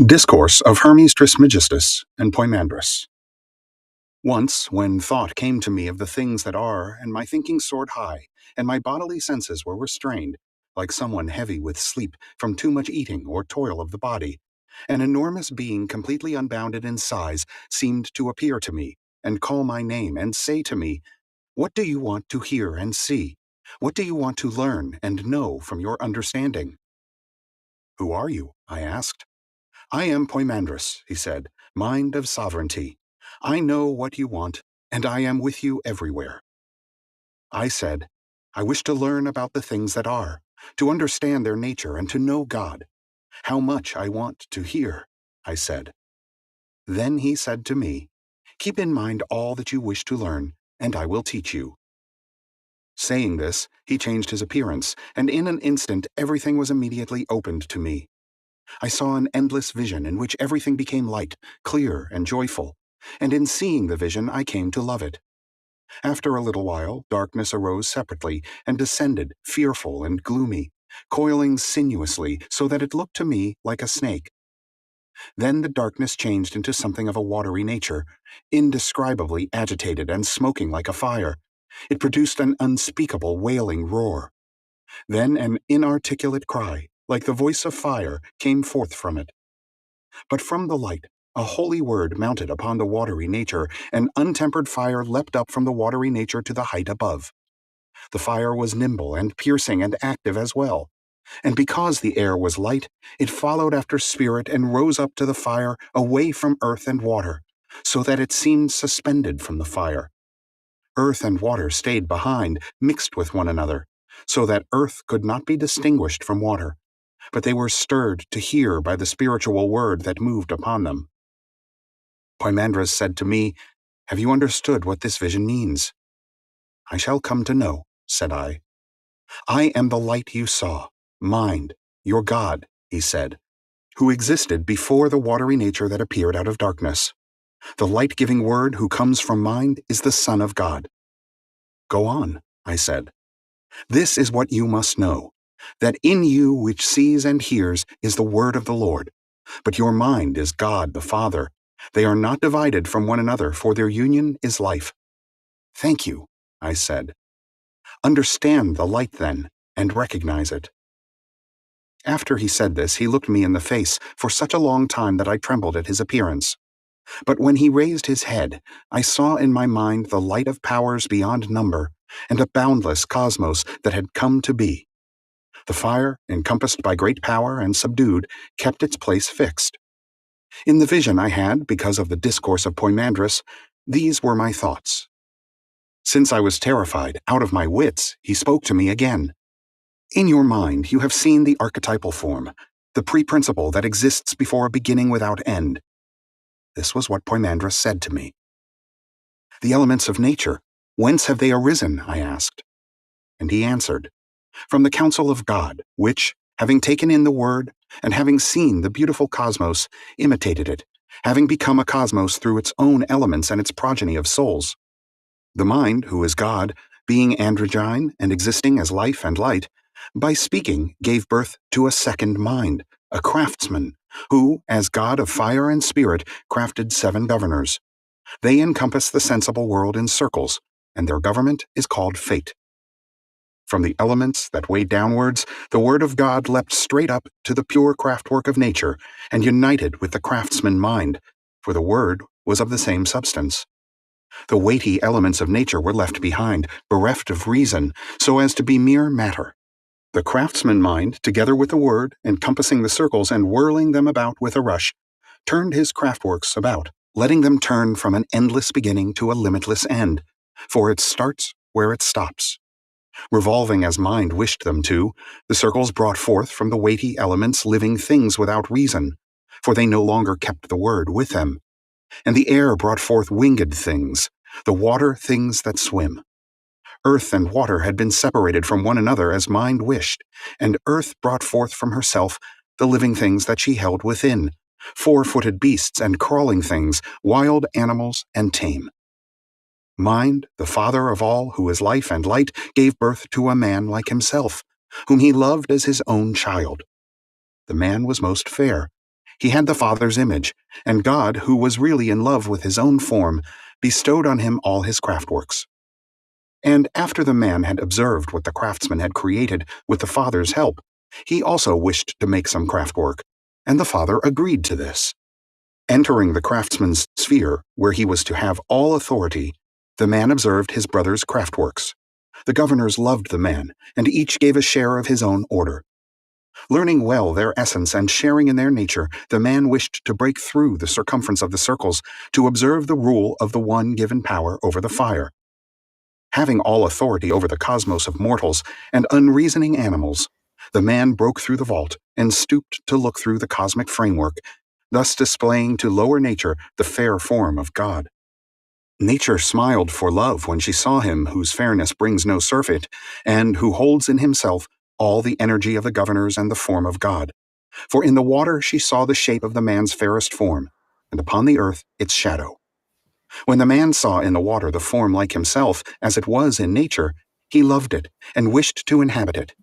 Discourse of Hermes Trismegistus and Poimandrus. Once, when thought came to me of the things that are, and my thinking soared high, and my bodily senses were restrained, like someone heavy with sleep from too much eating or toil of the body, an enormous being completely unbounded in size seemed to appear to me, and call my name, and say to me, "What do you want to hear and see? What do you want to learn and know from your understanding?" "Who are you?" I asked. "I am Poimandrus," he said, "mind of sovereignty. I know what you want, and I am with you everywhere." I said, "I wish to learn about the things that are, to understand their nature and to know God. How much I want to hear," I said. Then he said to me, "Keep in mind all that you wish to learn, and I will teach you." Saying this, he changed his appearance, and in an instant everything was immediately opened to me. I saw an endless vision in which everything became light, clear, and joyful, and in seeing the vision I came to love it. After a little while, darkness arose separately and descended, fearful and gloomy, coiling sinuously so that it looked to me like a snake. Then the darkness changed into something of a watery nature, indescribably agitated and smoking like a fire. It produced an unspeakable wailing roar. Then an inarticulate cry, like the voice of fire, came forth from it. But from the light, a holy word mounted upon the watery nature, and untempered fire leapt up from the watery nature to the height above. The fire was nimble and piercing and active as well, and because the air was light, it followed after spirit and rose up to the fire away from earth and water, so that it seemed suspended from the fire. Earth and water stayed behind, mixed with one another, so that earth could not be distinguished from water, but they were stirred to hear by the spiritual word that moved upon them. Poimandrus said to me, "Have you understood what this vision means?" "I shall come to know," said I. "I am the light you saw, mind, your God," he said, "who existed before the watery nature that appeared out of darkness. The light-giving word who comes from mind is the Son of God." "Go on," I said. "This is what you must know, that in you which sees and hears is the word of the Lord, but your mind is God the Father. They are not divided from one another, for their union is life." "Thank you," I said. "Understand the light, then, and recognize it." After he said this, he looked me in the face for such a long time that I trembled at his appearance. But when he raised his head, I saw in my mind the light of powers beyond number, and a boundless cosmos that had come to be. The fire, encompassed by great power and subdued, kept its place fixed. In the vision I had, because of the discourse of Poimandrus, these were my thoughts. Since I was terrified, out of my wits, he spoke to me again. "In your mind you have seen the archetypal form, the pre-principle that exists before a beginning without end." This was what Poimandrus said to me. "The elements of nature, whence have they arisen?" I asked. And he answered, "From the counsel of God, which, having taken in the word, and having seen the beautiful cosmos, imitated it, having become a cosmos through its own elements and its progeny of souls. The mind, who is God, being androgyne and existing as life and light, by speaking gave birth to a second mind, a craftsman, who, as God of fire and spirit, crafted 7 governors. They encompass the sensible world in circles, and their government is called fate. From the elements that weighed downwards, the word of God leapt straight up to the pure craftwork of nature, and united with the craftsman mind, for the word was of the same substance. The weighty elements of nature were left behind, bereft of reason, so as to be mere matter. The craftsman mind, together with the word, encompassing the circles and whirling them about with a rush, turned his craftworks about, letting them turn from an endless beginning to a limitless end, for it starts where it stops. Revolving as mind wished them to, the circles brought forth from the weighty elements living things without reason, for they no longer kept the word with them. And the air brought forth winged things, the water things that swim. Earth and water had been separated from one another as mind wished, and earth brought forth from herself the living things that she held within, 4-footed beasts and crawling things, wild animals and tame. Mind, the father of all who is life and light, gave birth to a man like himself, whom he loved as his own child. The man was most fair. He had the Father's image, and God, who was really in love with his own form, bestowed on him all his craftworks. And after the man had observed what the craftsman had created with the Father's help, he also wished to make some craftwork, and the Father agreed to this. Entering the craftsman's sphere, where he was to have all authority, the man observed his brother's craftworks. The governors loved the man, and each gave a share of his own order. Learning well their essence and sharing in their nature, the man wished to break through the circumference of the circles to observe the rule of the one given power over the fire. Having all authority over the cosmos of mortals and unreasoning animals, the man broke through the vault and stooped to look through the cosmic framework, thus displaying to lower nature the fair form of God. Nature smiled for love when she saw him whose fairness brings no surfeit, and who holds in himself all the energy of the governors and the form of God. For in the water she saw the shape of the man's fairest form, and upon the earth its shadow. When the man saw in the water the form like himself, as it was in nature, he loved it, and wished to inhabit it.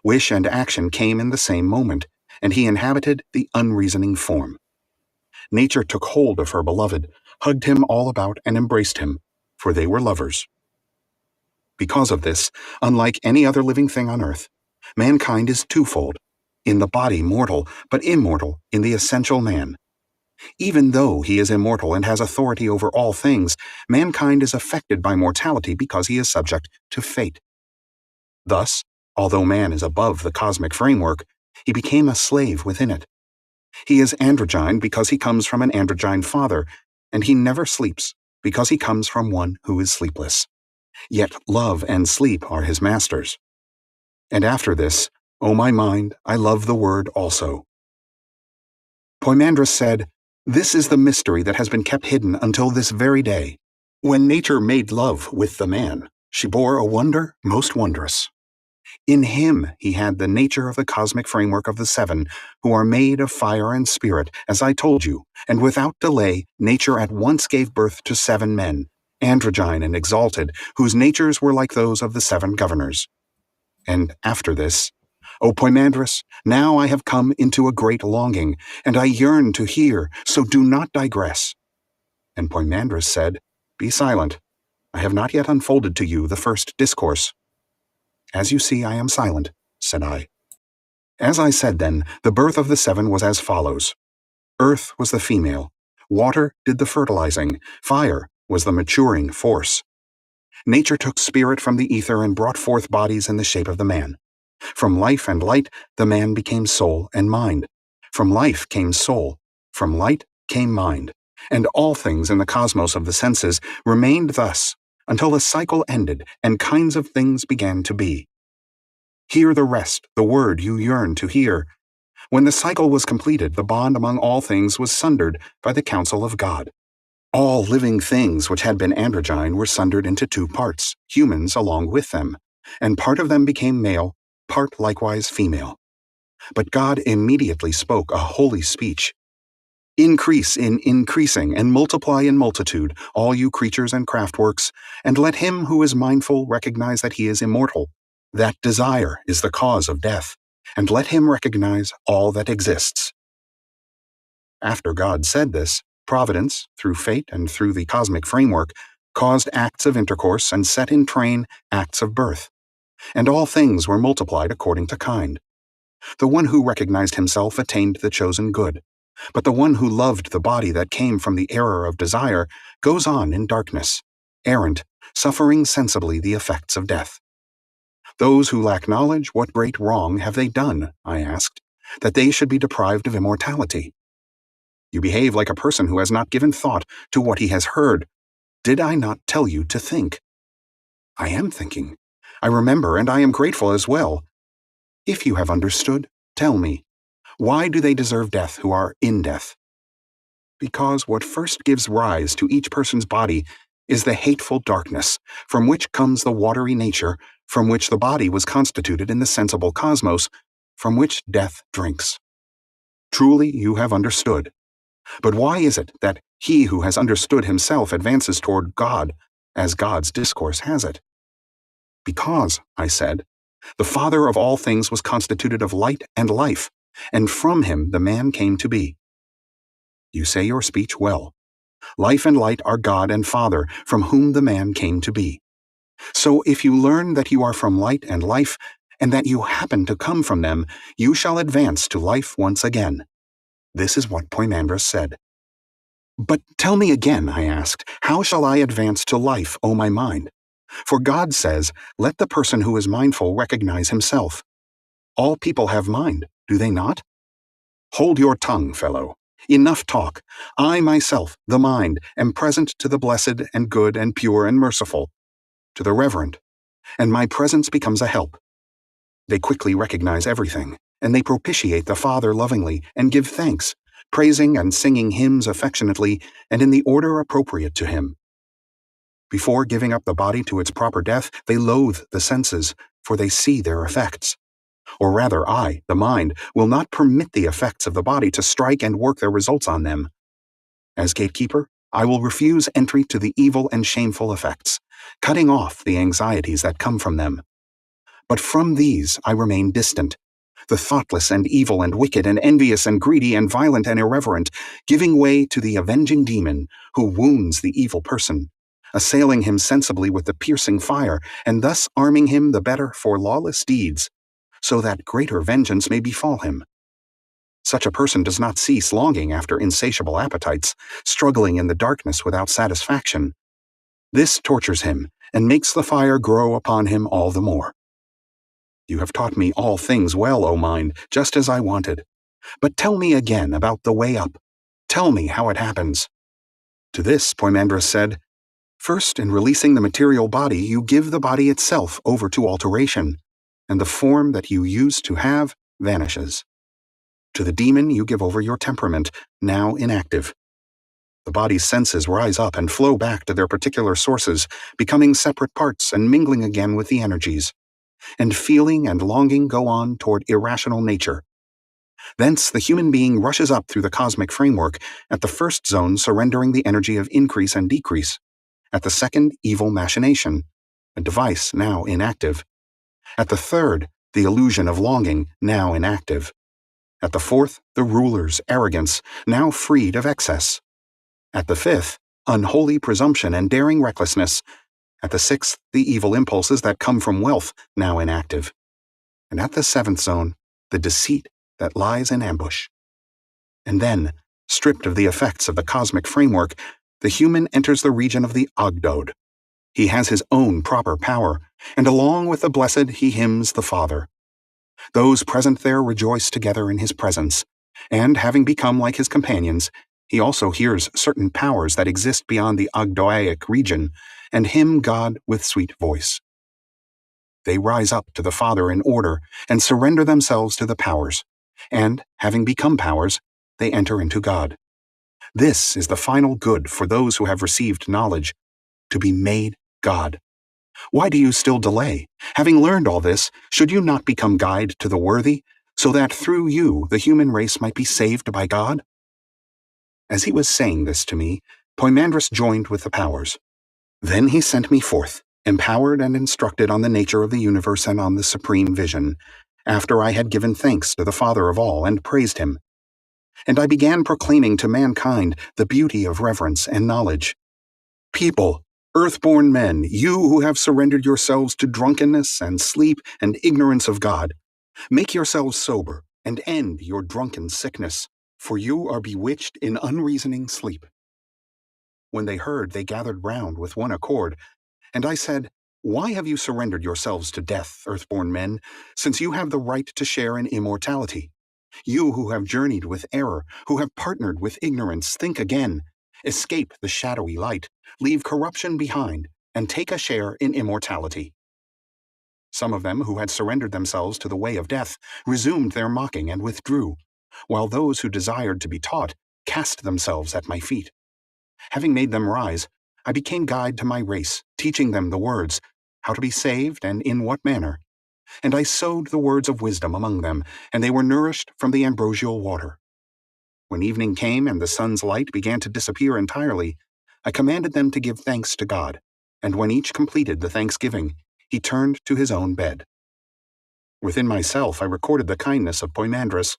Wish and action came in the same moment, and he inhabited the unreasoning form. Nature took hold of her beloved, hugged him all about, and embraced him, for they were lovers. Because of this, unlike any other living thing on earth, mankind is twofold, in the body mortal, but immortal in the essential man. Even though he is immortal and has authority over all things, mankind is affected by mortality because he is subject to fate. Thus, although man is above the cosmic framework, he became a slave within it. He is androgyne because he comes from an androgyne father, and he never sleeps because he comes from one who is sleepless. Yet love and sleep are his masters. And after this, O my mind, I love the word also. Poimandres said, "This is the mystery that has been kept hidden until this very day. When nature made love with the man, she bore a wonder most wondrous. In him he had the nature of the cosmic framework of the seven, who are made of fire and spirit, as I told you, and without delay nature at once gave birth to 7 men, androgyne and exalted, whose natures were like those of the 7 governors. And after this, O Poimandres, now I have come into a great longing, and I yearn to hear, so do not digress." And Poimandres said, "Be silent. I have not yet unfolded to you the first discourse." "As you see, I am silent," said I. As I said then, the birth of the 7 was as follows. Earth was the female, water did the fertilizing, fire was the maturing force. Nature took spirit from the ether and brought forth bodies in the shape of the man. From life and light, the man became soul and mind. From life came soul, from light came mind, and all things in the cosmos of the senses remained thus until the cycle ended and kinds of things began to be. Hear the rest, the word you yearn to hear. When the cycle was completed, the bond among all things was sundered by the counsel of God. All living things which had been androgyne were sundered into 2 parts, humans along with them, and part of them became male, part likewise female. But God immediately spoke a holy speech. "Increase in increasing, and multiply in multitude, all you creatures and craftworks, and let him who is mindful recognize that he is immortal, that desire is the cause of death, and let him recognize all that exists." After God said this, Providence, through fate and through the cosmic framework, caused acts of intercourse and set in train acts of birth. And all things were multiplied according to kind. The one who recognized himself attained the chosen good, but the one who loved the body that came from the error of desire goes on in darkness, errant, suffering sensibly the effects of death. Those who lack knowledge, what great wrong have they done, I asked, that they should be deprived of immortality? You behave like a person who has not given thought to what he has heard. Did I not tell you to think? I am thinking. I remember, and I am grateful as well. If you have understood, tell me, why do they deserve death who are in death? Because what first gives rise to each person's body is the hateful darkness, from which comes the watery nature, from which the body was constituted in the sensible cosmos, from which death drinks. Truly you have understood. But why is it that he who has understood himself advances toward God, as God's discourse has it? Because, I said, the Father of all things was constituted of light and life, and from him the man came to be. You say your speech well. Life and light are God and Father, from whom the man came to be. So if you learn that you are from light and life, and that you happen to come from them, you shall advance to life once again. This is what Poimandres said. But tell me again, I asked, how shall I advance to life, O my mind? For God says, let the person who is mindful recognize himself. All people have mind, do they not? Hold your tongue, fellow. Enough talk. I myself, the mind, am present to the blessed and good and pure and merciful, to the reverent, and my presence becomes a help. They quickly recognize everything, and they propitiate the Father lovingly and give thanks, praising and singing hymns affectionately and in the order appropriate to him. Before giving up the body to its proper death, they loathe the senses, for they see their effects. Or rather, I, the mind, will not permit the effects of the body to strike and work their results on them. As gatekeeper, I will refuse entry to the evil and shameful effects, cutting off the anxieties that come from them. But from these I remain distant, the thoughtless and evil and wicked and envious and greedy and violent and irreverent, giving way to the avenging demon who wounds the evil person, assailing him sensibly with the piercing fire, and thus arming him the better for lawless deeds, so that greater vengeance may befall him. Such a person does not cease longing after insatiable appetites, struggling in the darkness without satisfaction. This tortures him, and makes the fire grow upon him all the more. You have taught me all things well, O mind, just as I wanted. But tell me again about the way up. Tell me how it happens. To this, Poimandres said, first, in releasing the material body, you give the body itself over to alteration, and the form that you used to have vanishes. To the demon you give over your temperament, now inactive. The body's senses rise up and flow back to their particular sources, becoming separate parts and mingling again with the energies. And feeling and longing go on toward irrational nature. Thence the human being rushes up through the cosmic framework, at the first zone surrendering the energy of increase and decrease, at the second evil machination, a device now inactive, at the third the illusion of longing, now inactive, at the fourth the ruler's arrogance, now freed of excess, at the fifth unholy presumption and daring recklessness, at the sixth the evil impulses that come from wealth, now inactive, and at the seventh zone the deceit that lies in ambush. And then, stripped of the effects of the cosmic framework, the human enters the region of the Ogdod. He has his own proper power, and along with the blessed he hymns the Father. Those present there rejoice together in his presence, and having become like his companions, he also hears certain powers that exist beyond the Ogdoaic region, and hymn God with sweet voice. They rise up to the Father in order, and surrender themselves to the powers, and, having become powers, they enter into God. This is the final good for those who have received knowledge, to be made God. Why do you still delay? Having learned all this, should you not become guide to the worthy, so that through you the human race might be saved by God? As he was saying this to me, Poimandres joined with the powers. Then he sent me forth, empowered and instructed on the nature of the universe and on the supreme vision, after I had given thanks to the Father of all and praised him. And I began proclaiming to mankind the beauty of reverence and knowledge. People, earth-born men, you who have surrendered yourselves to drunkenness and sleep and ignorance of God, make yourselves sober and end your drunken sickness, for you are bewitched in unreasoning sleep. When they heard, they gathered round with one accord, and I said, why have you surrendered yourselves to death, earth-born men, since you have the right to share in immortality? You who have journeyed with error, who have partnered with ignorance, think again. Escape the shadowy light, leave corruption behind, and take a share in immortality. Some of them who had surrendered themselves to the way of death resumed their mocking and withdrew, while those who desired to be taught cast themselves at my feet. Having made them rise, I became guide to my race, teaching them the words, how to be saved and in what manner. And I sowed the words of wisdom among them, and they were nourished from the ambrosial water. When evening came and the sun's light began to disappear entirely, I commanded them to give thanks to God, and when each completed the thanksgiving, he turned to his own bed. Within myself I recorded the kindness of Poimandres,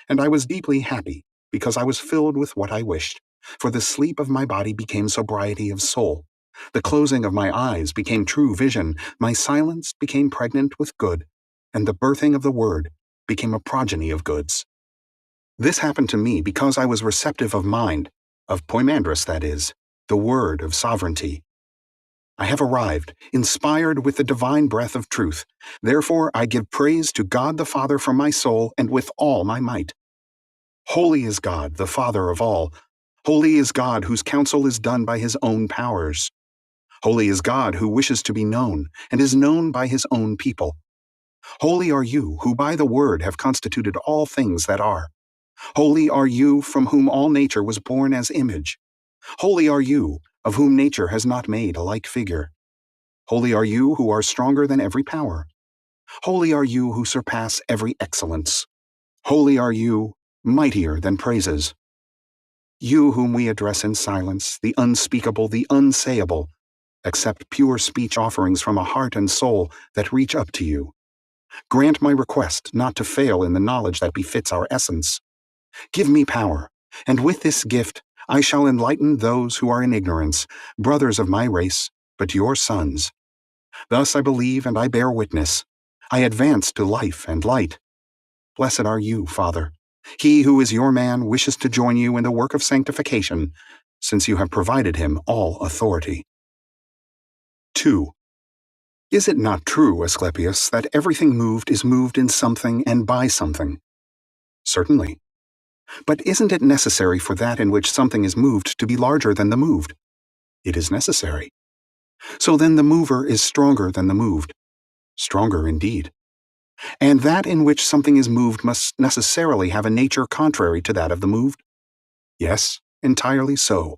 and I was deeply happy, because I was filled with what I wished, for the sleep of my body became sobriety of soul. The closing of my eyes became true vision, my silence became pregnant with good, and the birthing of the word became a progeny of goods. This happened to me because I was receptive of mind, of poimandrus, that is, the word of sovereignty. I have arrived, inspired with the divine breath of truth. Therefore I give praise to God the Father from my soul and with all my might. Holy is God, the Father of all. Holy is God whose counsel is done by his own powers. Holy is God who wishes to be known and is known by his own people. Holy are you who by the word have constituted all things that are. Holy are you from whom all nature was born as image. Holy are you, of whom nature has not made a like figure. Holy are you who are stronger than every power. Holy are you who surpass every excellence. Holy are you, mightier than praises. You whom we address in silence, the unspeakable, the unsayable, accept pure speech offerings from a heart and soul that reach up to you. Grant my request not to fail in the knowledge that befits our essence. Give me power, and with this gift I shall enlighten those who are in ignorance, brothers of my race, but your sons. Thus I believe and I bear witness. I advance to life and light. Blessed are you, Father. He who is your man wishes to join you in the work of sanctification, since you have provided him all authority. 2. Is it not true, Asclepius, that everything moved is moved in something and by something? Certainly. But isn't it necessary for that in which something is moved to be larger than the moved? It is necessary. So then the mover is stronger than the moved. Stronger indeed. And that in which something is moved must necessarily have a nature contrary to that of the moved? Yes, entirely so.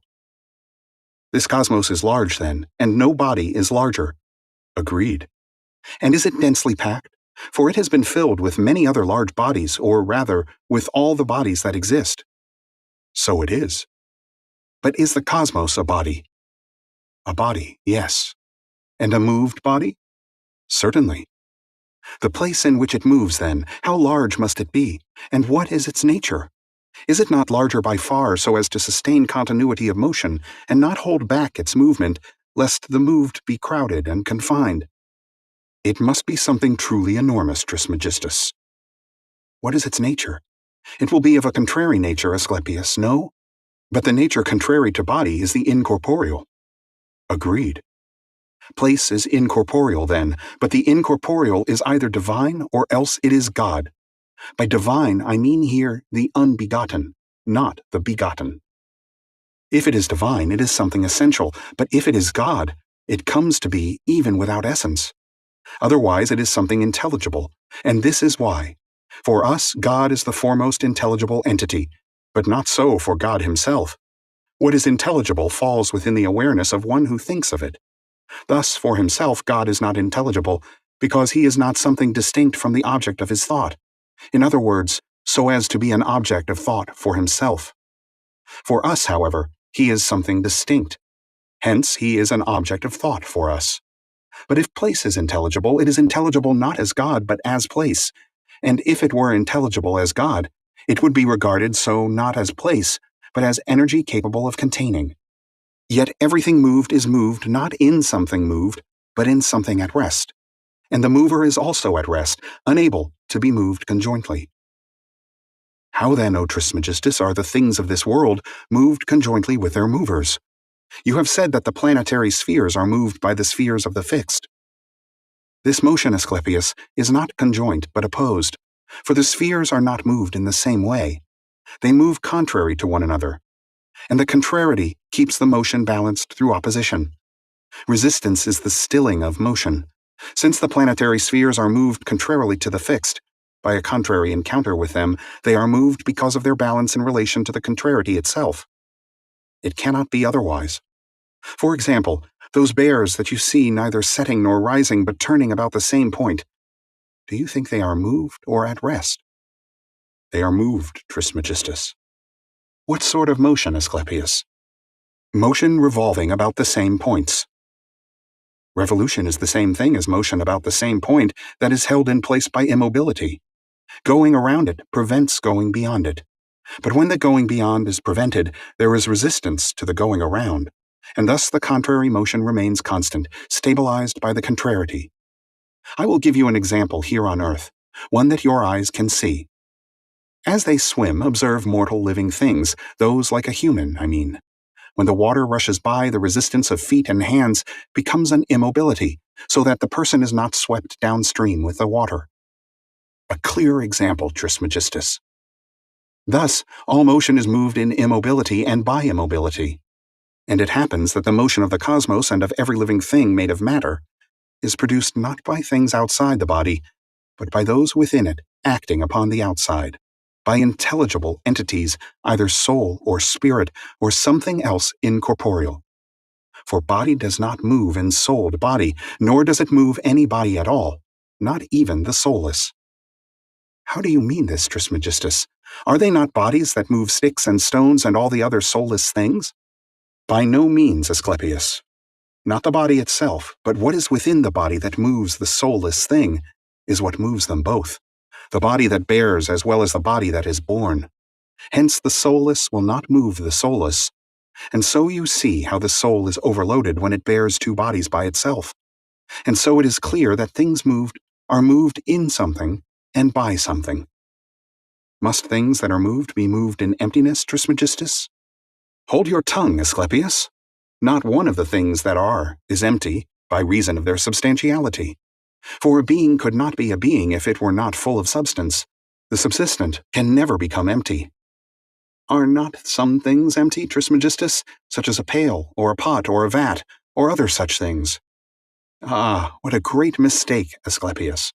This cosmos is large, then, and no body is larger. Agreed. And is it densely packed? For it has been filled with many other large bodies, or rather, with all the bodies that exist. So it is. But is the cosmos a body? A body, yes. And a moved body? Certainly. The place in which it moves, then, how large must it be, and what is its nature? Is it not larger by far so as to sustain continuity of motion and not hold back its movement, lest the moved be crowded and confined? It must be something truly enormous, Trismegistus. What is its nature? It will be of a contrary nature, Asclepius, no? But the nature contrary to body is the incorporeal. Agreed. Place is incorporeal, then, but the incorporeal is either divine or else it is God. By divine, I mean here the unbegotten, not the begotten. If it is divine, it is something essential, but if it is God, it comes to be even without essence. Otherwise, it is something intelligible, and this is why. For us, God is the foremost intelligible entity, but not so for God himself. What is intelligible falls within the awareness of one who thinks of it. Thus, for himself, God is not intelligible, because he is not something distinct from the object of his thought. In other words, so as to be an object of thought for himself. For us, however, he is something distinct. Hence, he is an object of thought for us. But if place is intelligible, it is intelligible not as God, but as place. And if it were intelligible as God, it would be regarded so not as place, but as energy capable of containing. Yet everything moved is moved not in something moved, but in something at rest. And the mover is also at rest, unable to be moved conjointly. How then, O Trismegistus, are the things of this world moved conjointly with their movers? You have said that the planetary spheres are moved by the spheres of the fixed. This motion, Asclepius, is not conjoint but opposed, for the spheres are not moved in the same way. They move contrary to one another, and the contrariety keeps the motion balanced through opposition. Resistance is the stilling of motion. Since the planetary spheres are moved contrarily to the fixed, by a contrary encounter with them, they are moved because of their balance in relation to the contrariety itself. It cannot be otherwise. For example, those bears that you see neither setting nor rising but turning about the same point, do you think they are moved or at rest? They are moved, Trismegistus. What sort of motion, Asclepius? Motion revolving about the same points. Revolution is the same thing as motion about the same point that is held in place by immobility. Going around it prevents going beyond it. But when the going beyond is prevented, there is resistance to the going around, and thus the contrary motion remains constant, stabilized by the contrariety. I will give you an example here on earth, one that your eyes can see. As they swim, observe mortal living things, those like a human, I mean. When the water rushes by, the resistance of feet and hands becomes an immobility, so that the person is not swept downstream with the water. A clear example, Trismegistus. Thus, all motion is moved in immobility and by immobility. And it happens that the motion of the cosmos and of every living thing made of matter is produced not by things outside the body, but by those within it acting upon the outside, by intelligible entities, either soul or spirit or something else incorporeal. For body does not move in souled body, nor does it move any body at all, not even the soulless. How do you mean this, Trismegistus? Are they not bodies that move sticks and stones and all the other soulless things? By no means, Asclepius. Not the body itself, but what is within the body that moves the soulless thing is what moves them both, the body that bears as well as the body that is born. Hence the soulless will not move the soulless, and so you see how the soul is overloaded when it bears two bodies by itself. And so it is clear that things moved are moved in something and by something. Must things that are moved be moved in emptiness, Trismegistus? Hold your tongue, Asclepius. Not one of the things that are is empty by reason of their substantiality. For a being could not be a being if it were not full of substance. The subsistent can never become empty. Are not some things empty, Trismegistus, such as a pail, or a pot, or a vat, or other such things? Ah, what a great mistake, Asclepius.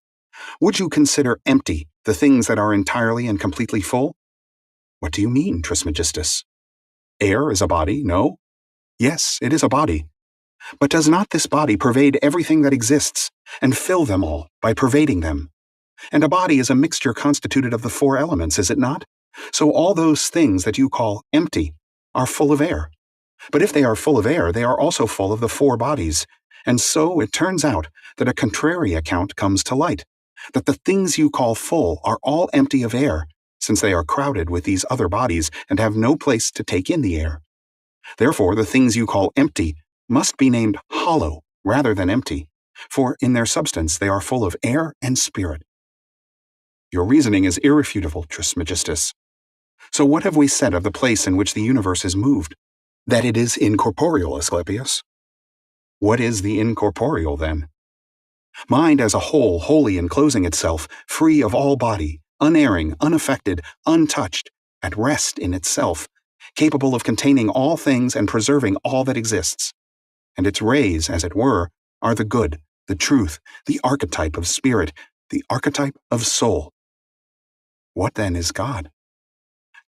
Would you consider empty the things that are entirely and completely full? What do you mean, Trismegistus? Air is a body, no? Yes, it is a body. But does not this body pervade everything that exists, and fill them all by pervading them? And a body is a mixture constituted of the four elements, is it not? So all those things that you call empty are full of air. But if they are full of air, they are also full of the four bodies. And so it turns out that a contrary account comes to light, that the things you call full are all empty of air, since they are crowded with these other bodies and have no place to take in the air. Therefore, the things you call empty must be named hollow rather than empty, for in their substance they are full of air and spirit. Your reasoning is irrefutable, Trismegistus. So what have we said of the place in which the universe is moved? That it is incorporeal, Asclepius. What is the incorporeal, then? Mind as a whole wholly enclosing itself, free of all body, unerring, unaffected, untouched, at rest in itself, capable of containing all things and preserving all that exists. And its rays, as it were, are the good, the truth, the archetype of spirit, the archetype of soul. What then is God?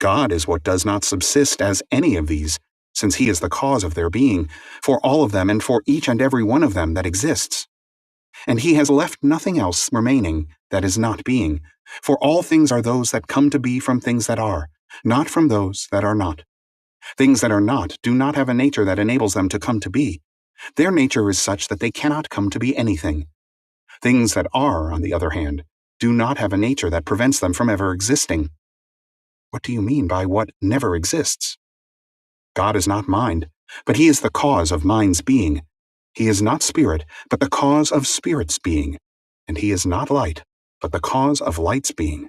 God is what does not subsist as any of these, since he is the cause of their being, for all of them and for each and every one of them that exists. And he has left nothing else remaining that is not being, for all things are those that come to be from things that are, not from those that are not. Things that are not do not have a nature that enables them to come to be. Their nature is such that they cannot come to be anything. Things that are, on the other hand, do not have a nature that prevents them from ever existing. What do you mean by what never exists? God is not mind, but he is the cause of mind's being. He is not spirit, but the cause of spirit's being. And he is not light, but the cause of light's being.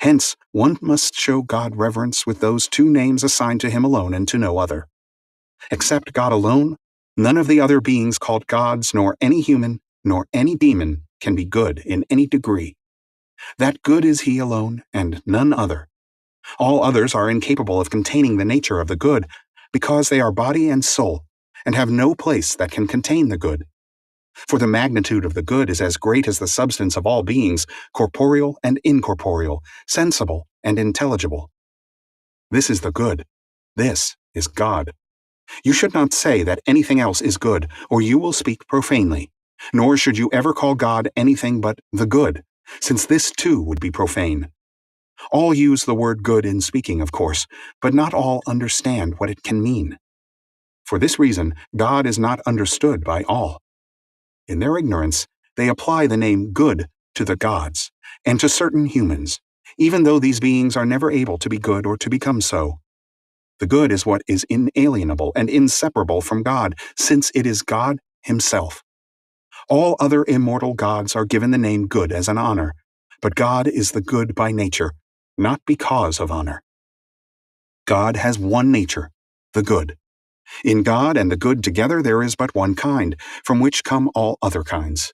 Hence, one must show God reverence with those two names assigned to him alone and to no other. Except God alone, none of the other beings called gods, nor any human, nor any demon, can be good in any degree. That good is he alone, and none other. All others are incapable of containing the nature of the good, because they are body and soul, and have no place that can contain the good. For the magnitude of the good is as great as the substance of all beings, corporeal and incorporeal, sensible and intelligible. This is the good. This is God. You should not say that anything else is good, or you will speak profanely. Nor should you ever call God anything but the good, since this too would be profane. All use the word good in speaking, of course, but not all understand what it can mean. For this reason, God is not understood by all. In their ignorance, they apply the name good to the gods, and to certain humans, even though these beings are never able to be good or to become so. The good is what is inalienable and inseparable from God, since it is God Himself. All other immortal gods are given the name good as an honor, but God is the good by nature, not because of honor. God has one nature, the good. In God and the good together there is but one kind, from which come all other kinds.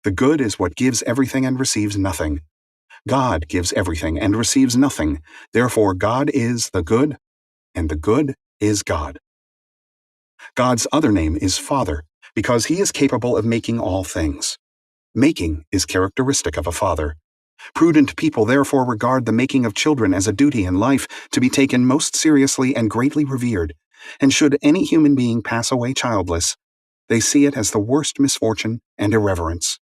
The good is what gives everything and receives nothing. God gives everything and receives nothing. Therefore God is the good, and the good is God. God's other name is Father, because He is capable of making all things. Making is characteristic of a father. Prudent people therefore regard the making of children as a duty in life to be taken most seriously and greatly revered, and should any human being pass away childless, they see it as the worst misfortune and irreverence.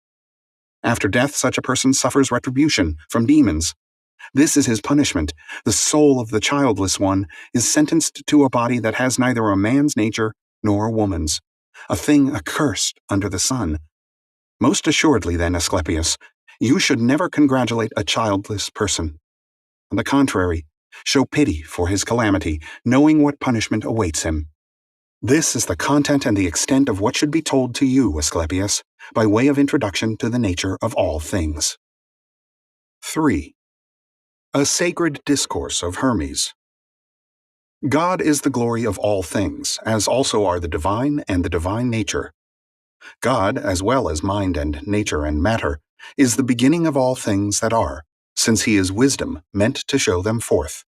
After death, such a person suffers retribution from demons. This is his punishment. The soul of the childless one is sentenced to a body that has neither a man's nature nor a woman's, a thing accursed under the sun. Most assuredly, then, Asclepius, you should never congratulate a childless person. On the contrary, show pity for his calamity, knowing what punishment awaits him. This is the content and the extent of what should be told to you, Asclepius, by way of introduction to the nature of all things. 3. A sacred discourse of Hermes. God is the glory of all things, as also are the divine and the divine nature. God, as well as mind and nature and matter, is the beginning of all things that are, since He is wisdom meant to show them forth.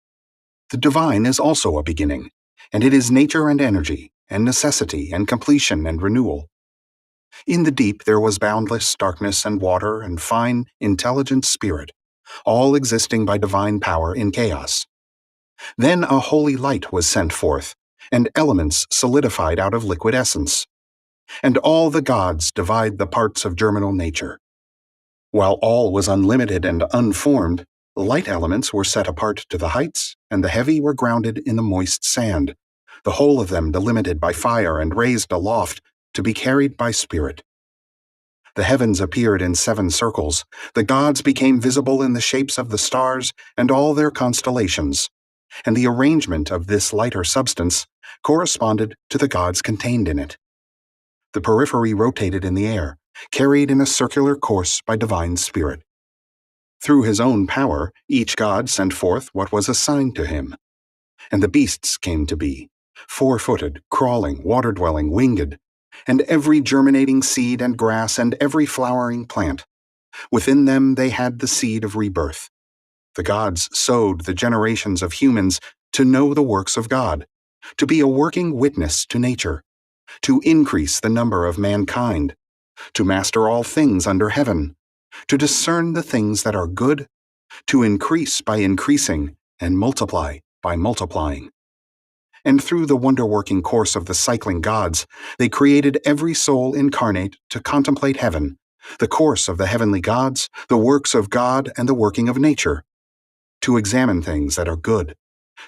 The divine is also a beginning, and it is nature and energy, and necessity and completion and renewal. In the deep there was boundless darkness and water and fine, intelligent spirit, all existing by divine power in chaos. Then a holy light was sent forth, and elements solidified out of liquid essence. And all the gods divide the parts of germinal nature. While all was unlimited and unformed, light elements were set apart to the heights, and the heavy were grounded in the moist sand, the whole of them delimited by fire and raised aloft to be carried by spirit. The heavens appeared in 7 circles, the gods became visible in the shapes of the stars and all their constellations, and the arrangement of this lighter substance corresponded to the gods contained in it. The periphery rotated in the air, carried in a circular course by divine spirit. Through his own power, each god sent forth what was assigned to him. And the beasts came to be, 4-footed, crawling, water-dwelling, winged, and every germinating seed and grass and every flowering plant. Within them they had the seed of rebirth. The gods sowed the generations of humans to know the works of God, to be a working witness to nature, to increase the number of mankind, to master all things under heaven, to discern the things that are good, to increase by increasing, and multiply by multiplying. And through the wonder-working course of the cycling gods, they created every soul incarnate to contemplate heaven, the course of the heavenly gods, the works of God, and the working of nature, to examine things that are good,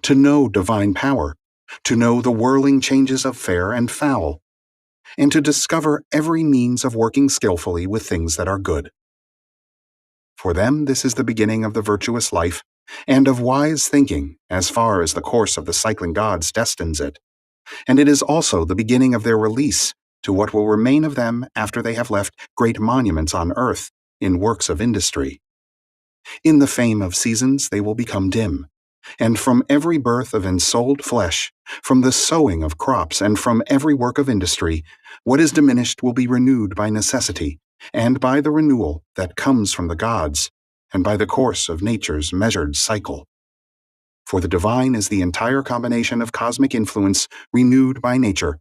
to know divine power, to know the whirling changes of fair and foul, and to discover every means of working skillfully with things that are good. For them this is the beginning of the virtuous life, and of wise thinking, as far as the course of the cycling gods destines it, and it is also the beginning of their release to what will remain of them after they have left great monuments on earth in works of industry. In the fame of seasons they will become dim, and from every birth of ensouled flesh, from the sowing of crops, and from every work of industry, what is diminished will be renewed by necessity, and by the renewal that comes from the gods, and by the course of nature's measured cycle. For the divine is the entire combination of cosmic influence renewed by nature,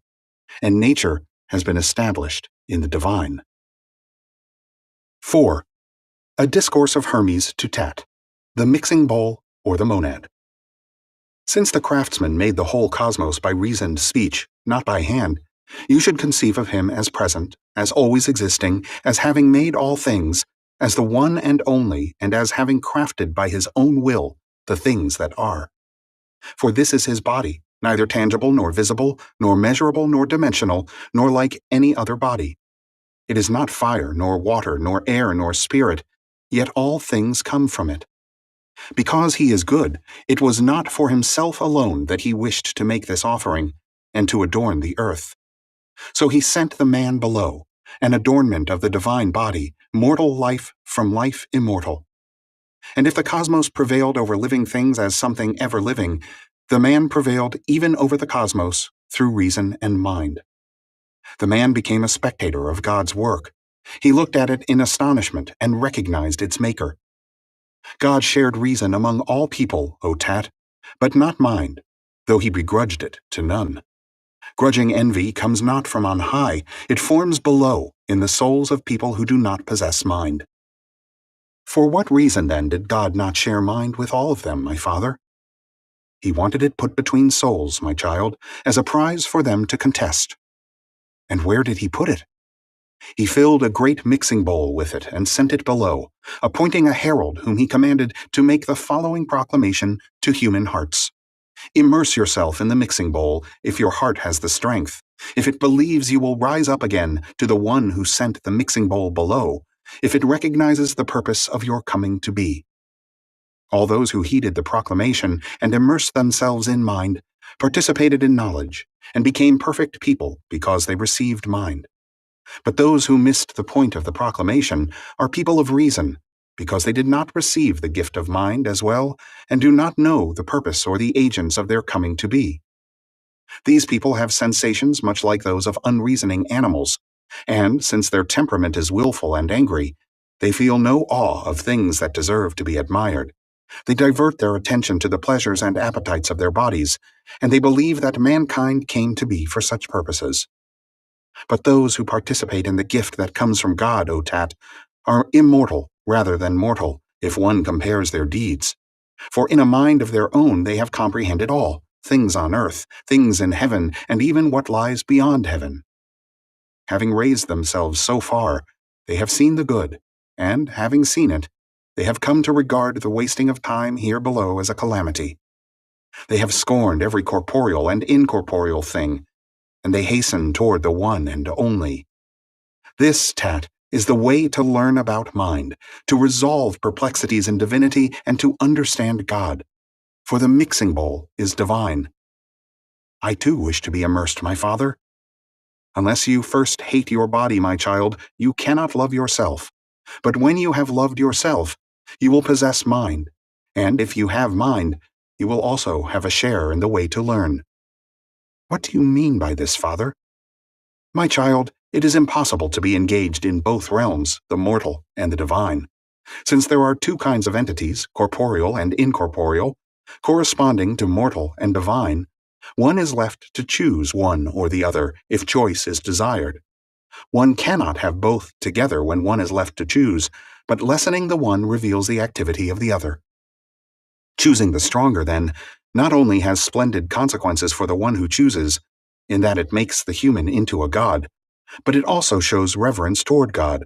and nature has been established in the divine. 4. A discourse of Hermes to Tat, the mixing bowl or the monad. Since the craftsman made the whole cosmos by reasoned speech, not by hand, you should conceive of him as present, as always existing, as having made all things, as the one and only, and as having crafted by his own will the things that are. For this is his body, neither tangible nor visible, nor measurable nor dimensional, nor like any other body. It is not fire, nor water, nor air, nor spirit, yet all things come from it. Because he is good, it was not for himself alone that he wished to make this offering, and to adorn the earth. So he sent the man below, an adornment of the divine body, mortal life from life immortal. And if the cosmos prevailed over living things as something ever living, the man prevailed even over the cosmos through reason and mind. The man became a spectator of God's work. He looked at it in astonishment and recognized its maker. God shared reason among all people, O Tat, but not mind, though he begrudged it to none. Grudging envy comes not from on high, it forms below in the souls of people who do not possess mind. For what reason, then, did God not share mind with all of them, my father? He wanted it put between souls, my child, as a prize for them to contest. And where did he put it? He filled a great mixing bowl with it and sent it below, appointing a herald whom he commanded to make the following proclamation to human hearts. Immerse yourself in the mixing bowl if your heart has the strength, if it believes you will rise up again to the one who sent the mixing bowl below, if it recognizes the purpose of your coming to be. All those who heeded the proclamation and immersed themselves in mind participated in knowledge and became perfect people because they received mind. But those who missed the point of the proclamation are people of reason, because they did not receive the gift of mind as well and do not know the purpose or the agents of their coming to be. These people have sensations much like those of unreasoning animals, and since their temperament is willful and angry, they feel no awe of things that deserve to be admired. They divert their attention to the pleasures and appetites of their bodies, and they believe that mankind came to be for such purposes. But those who participate in the gift that comes from God, O Tat, are immortal rather than mortal, if one compares their deeds. For in a mind of their own they have comprehended all, things on earth, things in heaven, and even what lies beyond heaven. Having raised themselves so far, they have seen the good, and, having seen it, they have come to regard the wasting of time here below as a calamity. They have scorned every corporeal and incorporeal thing, and they hasten toward the one and only. This, Tat, is the way to learn about mind, to resolve perplexities in divinity, and to understand God. For the mixing bowl is divine. I too wish to be immersed, my father. Unless you first hate your body, my child, you cannot love yourself. But when you have loved yourself, you will possess mind, and if you have mind, you will also have a share in the way to learn. What do you mean by this, father? My child, it is impossible to be engaged in both realms, the mortal and the divine. Since there are two kinds of entities, corporeal and incorporeal, corresponding to mortal and divine, one is left to choose one or the other if choice is desired. One cannot have both together when one is left to choose, but lessening the one reveals the activity of the other. Choosing the stronger, then, not only has splendid consequences for the one who chooses, in that it makes the human into a god, but it also shows reverence toward God.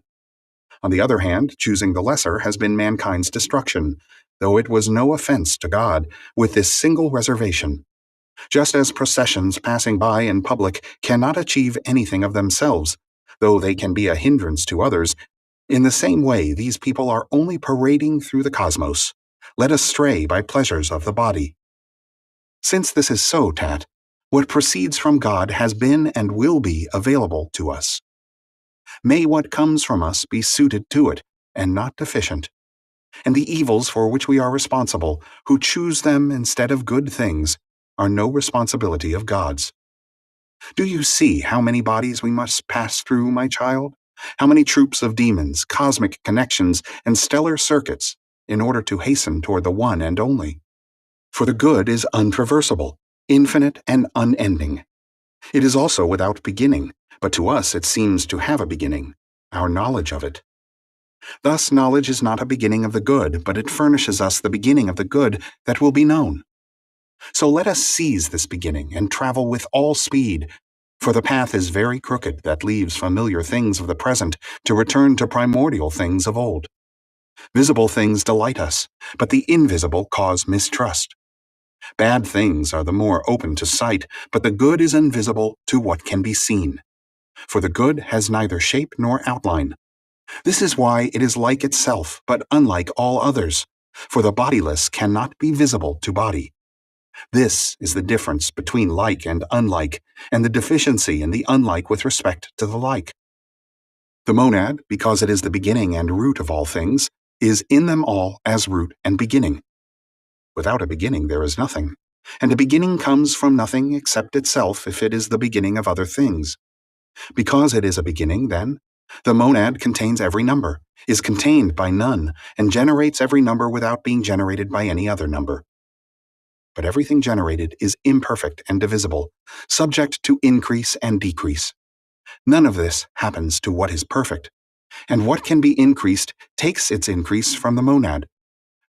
On the other hand, choosing the lesser has been mankind's destruction, though it was no offense to God, with this single reservation. Just as processions passing by in public cannot achieve anything of themselves, though they can be a hindrance to others, in the same way these people are only parading through the cosmos, led astray by pleasures of the body. Since this is so, Tat, what proceeds from God has been and will be available to us. May what comes from us be suited to it, and not deficient. And the evils for which we are responsible, who choose them instead of good things, are no responsibility of God's. Do you see how many bodies we must pass through, my child? How many troops of demons, cosmic connections, and stellar circuits, in order to hasten toward the one and only? For the good is untraversable, infinite and unending. It is also without beginning, but to us it seems to have a beginning, our knowledge of it. Thus knowledge is not a beginning of the good, but it furnishes us the beginning of the good that will be known. So let us seize this beginning and travel with all speed, for the path is very crooked that leaves familiar things of the present to return to primordial things of old. Visible things delight us, but the invisible cause mistrust. Bad things are the more open to sight, but the good is invisible to what can be seen. For the good has neither shape nor outline. This is why it is like itself, but unlike all others, For the bodiless cannot be visible to body. This is the difference between like and unlike, and the deficiency in the unlike with respect to the like. The monad, because it is the beginning and root of all things, is in them all as root and beginning. Without a beginning there is nothing, and a beginning comes from nothing except itself if it is the beginning of other things. Because it is a beginning, then, the monad contains every number, is contained by none, and generates every number without being generated by any other number. But everything generated is imperfect and divisible, subject to increase and decrease. None of this happens to what is perfect, and what can be increased takes its increase from the monad,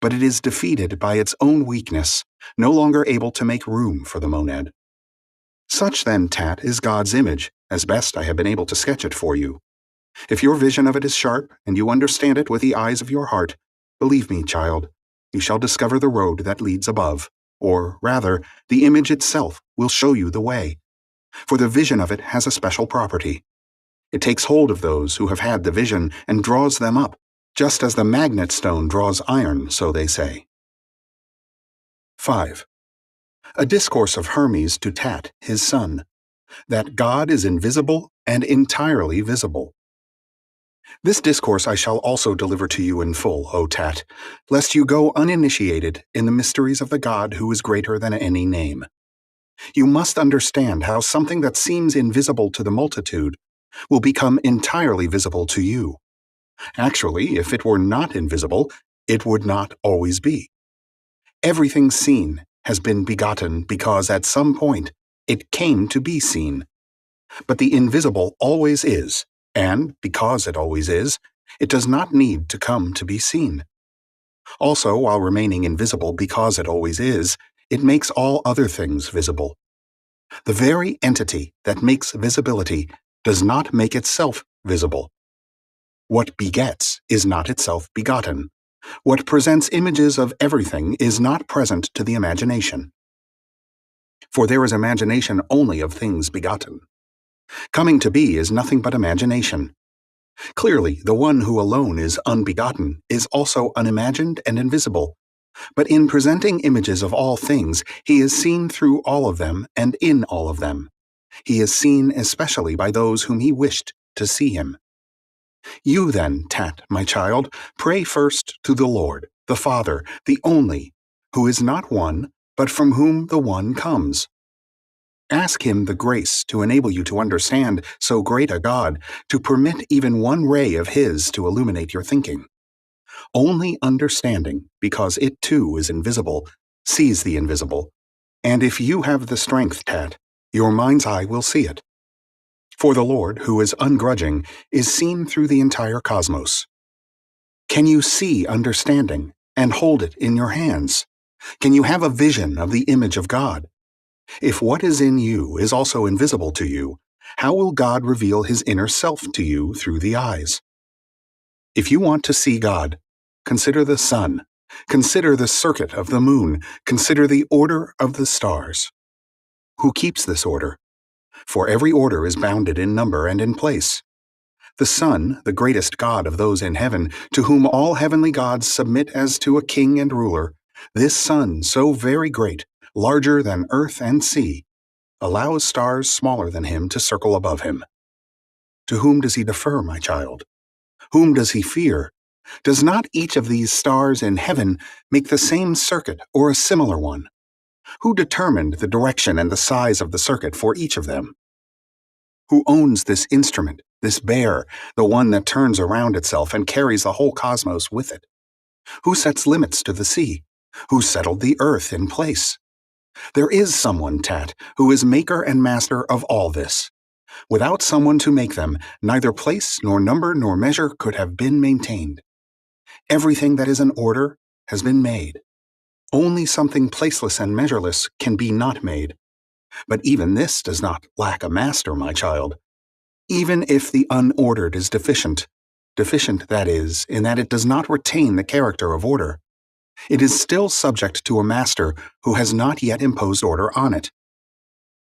but it is defeated by its own weakness, no longer able to make room for the monad. Such then, Tat, is God's image, as best I have been able to sketch it for you. If your vision of it is sharp, and you understand it with the eyes of your heart, believe me, child, you shall discover the road that leads above, or, rather, the image itself will show you the way. For the vision of it has a special property. It takes hold of those who have had the vision and draws them up, just as the magnet stone draws iron, so they say. 5. A discourse of Hermes to Tat, his son, that God is invisible and entirely visible. This discourse I shall also deliver to you in full, O Tat, lest you go uninitiated in the mysteries of the God who is greater than any name. You must understand how something that seems invisible to the multitude will become entirely visible to you. Actually, if it were not invisible, it would not always be. Everything seen has been begotten because at some point it came to be seen. But the invisible always is, and because it always is, it does not need to come to be seen. Also, while remaining invisible because it always is, it makes all other things visible. The very entity that makes visibility does not make itself visible. What begets is not itself begotten. What presents images of everything is not present to the imagination. For there is imagination only of things begotten. Coming to be is nothing but imagination. Clearly, the one who alone is unbegotten is also unimagined and invisible. But in presenting images of all things, he is seen through all of them and in all of them. He is seen especially by those whom he wished to see him. You then, Tat, my child, pray first to the Lord, the Father, the only, who is not one, but from whom the one comes. Ask him the grace to enable you to understand so great a God, to permit even one ray of his to illuminate your thinking. Only understanding, because it too is invisible, sees the invisible, and if you have the strength, Tat, your mind's eye will see it. For the Lord, who is ungrudging, is seen through the entire cosmos. Can you see understanding and hold it in your hands? Can you have a vision of the image of God? If what is in you is also invisible to you, how will God reveal his inner self to you through the eyes? If you want to see God, consider the sun, consider the circuit of the moon, consider the order of the stars. Who keeps this order? For every order is bounded in number and in place. The sun, the greatest god of those in heaven, to whom all heavenly gods submit as to a king and ruler, this sun, so very great, larger than earth and sea, allows stars smaller than him to circle above him. To whom does he defer, my child? Whom does he fear? Does not each of these stars in heaven make the same circuit or a similar one? Who determined the direction and the size of the circuit for each of them? Who owns this instrument, this bear, the one that turns around itself and carries the whole cosmos with it? Who sets limits to the sea? Who settled the earth in place? There is someone, Tat, who is maker and master of all this. Without someone to make them, neither place nor number nor measure could have been maintained. Everything that is an order has been made. Only something placeless and measureless can be not made. But even this does not lack a master, my child. Even if the unordered is deficient, that is, in that it does not retain the character of order, it is still subject to a master who has not yet imposed order on it.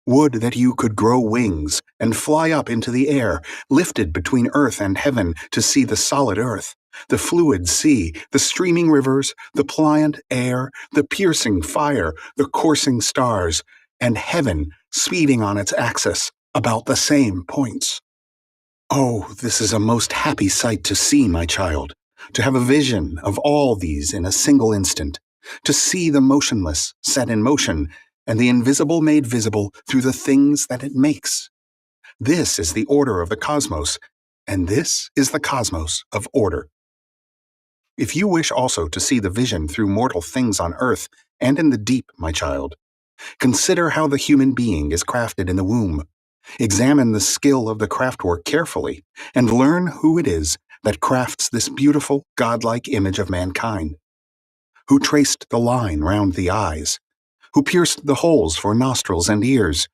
Would that you could grow wings and fly up into the air, lifted between earth and heaven to see the solid earth, the fluid sea, the streaming rivers, the pliant air, the piercing fire, the coursing stars, and heaven speeding on its axis about the same points. Oh, this is a most happy sight to see, my child, to have a vision of all these in a single instant, to see the motionless set in motion, and the invisible made visible through the things that it makes. This is the order of the cosmos, and this is the cosmos of order. If you wish also to see the vision through mortal things on earth and in the deep, my child, consider how the human being is crafted in the womb. Examine the skill of the craftwork carefully, and learn who it is that crafts this beautiful, godlike image of mankind. Who traced the line round the eyes? Who pierced the holes for nostrils and ears?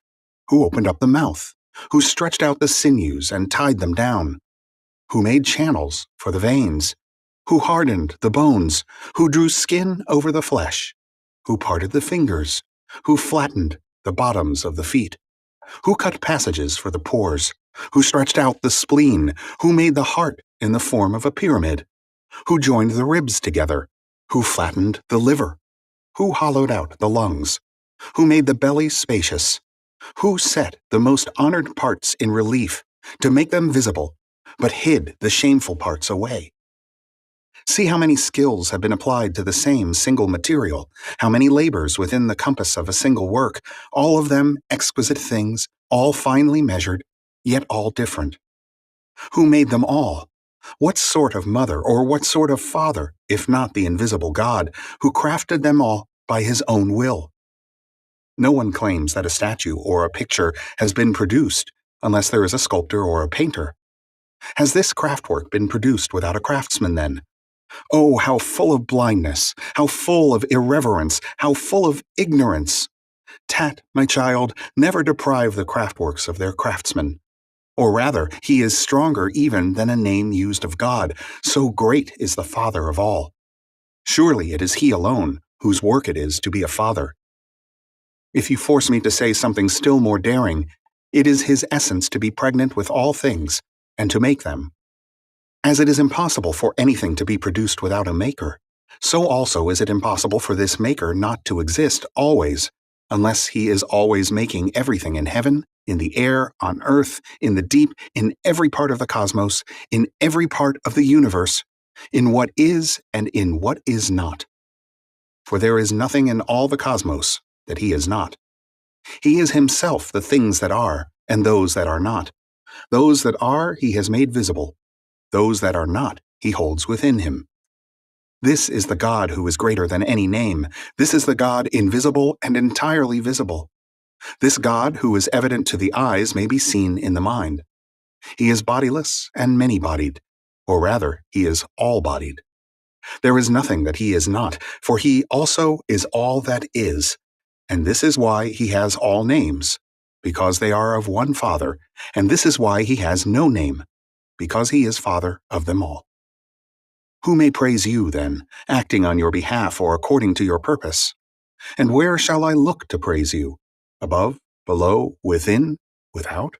Who opened up the mouth? Who stretched out the sinews and tied them down? Who made channels for the veins? Who hardened the bones? Who drew skin over the flesh? Who parted the fingers? Who flattened the bottoms of the feet? Who cut passages for the pores? Who stretched out the spleen? Who made the heart in the form of a pyramid? Who joined the ribs together? Who flattened the liver? Who hollowed out the lungs? Who made the belly spacious? Who set the most honored parts in relief to make them visible, but hid the shameful parts away? See how many skills have been applied to the same single material, how many labors within the compass of a single work, all of them exquisite things, all finely measured, yet all different. Who made them all? What sort of mother or what sort of father, if not the invisible God, who crafted them all by his own will? No one claims that a statue or a picture has been produced unless there is a sculptor or a painter. Has this craftwork been produced without a craftsman then? Oh, how full of blindness, how full of irreverence, how full of ignorance! Tat, my child, never deprive the craftworks of their craftsman. Or rather, he is stronger even than a name used of God, so great is the Father of all. Surely it is he alone whose work it is to be a father. If you force me to say something still more daring, it is his essence to be pregnant with all things, and to make them. As it is impossible for anything to be produced without a maker, so also is it impossible for this maker not to exist always, unless he is always making everything in heaven, in the air, on earth, in the deep, in every part of the cosmos, in every part of the universe, in what is and in what is not. For there is nothing in all the cosmos that he is not. He is himself the things that are, and those that are not. Those that are he has made visible. Those that are not he holds within him. This is the God who is greater than any name. This is the God invisible and entirely visible. This God who is evident to the eyes may be seen in the mind. He is bodiless and many-bodied, or rather, he is all-bodied. There is nothing that he is not, for he also is all that is, and this is why he has all names, because they are of one Father, and this is why he has no name, because he is Father of them all. Who may praise you, then, acting on your behalf or according to your purpose? And where shall I look to praise you? Above, below, within, without?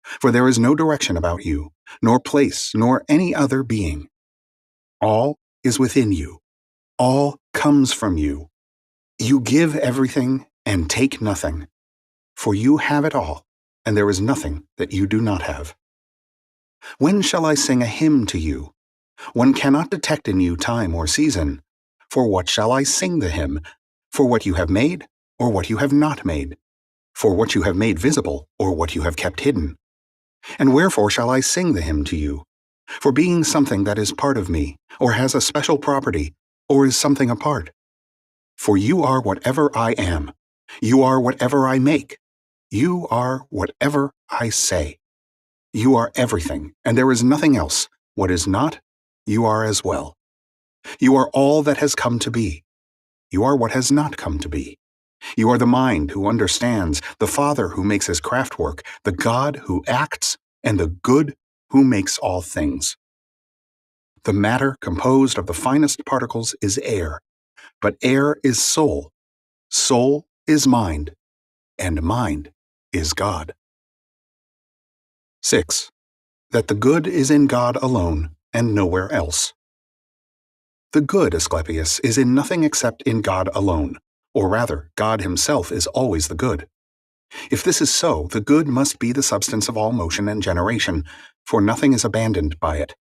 For there is no direction about you, nor place, nor any other being. All is within you. All comes from you. You give everything and take nothing, for you have it all, and there is nothing that you do not have. When shall I sing a hymn to you? One cannot detect in you time or season. For what shall I sing the hymn? For what you have made, or what you have not made? For what you have made visible, or what you have kept hidden? And wherefore shall I sing the hymn to you? For being something that is part of me, or has a special property, or is something apart. For you are whatever I am. You are whatever I make. You are whatever I say. You are everything, and there is nothing else. What is not, you are as well. You are all that has come to be. You are what has not come to be. You are the mind who understands, the Father who makes his craftwork, the God who acts, and the good who makes all things. The matter composed of the finest particles is air, but air is soul. Soul is mind, and mind is God. 6. That the good is in God alone, and nowhere else. The good, Asclepius, is in nothing except in God alone, or rather, God himself is always the good. If this is so, the good must be the substance of all motion and generation, for nothing is abandoned by it.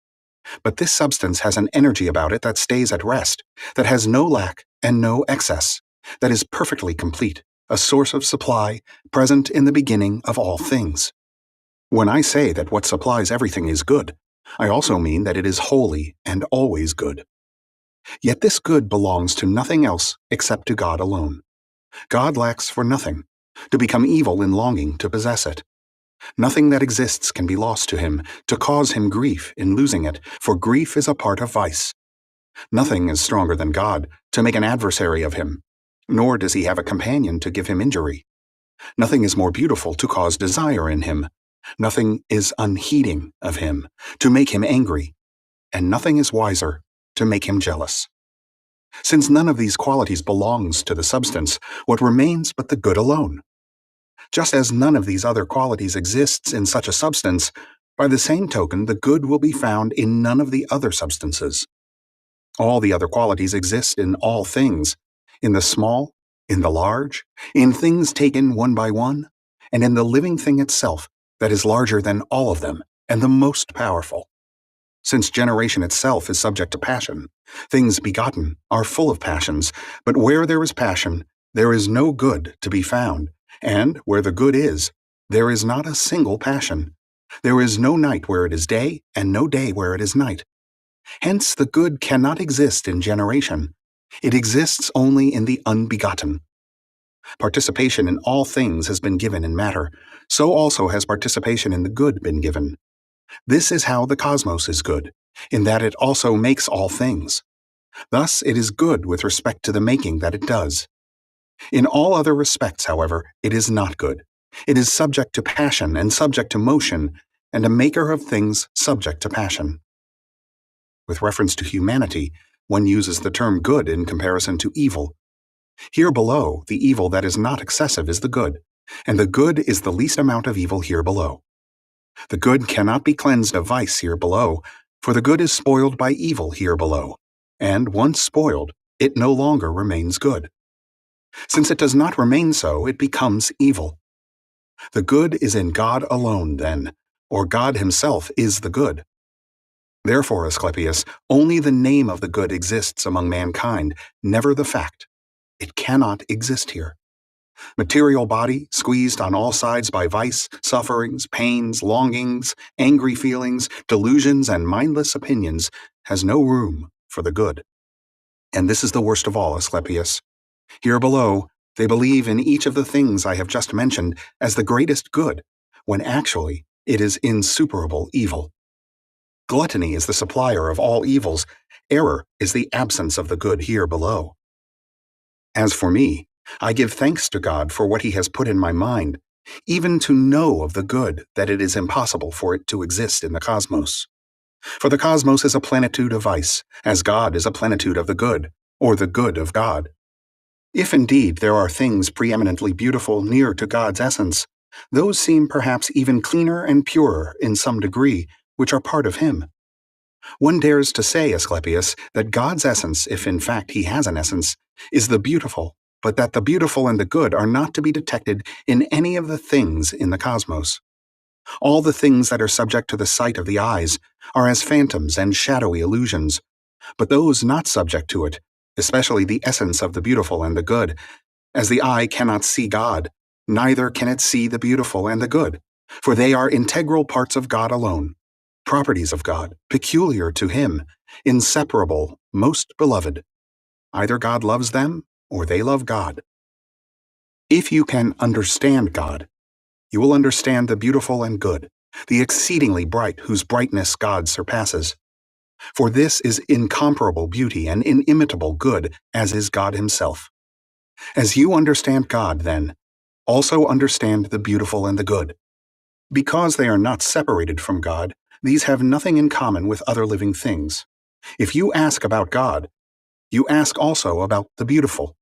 But this substance has an energy about it that stays at rest, that has no lack and no excess, that is perfectly complete, a source of supply, present in the beginning of all things. When I say that what supplies everything is good, I also mean that it is wholly and always good. Yet this good belongs to nothing else except to God alone. God lacks for nothing, to become evil in longing to possess it. Nothing that exists can be lost to him, to cause him grief in losing it, for grief is a part of vice. Nothing is stronger than God, to make an adversary of him, nor does he have a companion to give him injury. Nothing is more beautiful to cause desire in him. Nothing is unheeding of him, to make him angry, and nothing is wiser to make him jealous. Since none of these qualities belongs to the substance, what remains but the good alone? Just as none of these other qualities exists in such a substance, by the same token the good will be found in none of the other substances. All the other qualities exist in all things, in the small, in the large, in things taken one by one, and in the living thing itself that is larger than all of them and the most powerful. Since generation itself is subject to passion, things begotten are full of passions, but where there is passion, there is no good to be found, and where the good is, there is not a single passion. There is no night where it is day, and no day where it is night. Hence the good cannot exist in generation. It exists only in the unbegotten. Participation in all things has been given in matter, so also has participation in the good been given. This is how the cosmos is good, in that it also makes all things. Thus it is good with respect to the making that it does. In all other respects, however, it is not good. It is subject to passion and subject to motion, and a maker of things subject to passion. With reference to humanity, one uses the term good in comparison to evil. Here below, the evil that is not excessive is the good, and the good is the least amount of evil here below. The good cannot be cleansed of vice here below, for the good is spoiled by evil here below, and once spoiled, it no longer remains good. Since it does not remain so, it becomes evil. The good is in God alone, then, or God himself is the good. Therefore, Asclepius, only the name of the good exists among mankind, never the fact. It cannot exist here. Material body, squeezed on all sides by vice, sufferings, pains, longings, angry feelings, delusions, and mindless opinions, has no room for the good. And this is the worst of all, Asclepius. Here below, they believe in each of the things I have just mentioned as the greatest good, when actually it is insuperable evil. Gluttony is the supplier of all evils. Error is the absence of the good here below. As for me, I give thanks to God for what he has put in my mind, even to know of the good that it is impossible for it to exist in the cosmos. For the cosmos is a plenitude of vice, as God is a plenitude of the good, or the good of God. If indeed there are things preeminently beautiful near to God's essence, those seem perhaps even cleaner and purer in some degree, which are part of him. One dares to say, Asclepius, that God's essence, if in fact he has an essence, is the beautiful, but that the beautiful and the good are not to be detected in any of the things in the cosmos. All the things that are subject to the sight of the eyes are as phantoms and shadowy illusions, but those not subject to it, especially the essence of the beautiful and the good, as the eye cannot see God, neither can it see the beautiful and the good, for they are integral parts of God alone, properties of God, peculiar to him, inseparable, most beloved. Either God loves them, or they love God. If you can understand God, you will understand the beautiful and good, the exceedingly bright whose brightness God surpasses. For this is incomparable beauty and inimitable good, as is God himself. As you understand God, then, also understand the beautiful and the good. Because they are not separated from God, these have nothing in common with other living things. If you ask about God, you ask also about the beautiful.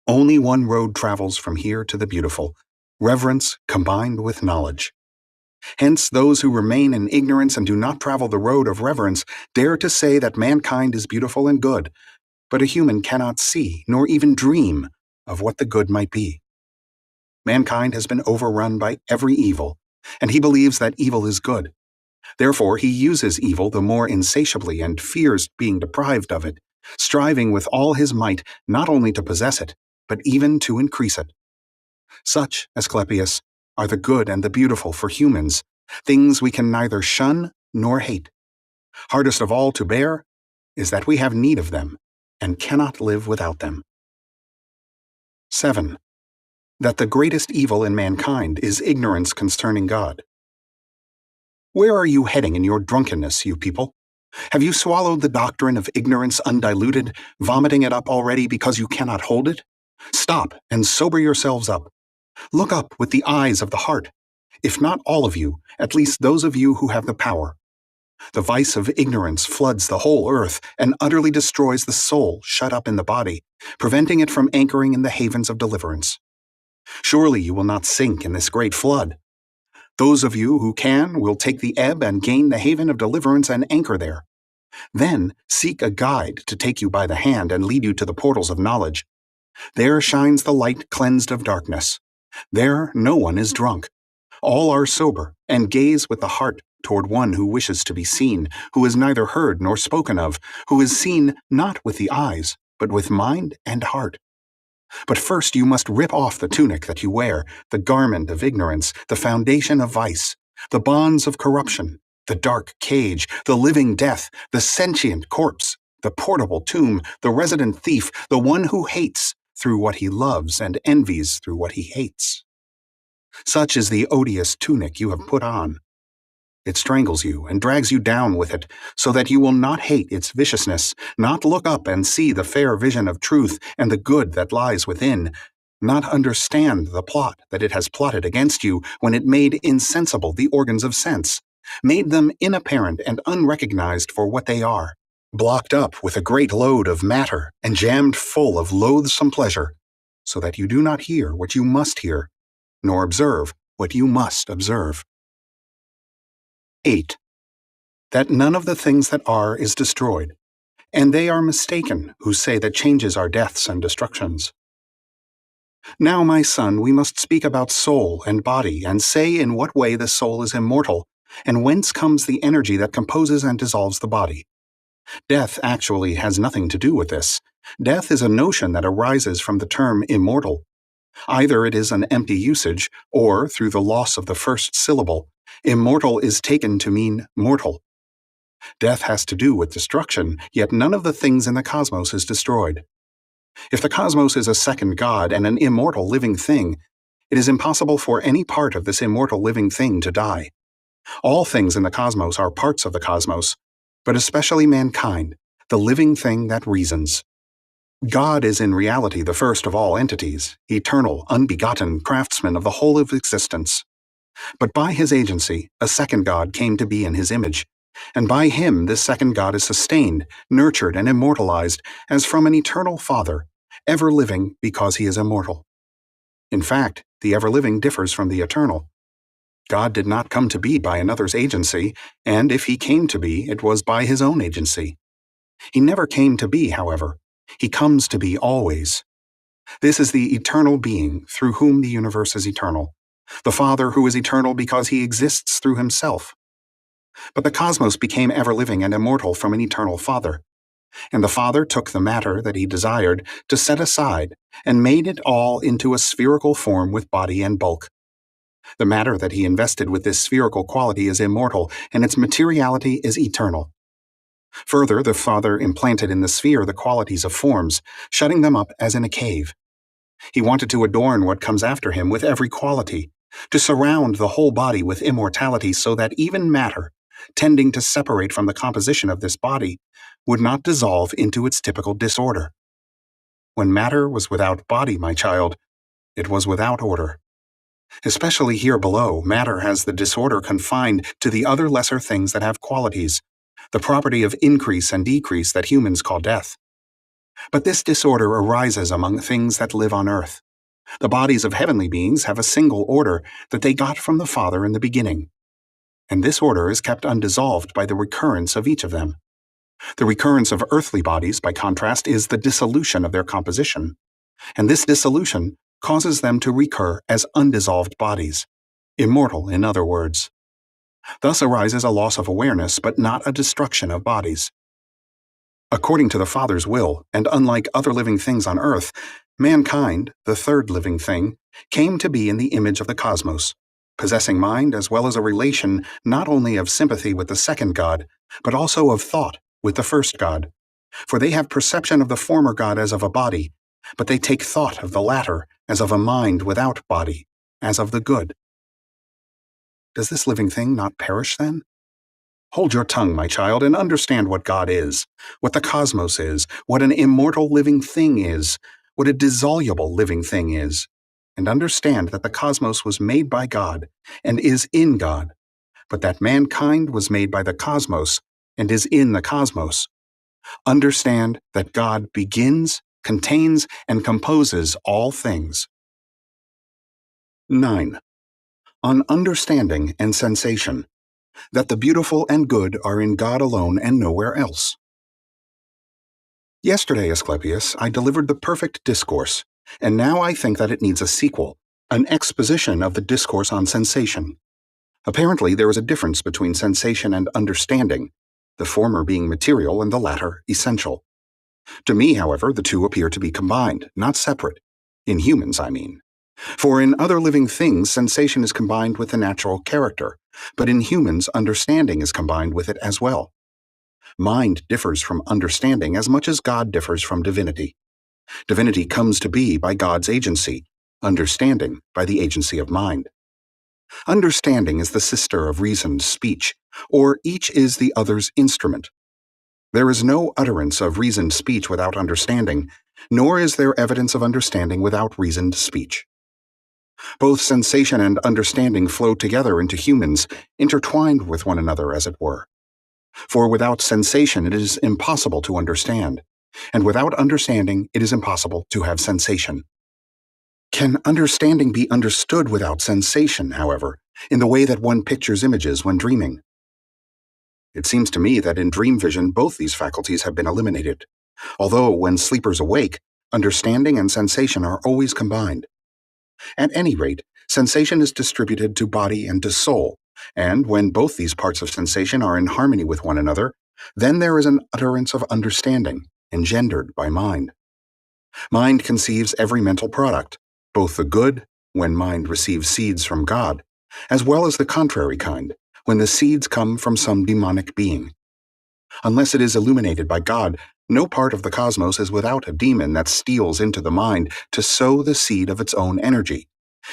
Only one road travels from here to the beautiful, reverence combined with knowledge. Hence, those who remain in ignorance and do not travel the road of reverence dare to say that mankind is beautiful and good, but a human cannot see, nor even dream, of what the good might be. Mankind has been overrun by every evil, and he believes that evil is good. Therefore, he uses evil the more insatiably and fears being deprived of it, striving with all his might not only to possess it, but even to increase it. Such, Asclepius, are the good and the beautiful for humans, things we can neither shun nor hate. Hardest of all to bear is that we have need of them and cannot live without them. 7. That the greatest evil in mankind is ignorance concerning God. Where are you heading in your drunkenness, you people? Have you swallowed the doctrine of ignorance undiluted, vomiting it up already because you cannot hold it? Stop and sober yourselves up. Look up with the eyes of the heart. If not all of you, at least those of you who have the power. The vice of ignorance floods the whole earth and utterly destroys the soul shut up in the body, preventing it from anchoring in the havens of deliverance. Surely you will not sink in this great flood. Those of you who can will take the ebb and gain the haven of deliverance and anchor there. Then seek a guide to take you by the hand and lead you to the portals of knowledge. There shines the light cleansed of darkness. There no one is drunk. All are sober and gaze with the heart toward one who wishes to be seen, who is neither heard nor spoken of, who is seen not with the eyes, but with mind and heart. But first you must rip off the tunic that you wear, the garment of ignorance, the foundation of vice, the bonds of corruption, the dark cage, the living death, the sentient corpse, the portable tomb, the resident thief, the one who hates through what he loves and envies through what he hates. Such is the odious tunic you have put on. It strangles you and drags you down with it, so that you will not hate its viciousness, not look up and see the fair vision of truth and the good that lies within, not understand the plot that it has plotted against you when it made insensible the organs of sense, made them inapparent and unrecognized for what they are, blocked up with a great load of matter and jammed full of loathsome pleasure, so that you do not hear what you must hear, nor observe what you must observe. 8. That none of the things that are is destroyed, and they are mistaken who say that changes are deaths and destructions. Now, my son, we must speak about soul and body, and say in what way the soul is immortal, and whence comes the energy that composes and dissolves the body. Death actually has nothing to do with this. Death is a notion that arises from the term immortal. Either it is an empty usage, or, through the loss of the first syllable, immortal is taken to mean mortal. Death has to do with destruction, yet none of the things in the cosmos is destroyed. If the cosmos is a second God and an immortal living thing, it is impossible for any part of this immortal living thing to die. All things in the cosmos are parts of the cosmos, but especially mankind, the living thing that reasons. God is in reality the first of all entities, eternal, unbegotten craftsman of the whole of existence. But by his agency, a second God came to be in his image, and by him this second God is sustained, nurtured, and immortalized as from an eternal Father, ever living because he is immortal. In fact, the ever-living differs from the eternal. God did not come to be by another's agency, and if he came to be, it was by his own agency. He never came to be, however. He comes to be always. This is the eternal being through whom the universe is eternal, the Father who is eternal because he exists through himself. But the cosmos became ever-living and immortal from an eternal Father, and the Father took the matter that he desired to set aside and made it all into a spherical form with body and bulk. The matter that he invested with this spherical quality is immortal, and its materiality is eternal. Further, the Father implanted in the sphere the qualities of forms, shutting them up as in a cave. He wanted to adorn what comes after him with every quality, to surround the whole body with immortality so that even matter, tending to separate from the composition of this body, would not dissolve into its typical disorder. When matter was without body, my child, it was without order. Especially here below, matter has the disorder confined to the other lesser things that have qualities, the property of increase and decrease that humans call death. But this disorder arises among things that live on earth. The bodies of heavenly beings have a single order that they got from the Father in the beginning, and this order is kept undissolved by the recurrence of each of them. The recurrence of earthly bodies, by contrast, is the dissolution of their composition, and this dissolution causes them to recur as undissolved bodies, immortal in other words. Thus arises a loss of awareness, but not a destruction of bodies. According to the Father's will, and unlike other living things on earth, mankind, the third living thing, came to be in the image of the cosmos, possessing mind as well as a relation not only of sympathy with the second God, but also of thought with the first God. For they have perception of the former God as of a body, but they take thought of the latter as of a mind without body, as of the good. Does this living thing not perish then? Hold your tongue, my child, and understand what God is, what the cosmos is, what an immortal living thing is, what a dissoluble living thing is, and understand that the cosmos was made by God and is in God, but that mankind was made by the cosmos and is in the cosmos. Understand that God begins, contains, and composes all things. 9. On understanding and sensation, that the beautiful and good are in God alone and nowhere else. Yesterday, Asclepius, I delivered the perfect discourse, and now I think that it needs a sequel, an exposition of the discourse on sensation. Apparently, there is a difference between sensation and understanding, the former being material and the latter essential. To me, however, the two appear to be combined, not separate. In humans, I mean. For in other living things, sensation is combined with the natural character, but in humans, understanding is combined with it as well. Mind differs from understanding as much as God differs from divinity. Divinity comes to be by God's agency, understanding by the agency of mind. Understanding is the sister of reasoned speech, or each is the other's instrument. There is no utterance of reasoned speech without understanding, nor is there evidence of understanding without reasoned speech. Both sensation and understanding flow together into humans, intertwined with one another, as it were. For without sensation it is impossible to understand, and without understanding it is impossible to have sensation. Can understanding be understood without sensation, however, in the way that one pictures images when dreaming? It seems to me that in dream vision both these faculties have been eliminated, although when sleepers awake, understanding and sensation are always combined. At any rate, sensation is distributed to body and to soul, and when both these parts of sensation are in harmony with one another, then there is an utterance of understanding, engendered by mind. Mind conceives every mental product, both the good, when mind receives seeds from God, as well as the contrary kind, when the seeds come from some demonic being. Unless it is illuminated by God, no part of the cosmos is without a demon that steals into the mind to sow the seed of its own energy.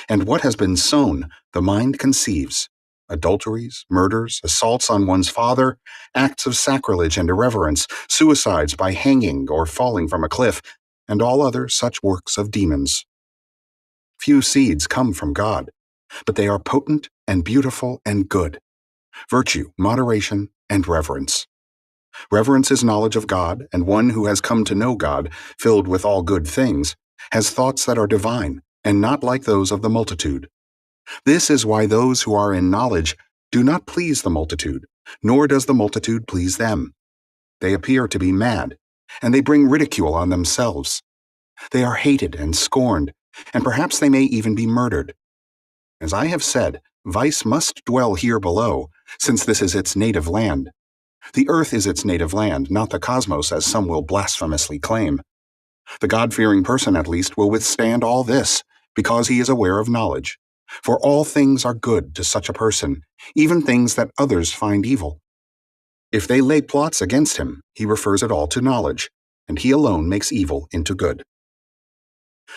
And what has been sown, the mind conceives. Adulteries, murders, assaults on one's father, acts of sacrilege and irreverence, suicides by hanging or falling from a cliff, and all other such works of demons. Few seeds come from God, but they are potent and beautiful and good. Virtue, moderation, and reverence. Reverence is knowledge of God, and one who has come to know God, filled with all good things, has thoughts that are divine, and not like those of the multitude. This is why those who are in knowledge do not please the multitude, nor does the multitude please them. They appear to be mad, and they bring ridicule on themselves. They are hated and scorned, and perhaps they may even be murdered. As I have said, vice must dwell here below, since this is its native land. The earth is its native land, not the cosmos, as some will blasphemously claim. The God-fearing person, at least, will withstand all this, because he is aware of knowledge. For all things are good to such a person, even things that others find evil. If they lay plots against him, he refers it all to knowledge, and he alone makes evil into good.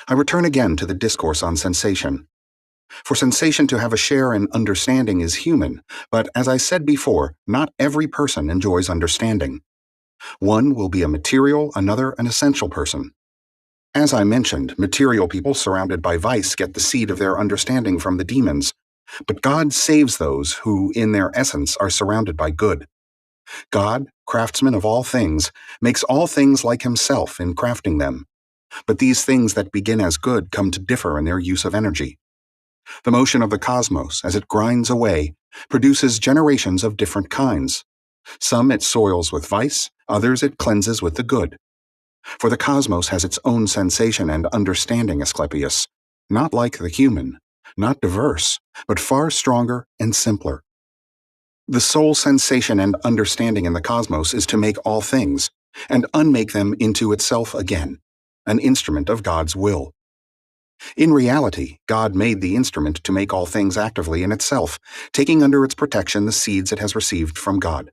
I return again to the discourse on sensation. For sensation to have a share in understanding is human, but as I said before, not every person enjoys understanding. One will be a material, another an essential person. As I mentioned, material people surrounded by vice get the seed of their understanding from the demons, but God saves those who, in their essence, are surrounded by good. God, craftsman of all things, makes all things like himself in crafting them, but these things that begin as good come to differ in their use of energy. The motion of the cosmos, as it grinds away, produces generations of different kinds. Some it soils with vice, others it cleanses with the good. For the cosmos has its own sensation and understanding, Asclepius, not like the human, not diverse, but far stronger and simpler. The sole sensation and understanding in the cosmos is to make all things, and unmake them into itself again, an instrument of God's will. In reality, God made the instrument to make all things actively in itself, taking under its protection the seeds it has received from God.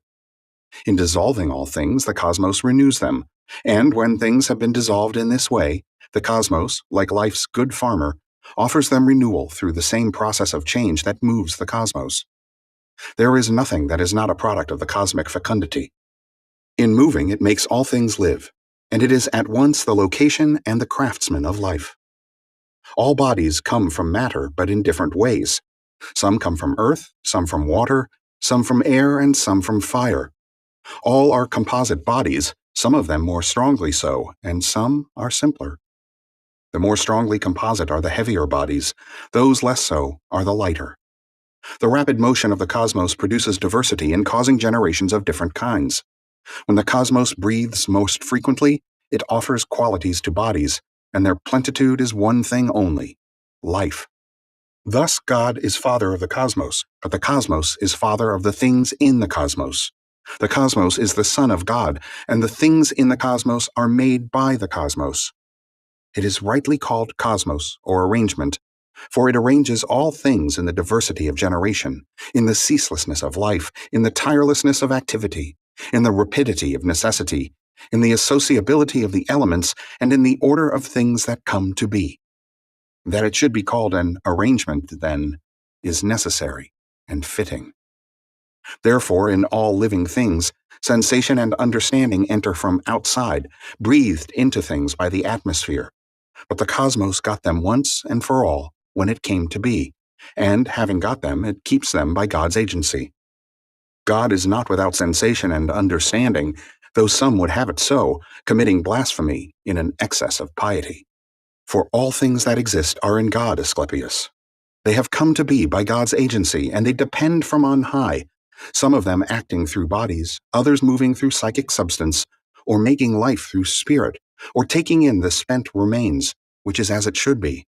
In dissolving all things, the cosmos renews them, and when things have been dissolved in this way, the cosmos, like life's good farmer, offers them renewal through the same process of change that moves the cosmos. There is nothing that is not a product of the cosmic fecundity. In moving, it makes all things live, and it is at once the location and the craftsman of life. All bodies come from matter, but in different ways. Some come from earth, some from water, some from air, and some from fire. All are composite bodies, some of them more strongly so, and some are simpler. The more strongly composite are the heavier bodies, those less so are the lighter. The rapid motion of the cosmos produces diversity in causing generations of different kinds. When the cosmos breathes most frequently, it offers qualities to bodies, and their plentitude is one thing only: life. Thus God is father of the cosmos, but the cosmos is father of the things in the cosmos. The cosmos is the son of God, and the things in the cosmos are made by the cosmos. It is rightly called cosmos, or arrangement, for it arranges all things in the diversity of generation, in the ceaselessness of life, in the tirelessness of activity, in the rapidity of necessity, in the associability of the elements, and in the order of things that come to be. That it should be called an arrangement, then, is necessary and fitting. Therefore, in all living things, sensation and understanding enter from outside, breathed into things by the atmosphere. But the cosmos got them once and for all when it came to be, and having got them, it keeps them by God's agency. God is not without sensation and understanding, though some would have it so, committing blasphemy in an excess of piety. For all things that exist are in God, Asclepius. They have come to be by God's agency, and they depend from on high, some of them acting through bodies, others moving through psychic substance, or making life through spirit, or taking in the spent remains, which is as it should be.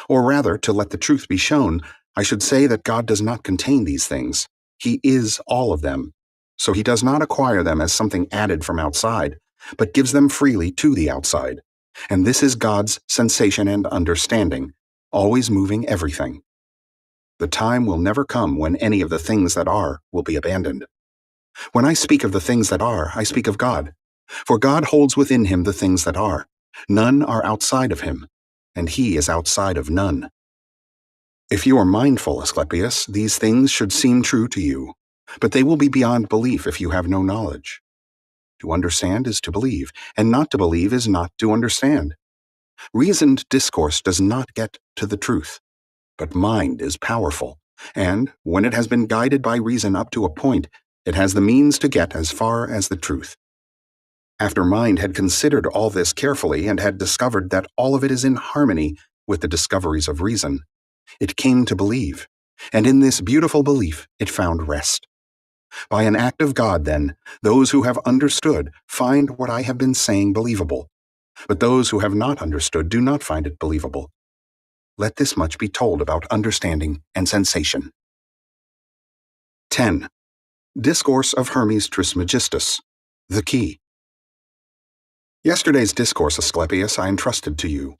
Or rather, to let the truth be shown, I should say that God does not contain these things. He is all of them. So he does not acquire them as something added from outside, but gives them freely to the outside. And this is God's sensation and understanding, always moving everything. The time will never come when any of the things that are will be abandoned. When I speak of the things that are, I speak of God. For God holds within him the things that are. None are outside of him, and he is outside of none. If you are mindful, Asclepius, these things should seem true to you, but they will be beyond belief if you have no knowledge. To understand is to believe, and not to believe is not to understand. Reasoned discourse does not get to the truth, but mind is powerful, and, when it has been guided by reason up to a point, it has the means to get as far as the truth. After mind had considered all this carefully and had discovered that all of it is in harmony with the discoveries of reason, it came to believe, and in this beautiful belief it found rest. By an act of God, then, those who have understood find what I have been saying believable, but those who have not understood do not find it believable. Let this much be told about understanding and sensation. 10. Discourse of Hermes Trismegistus, the key. Yesterday's discourse, Asclepius, I entrusted to you.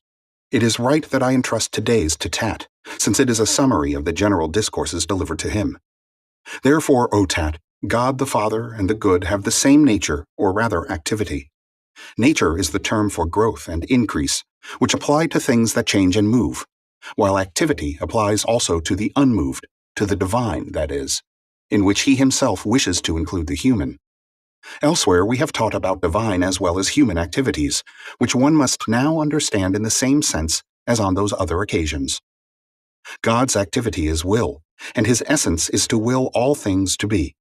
It is right that I entrust today's to Tat, since it is a summary of the general discourses delivered to him. Therefore, O Tat, God the Father and the Good have the same nature, or rather activity. Nature is the term for growth and increase, which apply to things that change and move, while activity applies also to the unmoved, to the divine, that is, in which he himself wishes to include the human. Elsewhere we have taught about divine as well as human activities, which one must now understand in the same sense as on those other occasions. God's activity is will, and his essence is to will all things to be.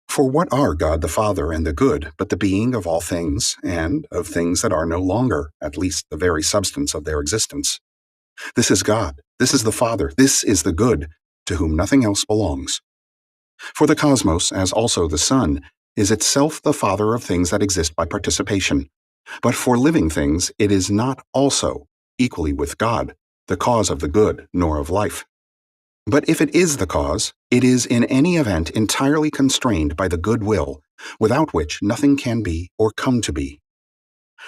For what are God the Father and the Good but the being of all things, and of things that are no longer, at least the very substance of their existence? This is God, this is the Father, this is the good, to whom nothing else belongs. For the cosmos, as also the sun, is itself the father of things that exist by participation. But for living things it is not also, equally with God, the cause of the good, nor of life. But if it is the cause, it is in any event entirely constrained by the good will, without which nothing can be or come to be.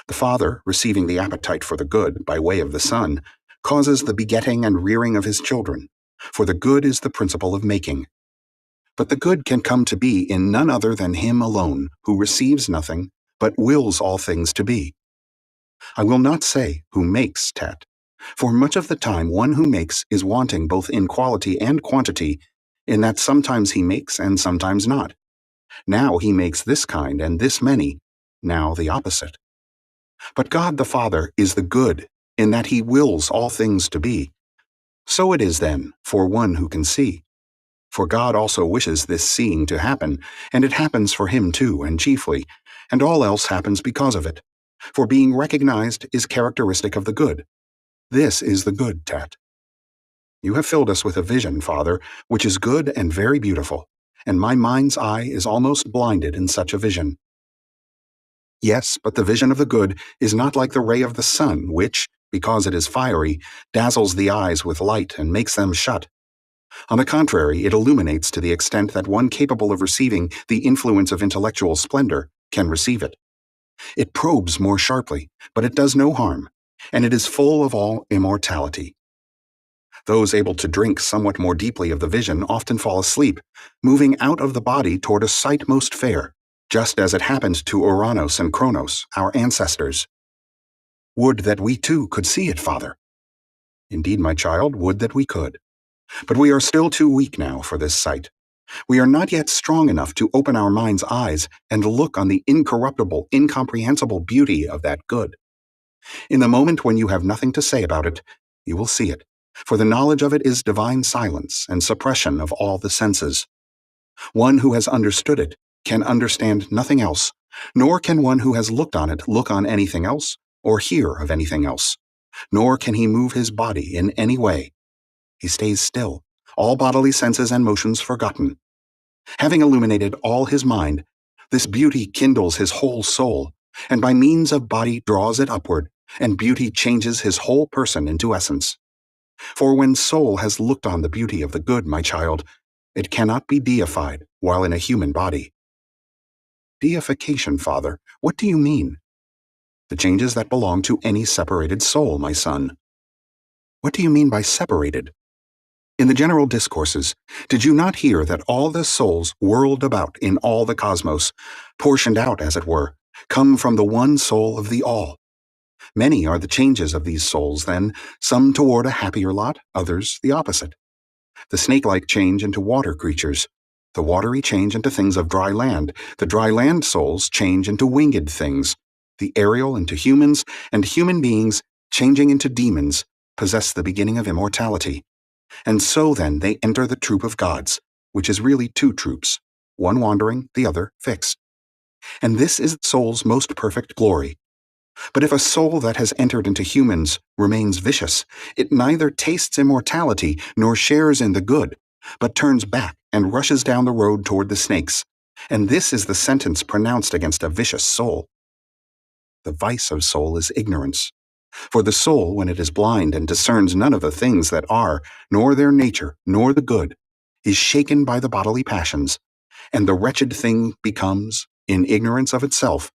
The Father, receiving the appetite for the good by way of the Son, causes the begetting and rearing of his children, for the good is the principle of making. But the good can come to be in none other than him alone, who receives nothing, but wills all things to be. I will not say who makes, Tat, for much of the time one who makes is wanting both in quality and quantity, in that sometimes he makes and sometimes not. Now he makes this kind and this many, now the opposite. But God the Father is the good, in that he wills all things to be. So it is then for one who can see. For God also wishes this seeing to happen, and it happens for him too, and chiefly, and all else happens because of it. For being recognized is characteristic of the good. This is the good, Tat. You have filled us with a vision, Father, which is good and very beautiful, and my mind's eye is almost blinded in such a vision. Yes, but the vision of the good is not like the ray of the sun, which, because it is fiery, dazzles the eyes with light and makes them shut. On the contrary, it illuminates to the extent that one capable of receiving the influence of intellectual splendor can receive it. It probes more sharply, but it does no harm, and it is full of all immortality. Those able to drink somewhat more deeply of the vision often fall asleep, moving out of the body toward a sight most fair, just as it happened to Uranus and Kronos, our ancestors. Would that we too could see it, Father. Indeed, my child, would that we could. But we are still too weak now for this sight. We are not yet strong enough to open our mind's eyes and look on the incorruptible, incomprehensible beauty of that good. In the moment when you have nothing to say about it, you will see it, for the knowledge of it is divine silence and suppression of all the senses. One who has understood it can understand nothing else, nor can one who has looked on it look on anything else or hear of anything else, nor can he move his body in any way. He stays still, all bodily senses and motions forgotten. Having illuminated all his mind, this beauty kindles his whole soul, and by means of body draws it upward, and beauty changes his whole person into essence. For when soul has looked on the beauty of the good, my child, it cannot be deified while in a human body. Deification, Father, what do you mean? The changes that belong to any separated soul, my son. What do you mean by separated? In the general discourses, did you not hear that all the souls whirled about in all the cosmos, portioned out, as it were, come from the one soul of the all? Many are the changes of these souls, then, some toward a happier lot, others the opposite. The snake-like change into water creatures, the watery change into things of dry land, the dry land souls change into winged things, the aerial into humans, and human beings, changing into demons, possess the beginning of immortality. And so then they enter the troop of gods, which is really two troops, one wandering, the other fixed. And this is the soul's most perfect glory. But if a soul that has entered into humans remains vicious, it neither tastes immortality nor shares in the good, but turns back and rushes down the road toward the snakes. And this is the sentence pronounced against a vicious soul. The vice of soul is ignorance. For the soul, when it is blind and discerns none of the things that are, nor their nature, nor the good, is shaken by the bodily passions, and the wretched thing becomes, in ignorance of itself,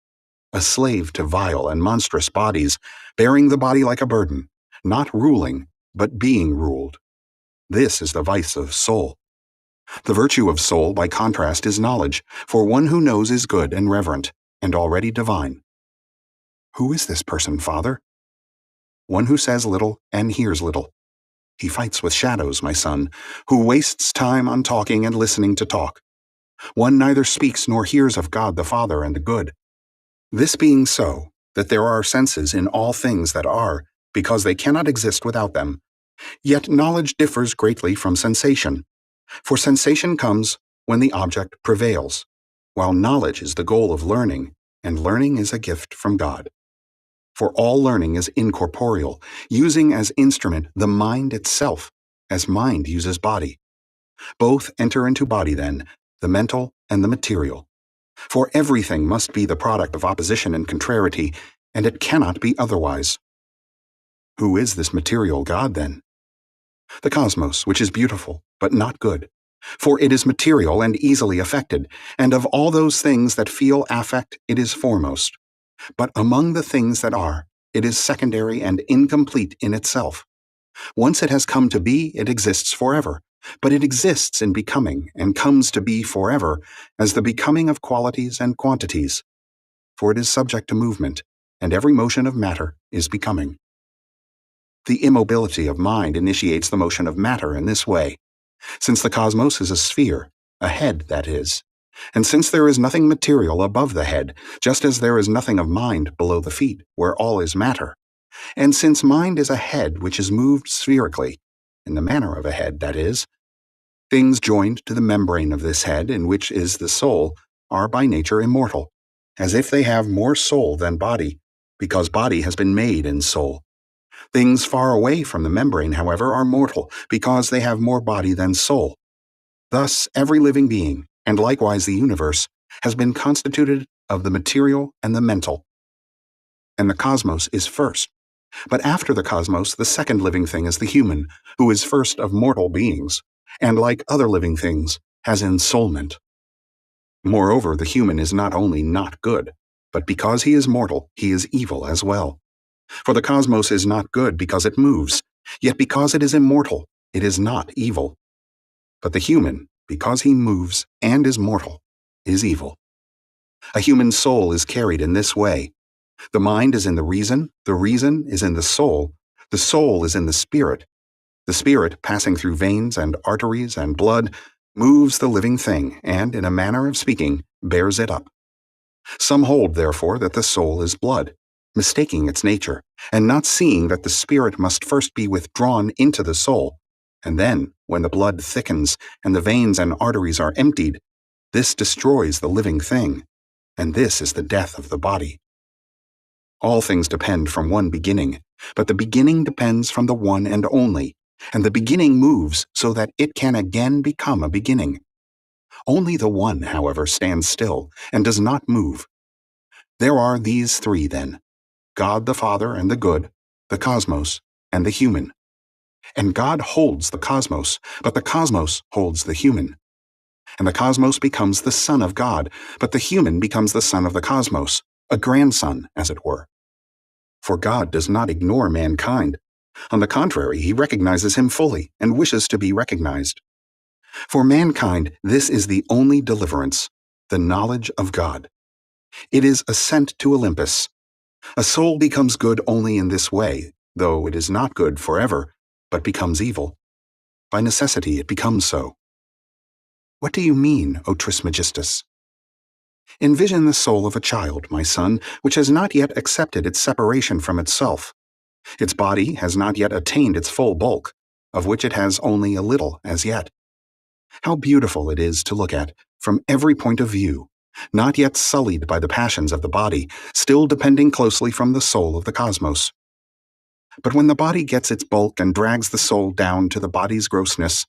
a slave to vile and monstrous bodies, bearing the body like a burden, not ruling, but being ruled. This is the vice of soul. The virtue of soul, by contrast, is knowledge, for one who knows is good and reverent, and already divine. Who is this person, Father? One who says little and hears little. He fights with shadows, my son, who wastes time on talking and listening to talk. One neither speaks nor hears of God the Father and the good. This being so, that there are senses in all things that are, because they cannot exist without them, yet knowledge differs greatly from sensation. For sensation comes when the object prevails, while knowledge is the goal of learning, and learning is a gift from God. For all learning is incorporeal, using as instrument the mind itself, as mind uses body. Both enter into body then, the mental and the material. For everything must be the product of opposition and contrariety, and it cannot be otherwise. Who is this material God, then? The cosmos, which is beautiful, but not good. For it is material and easily affected, and of all those things that feel affect, it is foremost. But among the things that are, it is secondary and incomplete in itself. Once it has come to be, it exists forever, but it exists in becoming and comes to be forever as the becoming of qualities and quantities. For it is subject to movement, and every motion of matter is becoming. The immobility of mind initiates the motion of matter in this way. Since the cosmos is a sphere, a head, that is, and since there is nothing material above the head, just as there is nothing of mind below the feet, where all is matter, and since mind is a head which is moved spherically, in the manner of a head, that is, things joined to the membrane of this head, in which is the soul, are by nature immortal, as if they have more soul than body, because body has been made in soul. Things far away from the membrane, however, are mortal, because they have more body than soul. Thus, every living being, and likewise the universe, has been constituted of the material and the mental. And the cosmos is first. But after the cosmos, the second living thing is the human, who is first of mortal beings, and like other living things, has ensoulment. Moreover, the human is not only not good, but because he is mortal, he is evil as well. For the cosmos is not good because it moves, yet because it is immortal, it is not evil. But the human, because he moves and is mortal, is evil. A human soul is carried in this way. The mind is in the reason is in the soul is in the spirit passing through veins and arteries and blood, moves the living thing, and, in a manner of speaking, bears it up. Some hold, therefore, that the soul is blood, mistaking its nature, and not seeing that the spirit must first be withdrawn into the soul, and then, when the blood thickens and the veins and arteries are emptied, this destroys the living thing, and this is the death of the body. All things depend from one beginning, but the beginning depends from the one and only, and the beginning moves so that it can again become a beginning. Only the one, however, stands still and does not move. There are these three, then: God the Father and the good, the cosmos, and the human. And God holds the cosmos, but the cosmos holds the human. And the cosmos becomes the son of God, but the human becomes the son of the cosmos, a grandson, as it were. For God does not ignore mankind. On the contrary, he recognizes him fully and wishes to be recognized. For mankind, this is the only deliverance, the knowledge of God. It is ascent to Olympus. A soul becomes good only in this way, though it is not good forever, but becomes evil. By necessity it becomes so. What do you mean, O Trismegistus? Envision the soul of a child, my son, which has not yet accepted its separation from itself. Its body has not yet attained its full bulk, of which it has only a little as yet. How beautiful it is to look at, from every point of view, not yet sullied by the passions of the body, still depending closely from the soul of the cosmos. But when the body gets its bulk and drags the soul down to the body's grossness,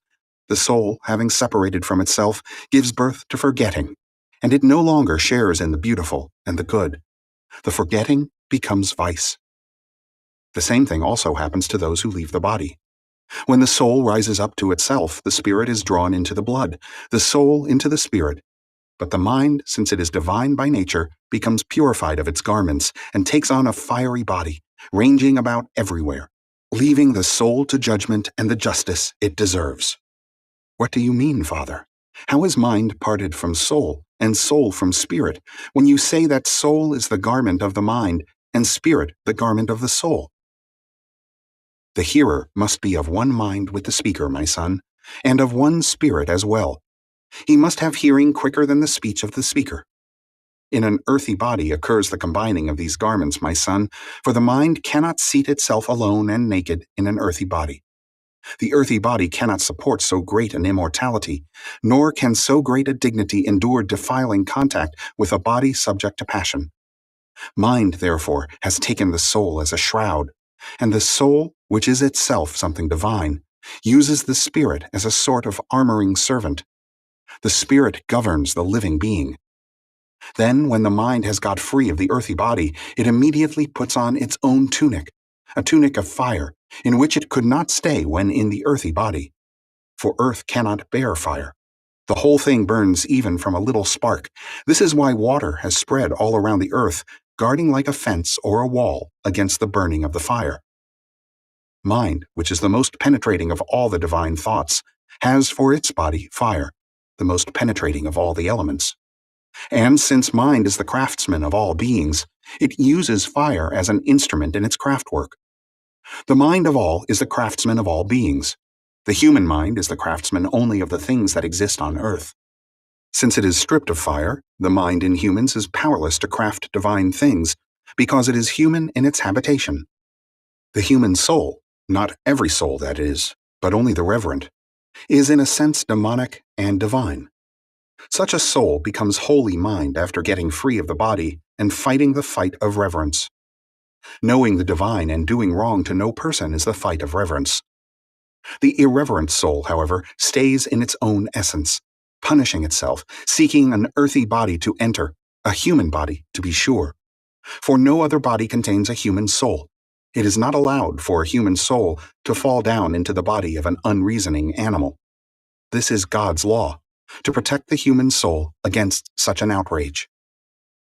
the soul, having separated from itself, gives birth to forgetting, and it no longer shares in the beautiful and the good. The forgetting becomes vice. The same thing also happens to those who leave the body. When the soul rises up to itself, the spirit is drawn into the blood, the soul into the spirit. But the mind, since it is divine by nature, becomes purified of its garments and takes on a fiery body, ranging about everywhere, leaving the soul to judgment and the justice it deserves. What do you mean, Father? How is mind parted from soul, and soul from spirit, when you say that soul is the garment of the mind, and spirit the garment of the soul? The hearer must be of one mind with the speaker, my son, and of one spirit as well. He must have hearing quicker than the speech of the speaker. In an earthy body occurs the combining of these garments, my son, for the mind cannot seat itself alone and naked in an earthy body. The earthy body cannot support so great an immortality, nor can so great a dignity endure defiling contact with a body subject to passion. Mind, therefore, has taken the soul as a shroud, and the soul, which is itself something divine, uses the spirit as a sort of armoring servant. The spirit governs the living being. Then, when the mind has got free of the earthy body, it immediately puts on its own tunic, a tunic of fire, in which it could not stay when in the earthy body. For earth cannot bear fire. The whole thing burns even from a little spark. This is why water has spread all around the earth, guarding like a fence or a wall against the burning of the fire. Mind, which is the most penetrating of all the divine thoughts, has for its body fire, the most penetrating of all the elements. And since mind is the craftsman of all beings, it uses fire as an instrument in its craftwork. The mind of all is the craftsman of all beings. The human mind is the craftsman only of the things that exist on earth. Since it is stripped of fire, the mind in humans is powerless to craft divine things, because it is human in its habitation. The human soul, not every soul that is, but only the reverent, is in a sense demonic and divine. Such a soul becomes holy mind after getting free of the body and fighting the fight of reverence. Knowing the divine and doing wrong to no person is the fight of reverence. The irreverent soul, however, stays in its own essence, punishing itself, seeking an earthy body to enter, a human body, to be sure. For no other body contains a human soul. It is not allowed for a human soul to fall down into the body of an unreasoning animal. This is God's law, to protect the human soul against such an outrage.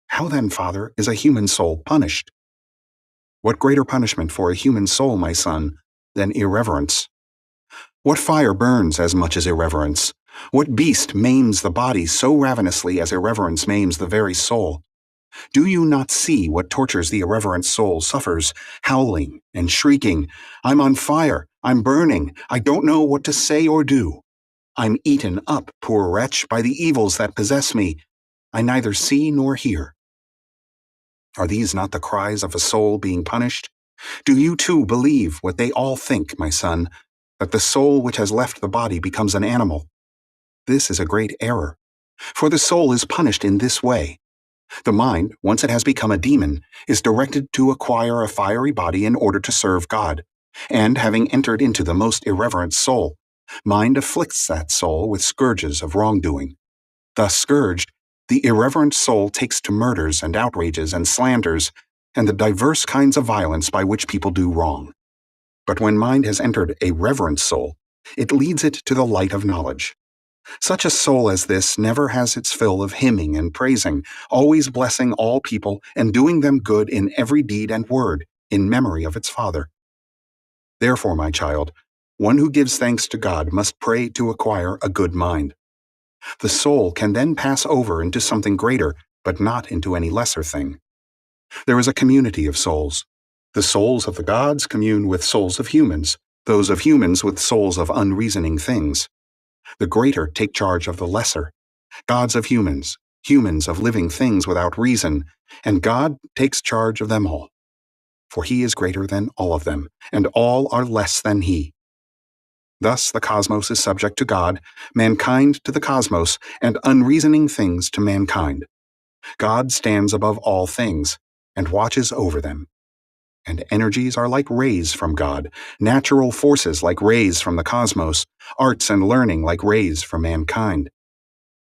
How then, Father, is a human soul punished? What greater punishment for a human soul, my son, than irreverence? What fire burns as much as irreverence? What beast maims the body so ravenously as irreverence maims the very soul? Do you not see what tortures the irreverent soul suffers, howling and shrieking, "I'm on fire, I'm burning, I don't know what to say or do. I'm eaten up, poor wretch, by the evils that possess me. I neither see nor hear." Are these not the cries of a soul being punished? Do you too believe what they all think, my son, that the soul which has left the body becomes an animal? This is a great error, for the soul is punished in this way. The mind, once it has become a demon, is directed to acquire a fiery body in order to serve God, and having entered into the most irreverent soul, mind afflicts that soul with scourges of wrongdoing. Thus scourged, the irreverent soul takes to murders and outrages and slanders, and the diverse kinds of violence by which people do wrong. But when mind has entered a reverent soul, it leads it to the light of knowledge. Such a soul as this never has its fill of hymning and praising, always blessing all people and doing them good in every deed and word, in memory of its Father. Therefore, my child, one who gives thanks to God must pray to acquire a good mind. The soul can then pass over into something greater, but not into any lesser thing. There is a community of souls. The souls of the gods commune with souls of humans, those of humans with souls of unreasoning things. The greater take charge of the lesser, gods of humans, humans of living things without reason, and God takes charge of them all. For he is greater than all of them, and all are less than he. Thus the cosmos is subject to God, mankind to the cosmos, and unreasoning things to mankind. God stands above all things, and watches over them. And energies are like rays from God, natural forces like rays from the cosmos, arts and learning like rays from mankind.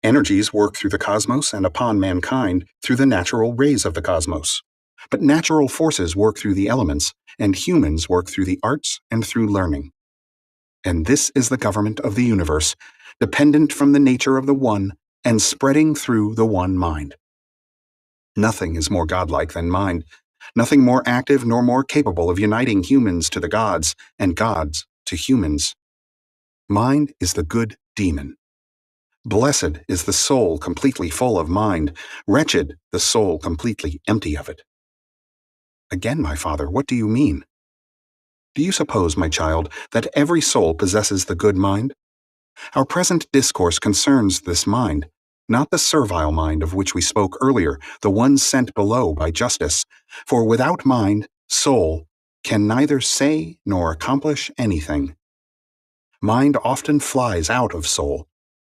Energies work through the cosmos and upon mankind through the natural rays of the cosmos. But natural forces work through the elements, and humans work through the arts and through learning. And this is the government of the universe, dependent from the nature of the one and spreading through the one mind. Nothing is more godlike than mind, nothing more active nor more capable of uniting humans to the gods and gods to humans. Mind is the good demon. Blessed is the soul completely full of mind, wretched the soul completely empty of it. Again, my father, what do you mean? Do you suppose, my child, that every soul possesses the good mind? Our present discourse concerns this mind, not the servile mind of which we spoke earlier, the one sent below by justice, for without mind, soul can neither say nor accomplish anything. Mind often flies out of soul,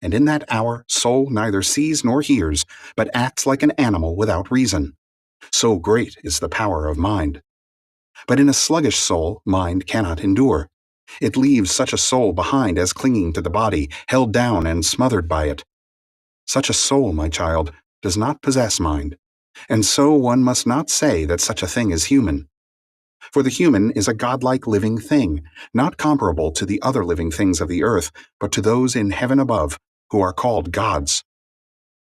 and in that hour soul neither sees nor hears, but acts like an animal without reason. So great is the power of mind. But in a sluggish soul, mind cannot endure. It leaves such a soul behind as clinging to the body, held down and smothered by it. Such a soul, my child, does not possess mind, and so one must not say that such a thing is human. For the human is a godlike living thing, not comparable to the other living things of the earth, but to those in heaven above, who are called gods.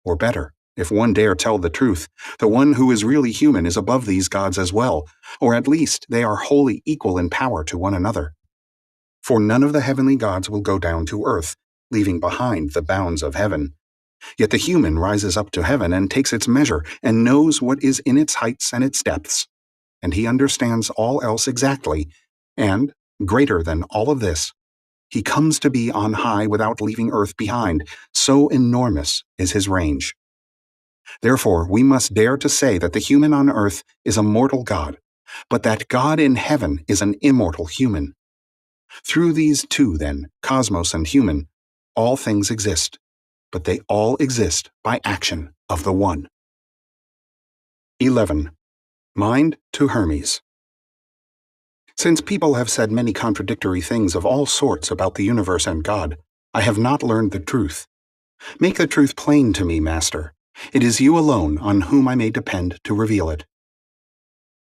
Or better, if one dare tell the truth, the one who is really human is above these gods as well, or at least they are wholly equal in power to one another. For none of the heavenly gods will go down to earth, leaving behind the bounds of heaven. Yet the human rises up to heaven and takes its measure and knows what is in its heights and its depths. And he understands all else exactly, and, greater than all of this, he comes to be on high without leaving earth behind, so enormous is his range. Therefore, we must dare to say that the human on earth is a mortal god, but that God in heaven is an immortal human. Through these two, then, cosmos and human, all things exist, but they all exist by action of the one. 11. Mind to Hermes. Since people have said many contradictory things of all sorts about the universe and God, I have not learned the truth. Make the truth plain to me, Master. It is you alone on whom I may depend to reveal it.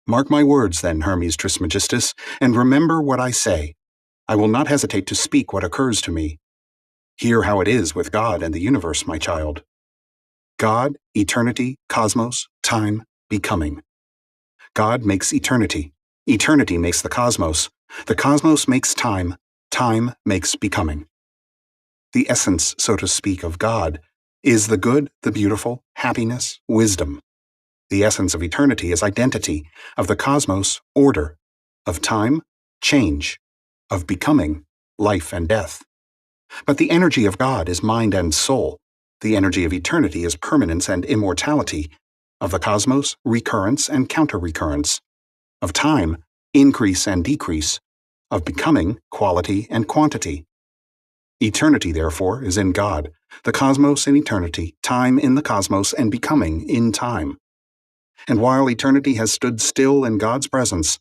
Mark my words, then, Hermes Trismegistus, and remember what I say. I will not hesitate to speak what occurs to me. Hear how it is with God and the universe, my child. God, eternity, cosmos, time, becoming. God makes eternity. Eternity makes the cosmos makes time, time makes becoming. The essence, so to speak, of God is the good, the beautiful, happiness, wisdom. The essence of eternity is identity, of the cosmos, order, of time, change, of becoming, life and death. But the energy of God is mind and soul. The energy of eternity is permanence and immortality. Of the cosmos, recurrence and counter-recurrence. Of time, increase and decrease. Of becoming, quality and quantity. Eternity, therefore, is in God, the cosmos in eternity, time in the cosmos, and becoming in time. And while eternity has stood still in God's presence,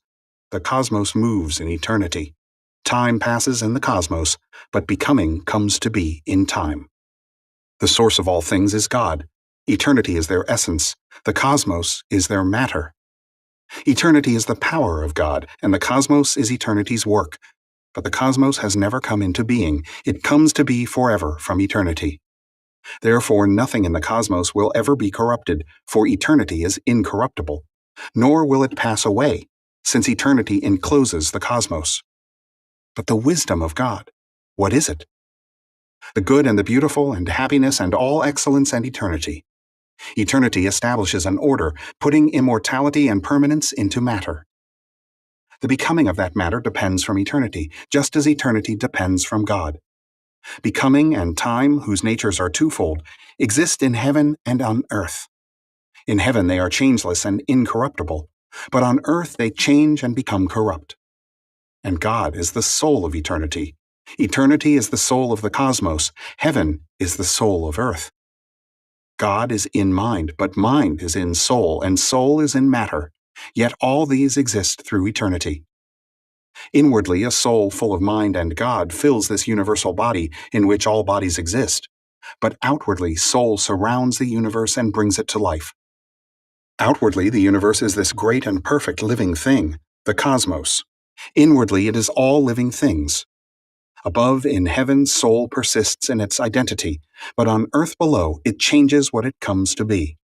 the cosmos moves in eternity. Time passes in the cosmos, but becoming comes to be in time. The source of all things is God. Eternity is their essence. The cosmos is their matter. Eternity is the power of God, and the cosmos is eternity's work. But the cosmos has never come into being. It comes to be forever from eternity. Therefore, nothing in the cosmos will ever be corrupted, for eternity is incorruptible. Nor will it pass away, since eternity encloses the cosmos. But the wisdom of God, what is it? The good and the beautiful and happiness and all excellence and eternity. Eternity establishes an order, putting immortality and permanence into matter. The becoming of that matter depends from eternity, just as eternity depends from God. Becoming and time, whose natures are twofold, exist in heaven and on earth. In heaven they are changeless and incorruptible, but on earth they change and become corrupt. And God is the soul of eternity. Eternity is the soul of the cosmos. Heaven is the soul of earth. God is in mind, but mind is in soul, and soul is in matter. Yet all these exist through eternity. Inwardly, a soul full of mind and God fills this universal body in which all bodies exist. But outwardly, soul surrounds the universe and brings it to life. Outwardly, the universe is this great and perfect living thing, the cosmos. Inwardly, it is all living things. Above, in heaven, soul persists in its identity, but on earth below, it changes what it comes to be.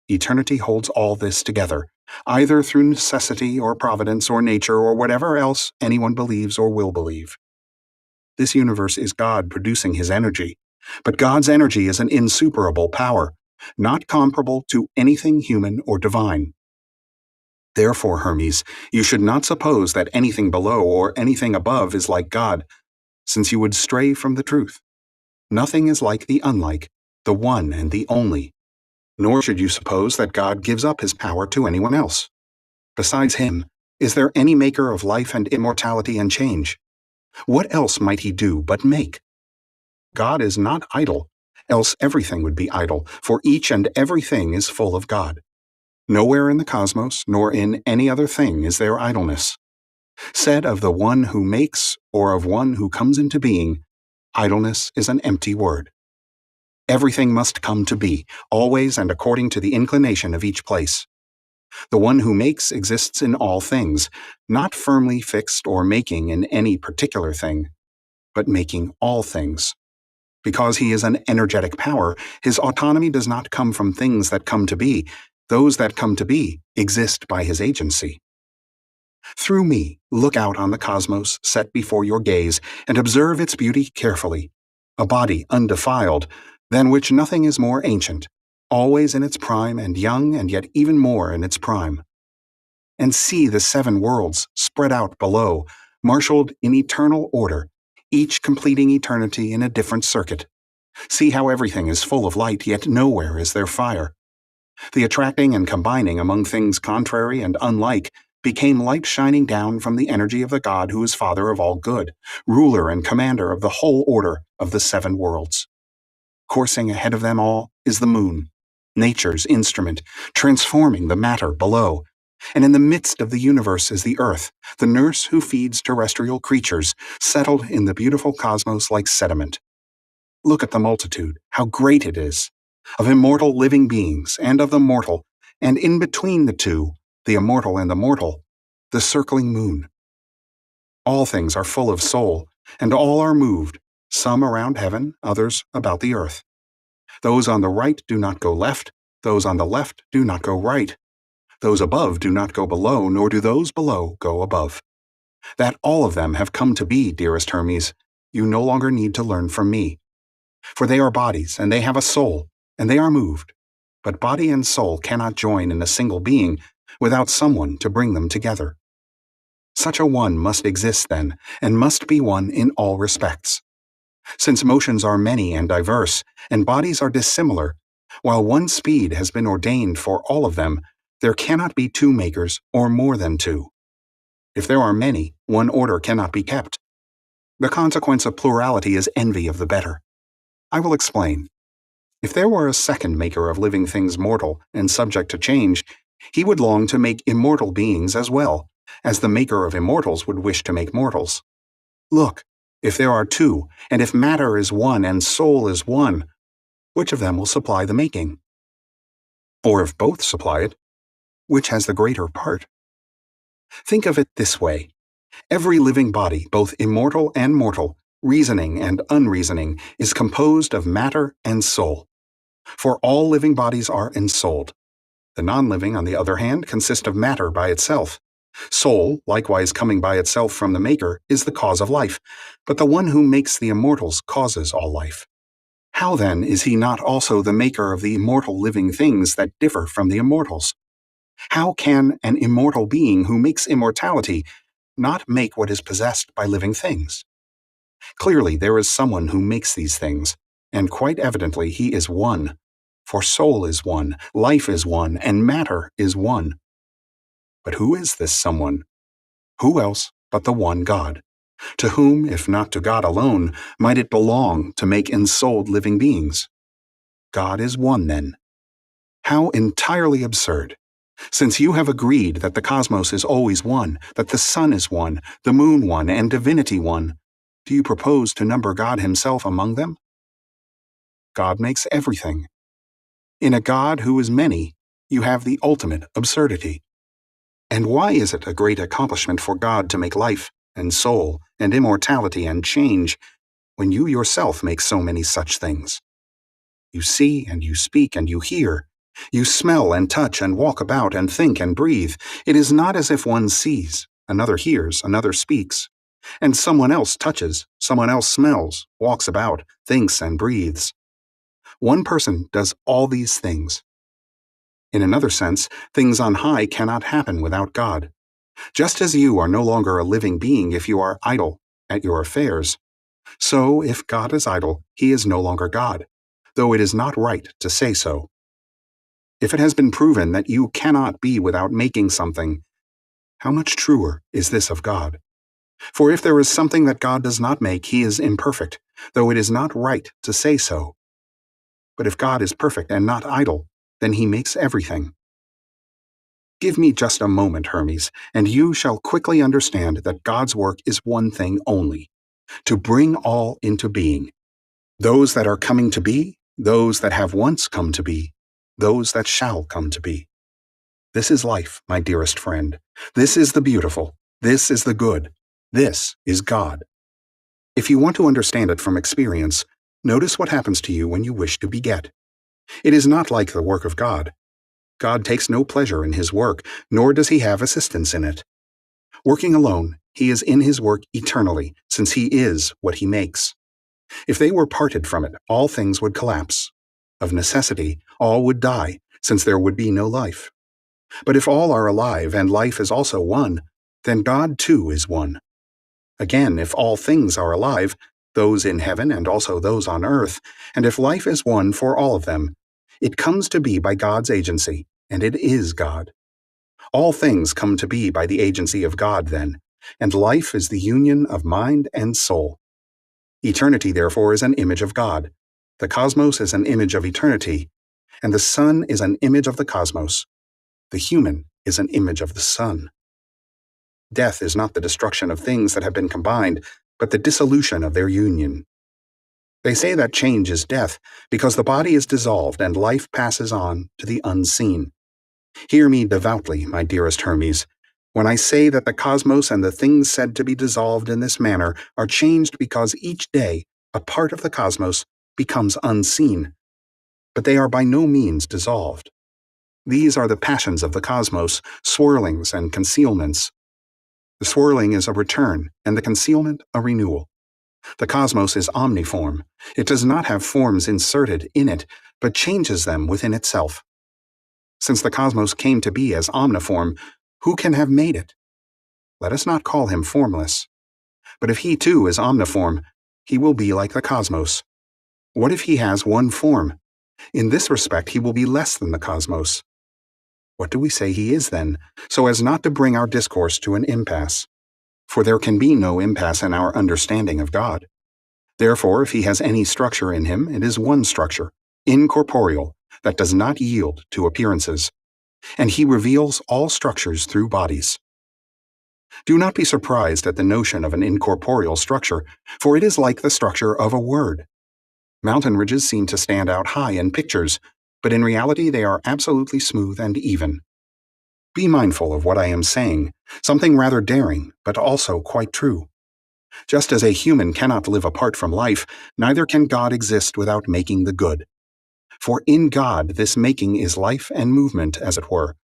Eternity holds all this together, either through necessity or providence or nature or whatever else anyone believes or will believe. This universe is God producing his energy, but God's energy is an insuperable power, not comparable to anything human or divine. Therefore, Hermes, you should not suppose that anything below or anything above is like God, since you would stray from the truth. Nothing is like the unlike, the one and the only. Nor should you suppose that God gives up his power to anyone else. Besides him, is there any maker of life and immortality and change? What else might he do but make? God is not idle, else everything would be idle, for each and everything is full of God. Nowhere in the cosmos, nor in any other thing, is there idleness. Said of the one who makes, or of one who comes into being, idleness is an empty word. Everything must come to be, always and according to the inclination of each place. The one who makes exists in all things, not firmly fixed or making in any particular thing, but making all things. Because he is an energetic power, his autonomy does not come from things that come to be. Those that come to be exist by his agency. Through me, look out on the cosmos set before your gaze and observe its beauty carefully. A body undefiled, than which nothing is more ancient, always in its prime and young and yet even more in its prime. And see the 7 worlds spread out below, marshaled in eternal order, each completing eternity in a different circuit. See how everything is full of light, yet nowhere is there fire. The attracting and combining among things contrary and unlike became light shining down from the energy of the God who is Father of all good, ruler and commander of the whole order of the 7 worlds. Coursing ahead of them all is the moon, nature's instrument, transforming the matter below. And in the midst of the universe is the earth, the nurse who feeds terrestrial creatures, settled in the beautiful cosmos like sediment. Look at the multitude, how great it is, of immortal living beings and of the mortal, and in between the two, the immortal and the mortal, the circling moon. All things are full of soul, and all are moved, some around heaven, others about the earth. Those on the right do not go left, those on the left do not go right. Those above do not go below, nor do those below go above. That all of them have come to be, dearest Hermes, you no longer need to learn from me. For they are bodies, and they have a soul, and they are moved. But body and soul cannot join in a single being without someone to bring them together. Such a one must exist then, and must be one in all respects. Since motions are many and diverse, and bodies are dissimilar, while one speed has been ordained for all of them, there cannot be 2 makers or more than 2. If there are many, one order cannot be kept. The consequence of plurality is envy of the better. I will explain. If there were a second maker of living things mortal and subject to change, he would long to make immortal beings as well, as the maker of immortals would wish to make mortals. Look, if there are 2, and if matter is one and soul is one, which of them will supply the making? Or if both supply it, which has the greater part? Think of it this way. Every living body, both immortal and mortal, reasoning and unreasoning, is composed of matter and soul. For all living bodies are ensouled. The non-living, on the other hand, consist of matter by itself. Soul, likewise coming by itself from the Maker, is the cause of life, but the one who makes the immortals causes all life. How then is he not also the maker of the immortal living things that differ from the immortals? How can an immortal being who makes immortality not make what is possessed by living things? Clearly there is someone who makes these things, and quite evidently he is one. For soul is one, life is one, and matter is one. But who is this someone? Who else but the one God? To whom, if not to God alone, might it belong to make ensouled living beings? God is one, then. How entirely absurd! Since you have agreed that the cosmos is always one, that the sun is one, the moon one, and divinity one, do you propose to number God himself among them? God makes everything. In a God who is many, you have the ultimate absurdity. And why is it a great accomplishment for God to make life, and soul, and immortality, and change, when you yourself make so many such things? You see, and you speak, and you hear. You smell, and touch, and walk about, and think, and breathe. It is not as if one sees, another hears, another speaks, and someone else touches, someone else smells, walks about, thinks, and breathes. One person does all these things. In another sense, things on high cannot happen without God. Just as you are no longer a living being if you are idle at your affairs, so if God is idle, he is no longer God, though it is not right to say so. If it has been proven that you cannot be without making something, how much truer is this of God? For if there is something that God does not make, he is imperfect, though it is not right to say so. But if God is perfect and not idle, then he makes everything. Give me just a moment, Hermes, and you shall quickly understand that God's work is one thing only: to bring all into being. Those that are coming to be, those that have once come to be, those that shall come to be. This is life, my dearest friend. This is the beautiful. This is the good. This is God. If you want to understand it from experience, notice what happens to you when you wish to beget. It is not like the work of God. God takes no pleasure in his work, nor does he have assistance in it. Working alone, he is in his work eternally, since he is what he makes. If they were parted from it, all things would collapse. Of necessity, all would die, since there would be no life. But if all are alive and life is also one, then God too is one. Again, if all things are alive, those in heaven and also those on earth, and if life is one for all of them, it comes to be by God's agency, and it is God. All things come to be by the agency of God then, and life is the union of mind and soul. Eternity, therefore, is an image of God. The cosmos is an image of eternity, and the sun is an image of the cosmos. The human is an image of the sun. Death is not the destruction of things that have been combined, but the dissolution of their union. They say that change is death, because the body is dissolved and life passes on to the unseen. Hear me devoutly, my dearest Hermes, when I say that the cosmos and the things said to be dissolved in this manner are changed because each day a part of the cosmos becomes unseen. But they are by no means dissolved. These are the passions of the cosmos, swirlings and concealments. The swirling is a return, and the concealment a renewal. The cosmos is omniform. It does not have forms inserted in it, but changes them within itself. Since the cosmos came to be as omniform, who can have made it? Let us not call him formless. But if he too is omniform, he will be like the cosmos. What if he has one form? In this respect, he will be less than the cosmos. What do we say he is then, so as not to bring our discourse to an impasse? For there can be no impasse in our understanding of God. Therefore, if he has any structure in him, it is one structure, incorporeal, that does not yield to appearances. And he reveals all structures through bodies. Do not be surprised at the notion of an incorporeal structure, for it is like the structure of a word. Mountain ridges seem to stand out high in pictures, but in reality they are absolutely smooth and even. Be mindful of what I am saying, something rather daring, but also quite true. Just as a human cannot live apart from life, neither can God exist without making the good. For in God this making is life and movement, as it were,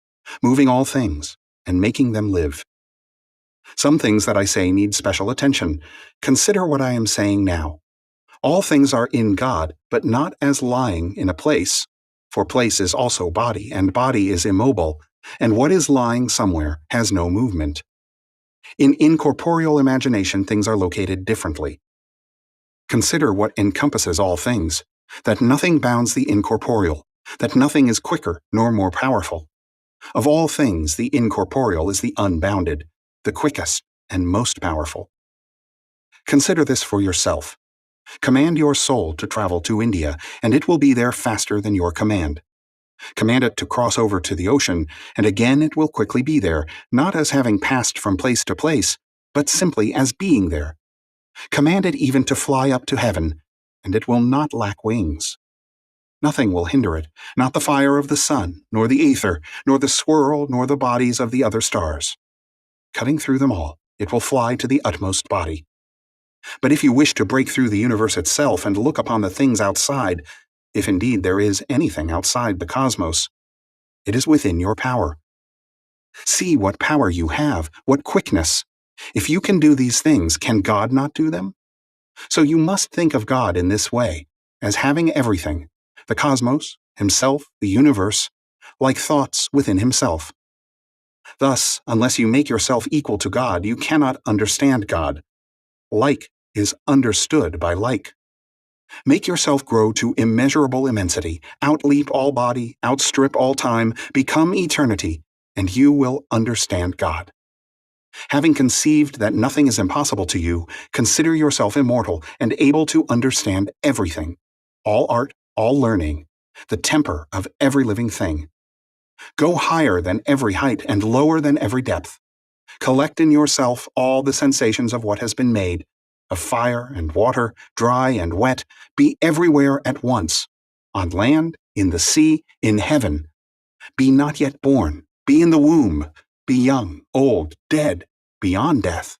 moving all things and making them live. Some things that I say need special attention. Consider what I am saying now. All things are in God, but not as lying in a place, for place is also body, and body is immobile, and what is lying somewhere has no movement. In incorporeal imagination, things are located differently. Consider what encompasses all things, that nothing bounds the incorporeal, that nothing is quicker nor more powerful. Of all things, the incorporeal is the unbounded, the quickest and most powerful. Consider this for yourself. Command your soul to travel to India, and it will be there faster than your command. Command it to cross over to the ocean, and again it will quickly be there, not as having passed from place to place, but simply as being there. Command it even to fly up to heaven, and it will not lack wings. Nothing will hinder it, not the fire of the sun, nor the ether, nor the swirl, nor the bodies of the other stars. Cutting through them all, it will fly to the utmost body. But if you wish to break through the universe itself and look upon the things outside, if indeed there is anything outside the cosmos, it is within your power. See what power you have, what quickness. If you can do these things, can God not do them? So you must think of God in this way, as having everything, the cosmos, himself, the universe, like thoughts within himself. Thus, unless you make yourself equal to God, you cannot understand God. Like is understood by like. Make yourself grow to immeasurable immensity, outleap all body, outstrip all time, become eternity, and you will understand God. Having conceived that nothing is impossible to you, consider yourself immortal and able to understand everything, all art, all learning, the temper of every living thing. Go higher than every height and lower than every depth. Collect in yourself all the sensations of what has been made, of fire and water, dry and wet. Be everywhere at once, on land, in the sea, in heaven. Be not yet born, be in the womb, be young, old, dead, beyond death.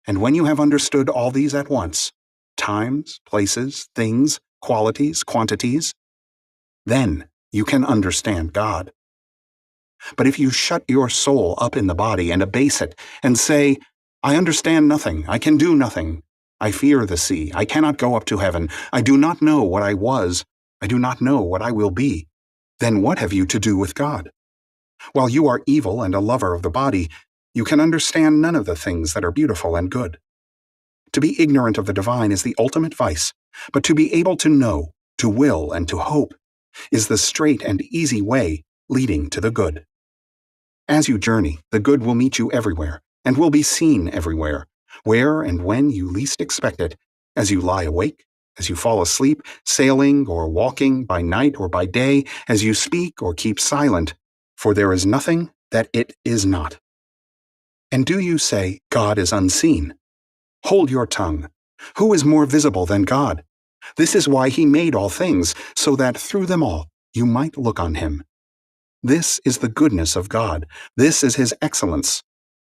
And when you have understood all these at once, times, places, things, qualities, quantities, then you can understand God. But if you shut your soul up in the body and abase it, and say, I understand nothing, I can do nothing, I fear the sea, I cannot go up to heaven, I do not know what I was, I do not know what I will be, then what have you to do with God? While you are evil and a lover of the body, you can understand none of the things that are beautiful and good. To be ignorant of the divine is the ultimate vice, but to be able to know, to will, and to hope is the straight and easy way leading to the good. As you journey, the good will meet you everywhere, and will be seen everywhere, where and when you least expect it, as you lie awake, as you fall asleep, sailing or walking by night or by day, as you speak or keep silent, for there is nothing that it is not. And do you say, God is unseen? Hold your tongue. Who is more visible than God? This is why he made all things, so that through them all you might look on him. This is the goodness of God. This is his excellence,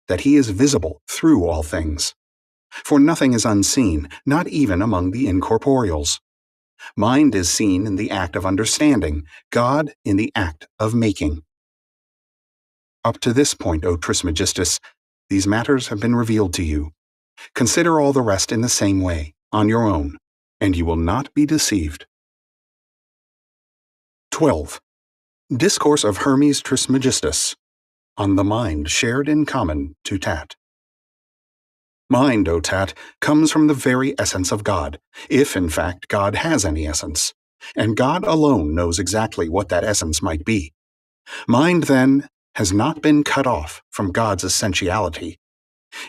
that he is visible through all things. For nothing is unseen, not even among the incorporeals. Mind is seen in the act of understanding, God in the act of making. Up to this point, O Trismegistus, these matters have been revealed to you. Consider all the rest in the same way, on your own, and you will not be deceived. 12. Discourse of Hermes Trismegistus, on the mind shared in common to Tat. Mind, O Tat, comes from the very essence of God, if in fact God has any essence, and God alone knows exactly what that essence might be. Mind, then, has not been cut off from God's essentiality.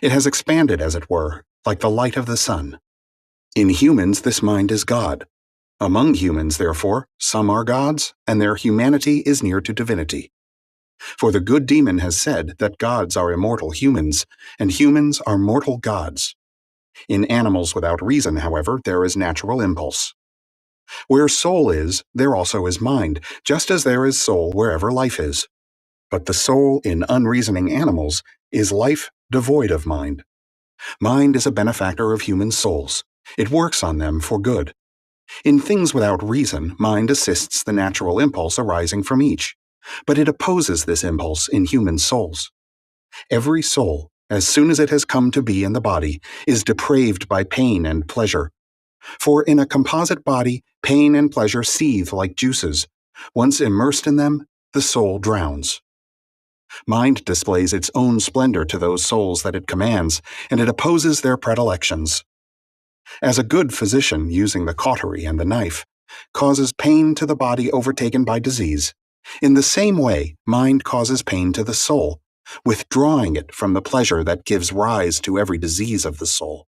It has expanded, as it were, like the light of the sun. In humans, this mind is God. Among humans, therefore, some are gods, and their humanity is near to divinity. For the good demon has said that gods are immortal humans, and humans are mortal gods. In animals without reason, however, there is natural impulse. Where soul is, there also is mind, just as there is soul wherever life is. But the soul in unreasoning animals is life devoid of mind. Mind is a benefactor of human souls. It works on them for good. In things without reason, mind assists the natural impulse arising from each, but it opposes this impulse in human souls. Every soul, as soon as it has come to be in the body, is depraved by pain and pleasure. For in a composite body, pain and pleasure seethe like juices. Once immersed in them, the soul drowns. Mind displays its own splendor to those souls that it commands, and it opposes their predilections. As a good physician, using the cautery and the knife, causes pain to the body overtaken by disease, in the same way mind causes pain to the soul, withdrawing it from the pleasure that gives rise to every disease of the soul.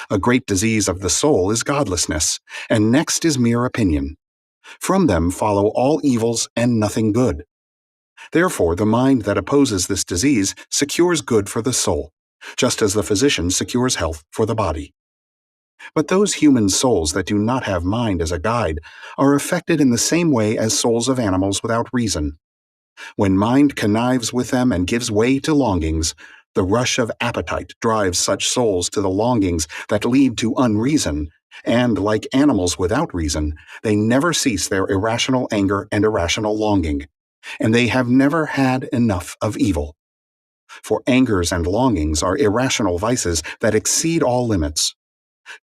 A great disease of the soul is godlessness, and next is mere opinion. From them follow all evils and nothing good. Therefore, the mind that opposes this disease secures good for the soul, just as the physician secures health for the body. But those human souls that do not have mind as a guide are affected in the same way as souls of animals without reason. When mind connives with them and gives way to longings, the rush of appetite drives such souls to the longings that lead to unreason, and, like animals without reason, they never cease their irrational anger and irrational longing, and they have never had enough of evil. For angers and longings are irrational vices that exceed all limits.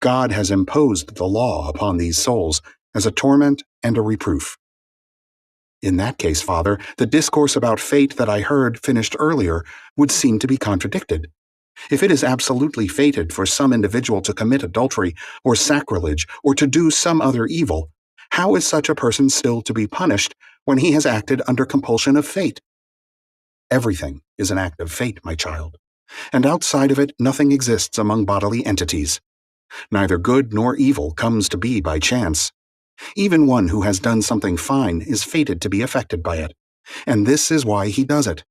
God has imposed the law upon these souls as a torment and a reproof. In that case, Father, the discourse about fate that I heard finished earlier would seem to be contradicted. If it is absolutely fated for some individual to commit adultery or sacrilege or to do some other evil, how is such a person still to be punished when he has acted under compulsion of fate? Everything is an act of fate, my child, and outside of it nothing exists among bodily entities. Neither good nor evil comes to be by chance. Even one who has done something fine is fated to be affected by it, And this is why he does it,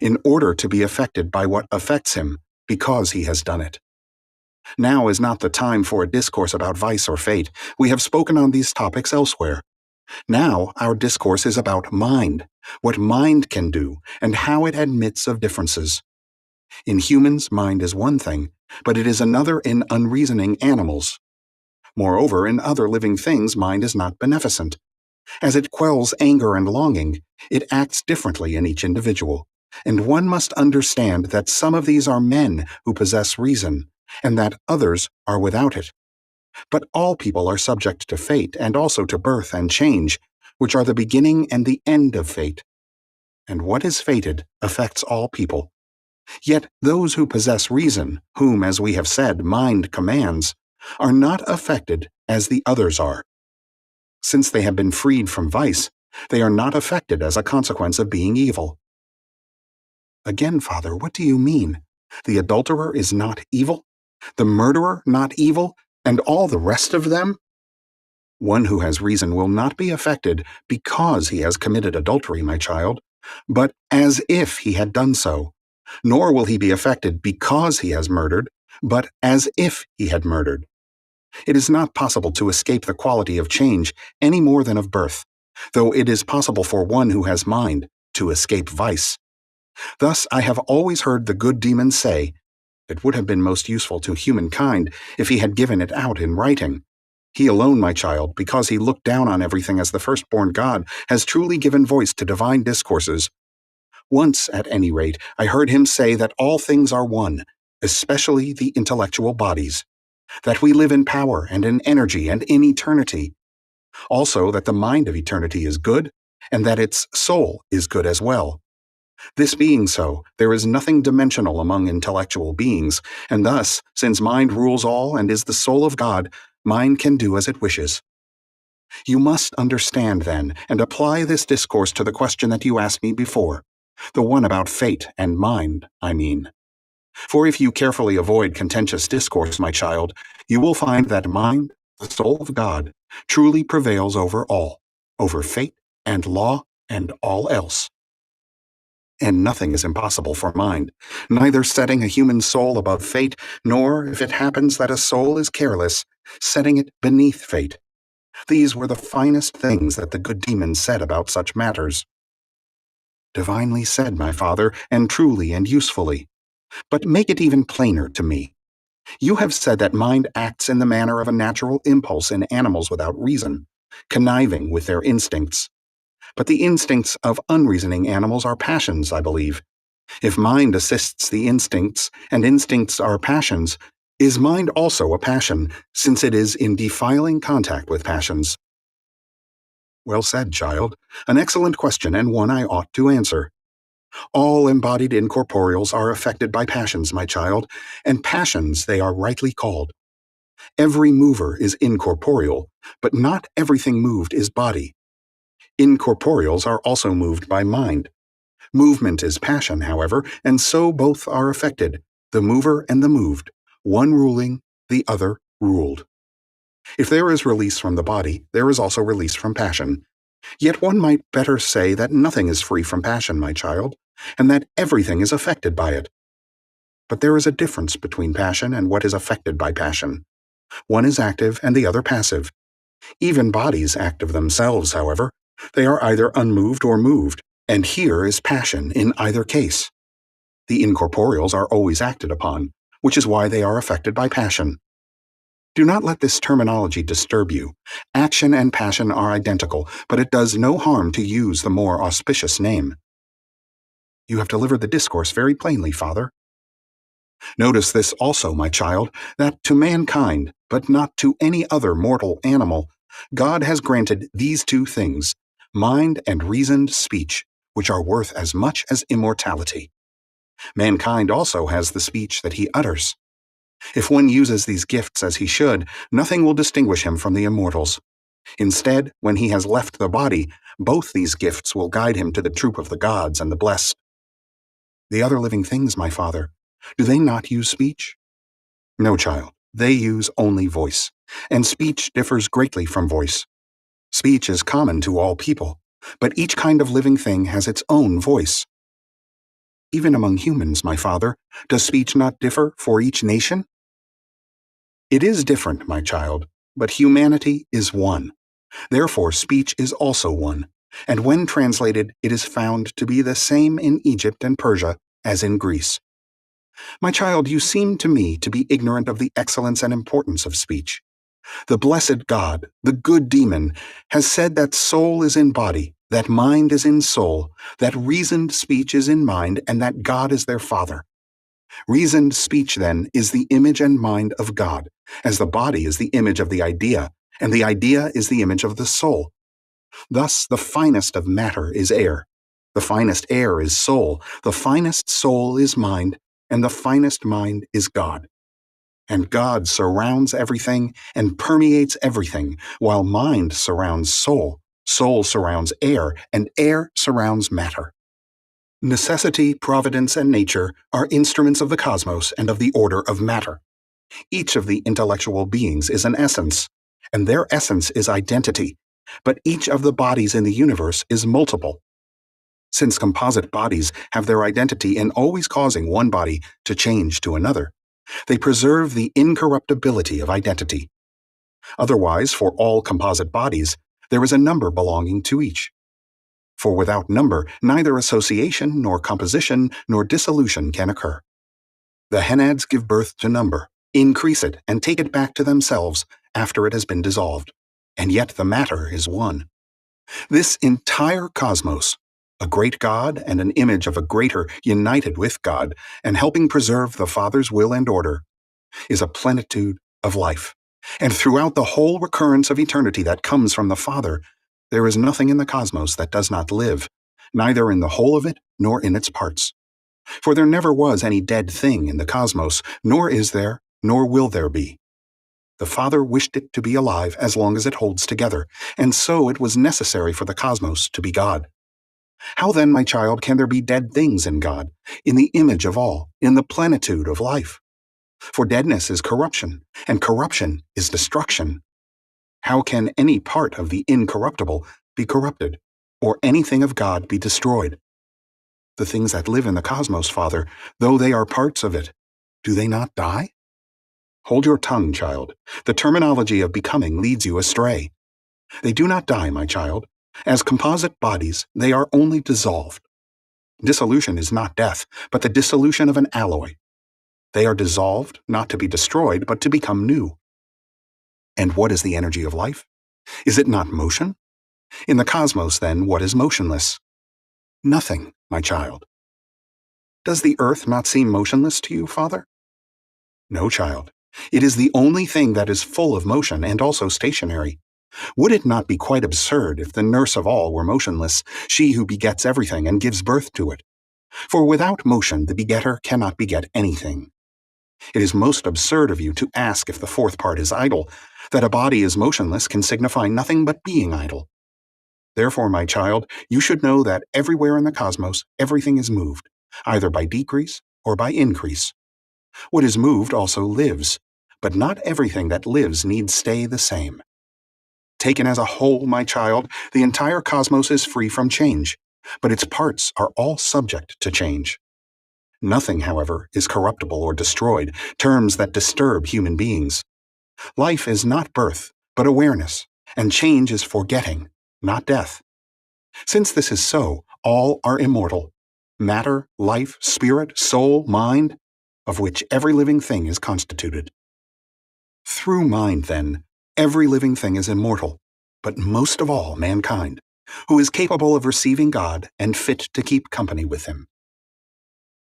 in order to be affected by what affects him, because he has done it. Now is not the time for a discourse about vice or fate. We have spoken on these topics elsewhere. Now our discourse is about mind, what mind can do, and how it admits of differences. In humans, mind is one thing, but it is another in unreasoning animals. Moreover, in other living things, mind is not beneficent. As it quells anger and longing, it acts differently in each individual, and one must understand that some of these are men who possess reason, and that others are without it. But all people are subject to fate and also to birth and change, which are the beginning and the end of fate. And what is fated affects all people. Yet those who possess reason, whom, as we have said, mind commands, are not affected as the others are. Since they have been freed from vice, they are not affected as a consequence of being evil. Again, Father, what do you mean? The adulterer is not evil? The murderer not evil? And all the rest of them? One who has reason will not be affected because he has committed adultery, my child, but as if he had done so. Nor will he be affected because he has murdered, but as if he had murdered. It is not possible to escape the quality of change any more than of birth, though it is possible for one who has mind to escape vice. Thus I have always heard the good demon say, "It would have been most useful to humankind if he had given it out in writing. He alone, my child, because he looked down on everything as the firstborn God, has truly given voice to divine discourses." Once, at any rate, I heard him say that all things are one, especially the intellectual bodies, that we live in power and in energy and in eternity. Also that the mind of eternity is good, and that its soul is good as well. This being so, there is nothing dimensional among intellectual beings, and thus, since mind rules all and is the soul of God, mind can do as it wishes. You must understand, then, and apply this discourse to the question that you asked me before, the one about fate and mind, I mean. For if you carefully avoid contentious discourse, my child, you will find that mind, the soul of God, truly prevails over all, over fate and law and all else. And nothing is impossible for mind, neither setting a human soul above fate, nor, if it happens that a soul is careless, setting it beneath fate. These were the finest things that the good demon said about such matters. Divinely said, my father, and truly and usefully. But make it even plainer to me. You have said that mind acts in the manner of a natural impulse in animals without reason, conniving with their instincts. But the instincts of unreasoning animals are passions, I believe. If mind assists the instincts, and instincts are passions, is mind also a passion, since it is in defiling contact with passions? Well said, child. An excellent question, and one I ought to answer. All embodied incorporeals are affected by passions, my child, and passions they are rightly called. Every mover is incorporeal, but not everything moved is body. Incorporeals are also moved by mind. Movement is passion, however, and so both are affected, the mover and the moved, one ruling, the other ruled. If there is release from the body, there is also release from passion. Yet one might better say that nothing is free from passion, my child, and that everything is affected by it. But there is a difference between passion and what is affected by passion. One is active and the other passive. Even bodies act of themselves, however. They are either unmoved or moved, and here is passion in either case. The incorporeals are always acted upon, which is why they are affected by passion. Do not let this terminology disturb you. Action and passion are identical, but it does no harm to use the more auspicious name. You have delivered the discourse very plainly, Father. Notice this also, my child, that to mankind, but not to any other mortal animal, God has granted these two things, mind and reasoned speech, which are worth as much as immortality. Mankind also has the speech that he utters. If one uses these gifts as he should, nothing will distinguish him from the immortals. Instead, when he has left the body, both these gifts will guide him to the troop of the gods and the blessed. The other living things, my father, do they not use speech? No, child, they use only voice, and speech differs greatly from voice. Speech is common to all people, but each kind of living thing has its own voice. Even among humans, my father, does speech not differ for each nation? It is different, my child, but humanity is one. Therefore, speech is also one, and when translated, it is found to be the same in Egypt and Persia as in Greece. My child, you seem to me to be ignorant of the excellence and importance of speech. The blessed God, the good demon, has said that soul is in body, that mind is in soul, that reasoned speech is in mind, and that God is their Father. Reasoned speech, then, is the image and mind of God, as the body is the image of the idea, and the idea is the image of the soul. Thus, the finest of matter is air, the finest air is soul, the finest soul is mind, and the finest mind is God. And God surrounds everything and permeates everything, while mind surrounds soul, soul surrounds air, and air surrounds matter. Necessity, providence, and nature are instruments of the cosmos and of the order of matter. Each of the intellectual beings is an essence, and their essence is identity, but each of the bodies in the universe is multiple. Since composite bodies have their identity in always causing one body to change to another, they preserve the incorruptibility of identity. Otherwise, for all composite bodies, there is a number belonging to each. For without number, neither association, nor composition, nor dissolution can occur. The henads give birth to number, increase it, and take it back to themselves after it has been dissolved, and yet the matter is one. This entire cosmos, a great God and an image of a greater united with God, and helping preserve the Father's will and order, is a plenitude of life. And throughout the whole recurrence of eternity that comes from the Father, there is nothing in the cosmos that does not live, neither in the whole of it nor in its parts. For there never was any dead thing in the cosmos, nor is there, nor will there be. The Father wished it to be alive as long as it holds together, and so it was necessary for the cosmos to be God. How then, my child, can there be dead things in God, in the image of all, in the plenitude of life? For deadness is corruption, and corruption is destruction. How can any part of the incorruptible be corrupted, or anything of God be destroyed? The things that live in the cosmos, Father, though they are parts of it, do they not die? Hold your tongue, child. The terminology of becoming leads you astray. They do not die, my child. As composite bodies, they are only dissolved. Dissolution is not death, but the dissolution of an alloy. They are dissolved, not to be destroyed, but to become new. And what is the energy of life? Is it not motion? In the cosmos, then, what is motionless? Nothing, my child. Does the earth not seem motionless to you, Father? No, child. It is the only thing that is full of motion and also stationary. Would it not be quite absurd if the nurse of all were motionless, she who begets everything and gives birth to it? For without motion the begetter cannot beget anything. It is most absurd of you to ask if the fourth part is idle. That a body is motionless can signify nothing but being idle. Therefore, my child, you should know that everywhere in the cosmos everything is moved, either by decrease or by increase. What is moved also lives, but not everything that lives need stay the same. Taken as a whole, my child, the entire cosmos is free from change, but its parts are all subject to change. Nothing, however, is corruptible or destroyed, terms that disturb human beings. Life is not birth, but awareness, and change is forgetting, not death. Since this is so, all are immortal. Matter, life, spirit, soul, mind, of which every living thing is constituted. Through mind, then, every living thing is immortal, but most of all mankind, who is capable of receiving God and fit to keep company with him.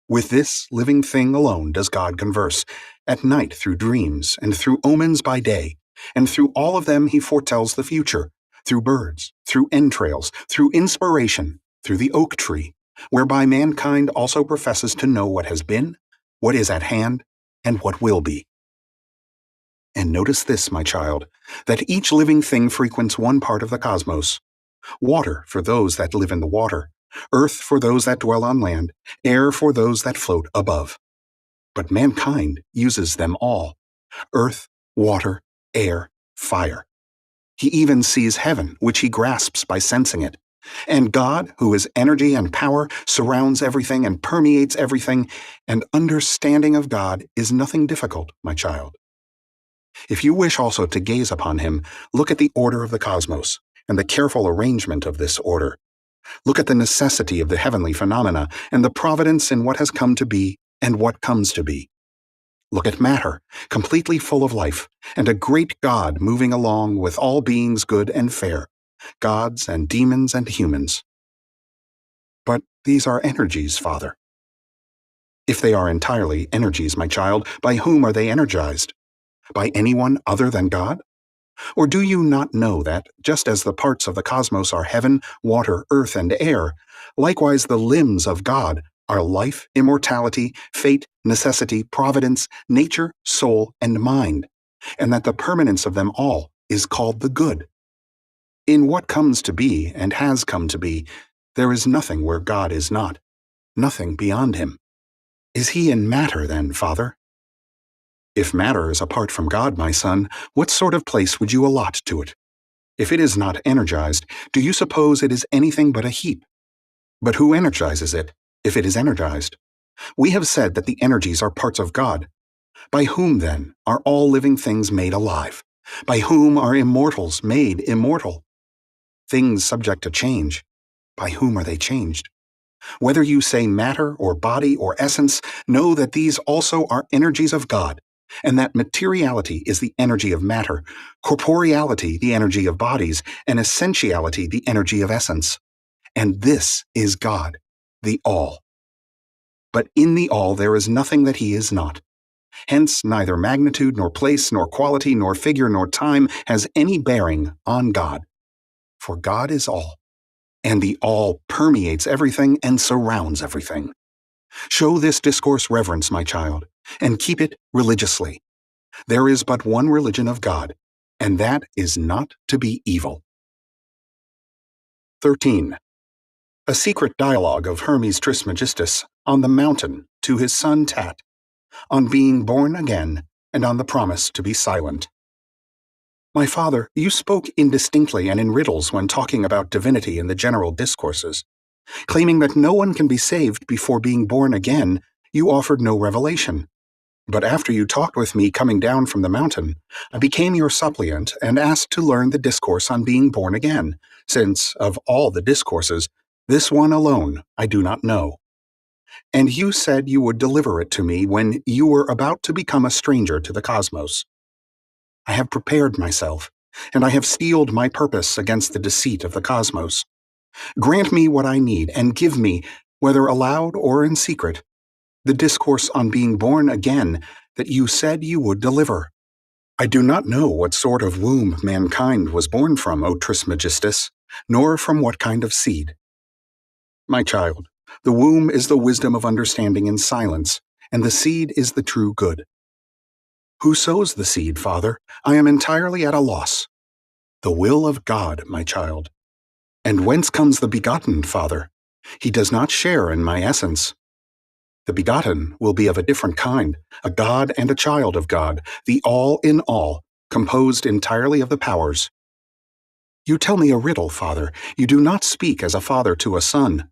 With this living thing alone does God converse, at night through dreams, and through omens by day, and through all of them he foretells the future, through birds, through entrails, through inspiration, through the oak tree, whereby mankind also professes to know what has been, what is at hand, and what will be. And notice this, my child, that each living thing frequents one part of the cosmos. Water for those that live in the water, earth for those that dwell on land, air for those that float above. But mankind uses them all: earth, water, air, fire. He even sees heaven, which he grasps by sensing it, And God, who is energy and power, surrounds everything and permeates everything, and understanding of God is nothing difficult, my child. If you wish also to gaze upon him, look at the order of the cosmos, and the careful arrangement of this order. Look at the necessity of the heavenly phenomena, and the providence in what has come to be and what comes to be. Look at matter, completely full of life, and a great God moving along with all beings good and fair, gods and demons and humans. But these are energies, Father. If they are entirely energies, my child, by whom are they energized? By anyone other than God? Or do you not know that, just as the parts of the cosmos are heaven, water, earth, and air, likewise the limbs of God are life, immortality, fate, necessity, providence, nature, soul, and mind, and that the permanence of them all is called the good? In what comes to be and has come to be, there is nothing where God is not, nothing beyond him. Is he in matter, then, Father? If matter is apart from God, my son, what sort of place would you allot to it? If it is not energized, do you suppose it is anything but a heap? But who energizes it, if it is energized? We have said that the energies are parts of God. By whom, then, are all living things made alive? By whom are immortals made immortal? Things subject to change, by whom are they changed? Whether you say matter or body or essence, know that these also are energies of God, and that materiality is the energy of matter, corporeality the energy of bodies, and essentiality the energy of essence. And this is God, the All. But in the All there is nothing that he is not. Hence neither magnitude nor place nor quality nor figure nor time has any bearing on God. For God is all, and the All permeates everything and surrounds everything. Show this discourse reverence, my child, and keep it religiously. There is but one religion of God, and that is not to be evil. 13. A secret dialogue of Hermes Trismegistus on the mountain to his son Tat, on being born again, and on the promise to be silent. My father, you spoke indistinctly and in riddles when talking about divinity in the general discourses. Claiming that no one can be saved before being born again, you offered no revelation. But after you talked with me coming down from the mountain, I became your suppliant and asked to learn the discourse on being born again, since, of all the discourses, this one alone I do not know. And you said you would deliver it to me when you were about to become a stranger to the cosmos. I have prepared myself, and I have steeled my purpose against the deceit of the cosmos. Grant me what I need, and give me, whether aloud or in secret, the discourse on being born again that you said you would deliver. I do not know what sort of womb mankind was born from, O Trismegistus, nor from what kind of seed. My child, the womb is the wisdom of understanding in silence, and the seed is the true good. Who sows the seed, Father? I am entirely at a loss. The will of God, my child. And whence comes the begotten, Father? He does not share in my essence. The begotten will be of a different kind, a God and a child of God, the all in all, composed entirely of the powers. You tell me a riddle, Father. You do not speak as a father to a son.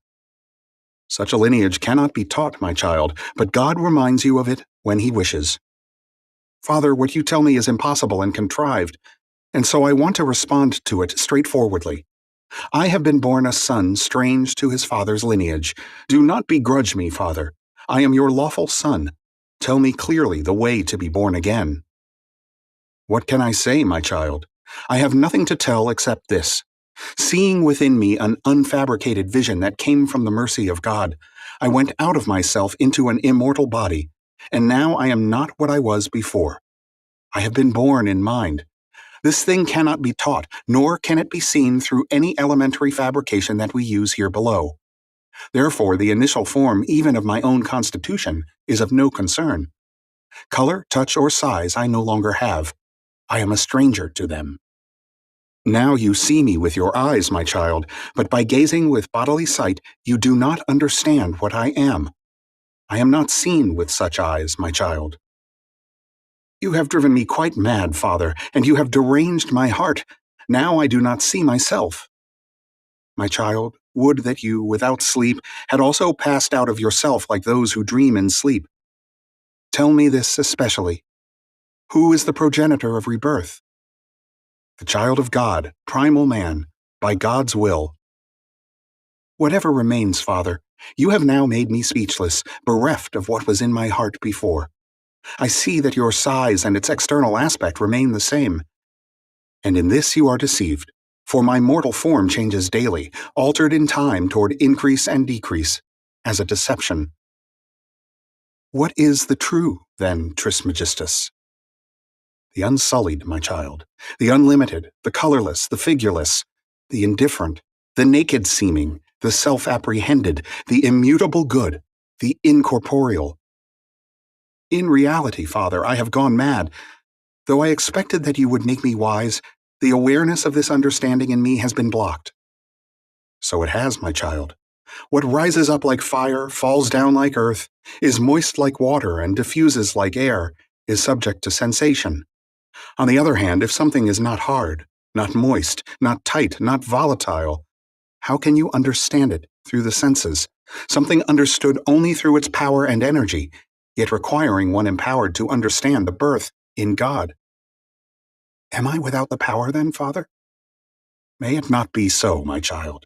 Such a lineage cannot be taught, my child, but God reminds you of it when he wishes. Father, what you tell me is impossible and contrived, and so I want to respond to it straightforwardly. I have been born a son strange to his father's lineage. Do not begrudge me, Father. I am your lawful son. Tell me clearly the way to be born again. What can I say, my child? I have nothing to tell except this. Seeing within me an unfabricated vision that came from the mercy of God, I went out of myself into an immortal body, and now I am not what I was before. I have been born in mind. This thing cannot be taught, nor can it be seen through any elementary fabrication that we use here below. Therefore, the initial form even of my own constitution is of no concern. Color, touch, or size I no longer have. I am a stranger to them. Now you see me with your eyes, my child, but by gazing with bodily sight you do not understand what I am. I am not seen with such eyes, my child. You have driven me quite mad, Father, and you have deranged my heart. Now I do not see myself. My child, would that you, without sleep, had also passed out of yourself like those who dream in sleep. Tell me this especially. Who is the progenitor of rebirth? The child of God, primal man, by God's will. Whatever remains, Father, you have now made me speechless, bereft of what was in my heart before. I see that your size and its external aspect remain the same. And in this you are deceived, for my mortal form changes daily, altered in time toward increase and decrease, as a deception. What is the true, then, Trismegistus? The unsullied, my child, the unlimited, the colorless, the figureless, the indifferent, the naked seeming, the self-apprehended, the immutable good, the incorporeal. In reality, Father, I have gone mad. Though I expected that you would make me wise, the awareness of this understanding in me has been blocked. So it has, my child. What rises up like fire, falls down like earth, is moist like water, and diffuses like air, is subject to sensation. On the other hand, if something is not hard, not moist, not tight, not volatile, how can you understand it through the senses? Something understood only through its power and energy, yet requiring one empowered to understand the birth in God. Am I without the power then, Father? May it not be so, my child.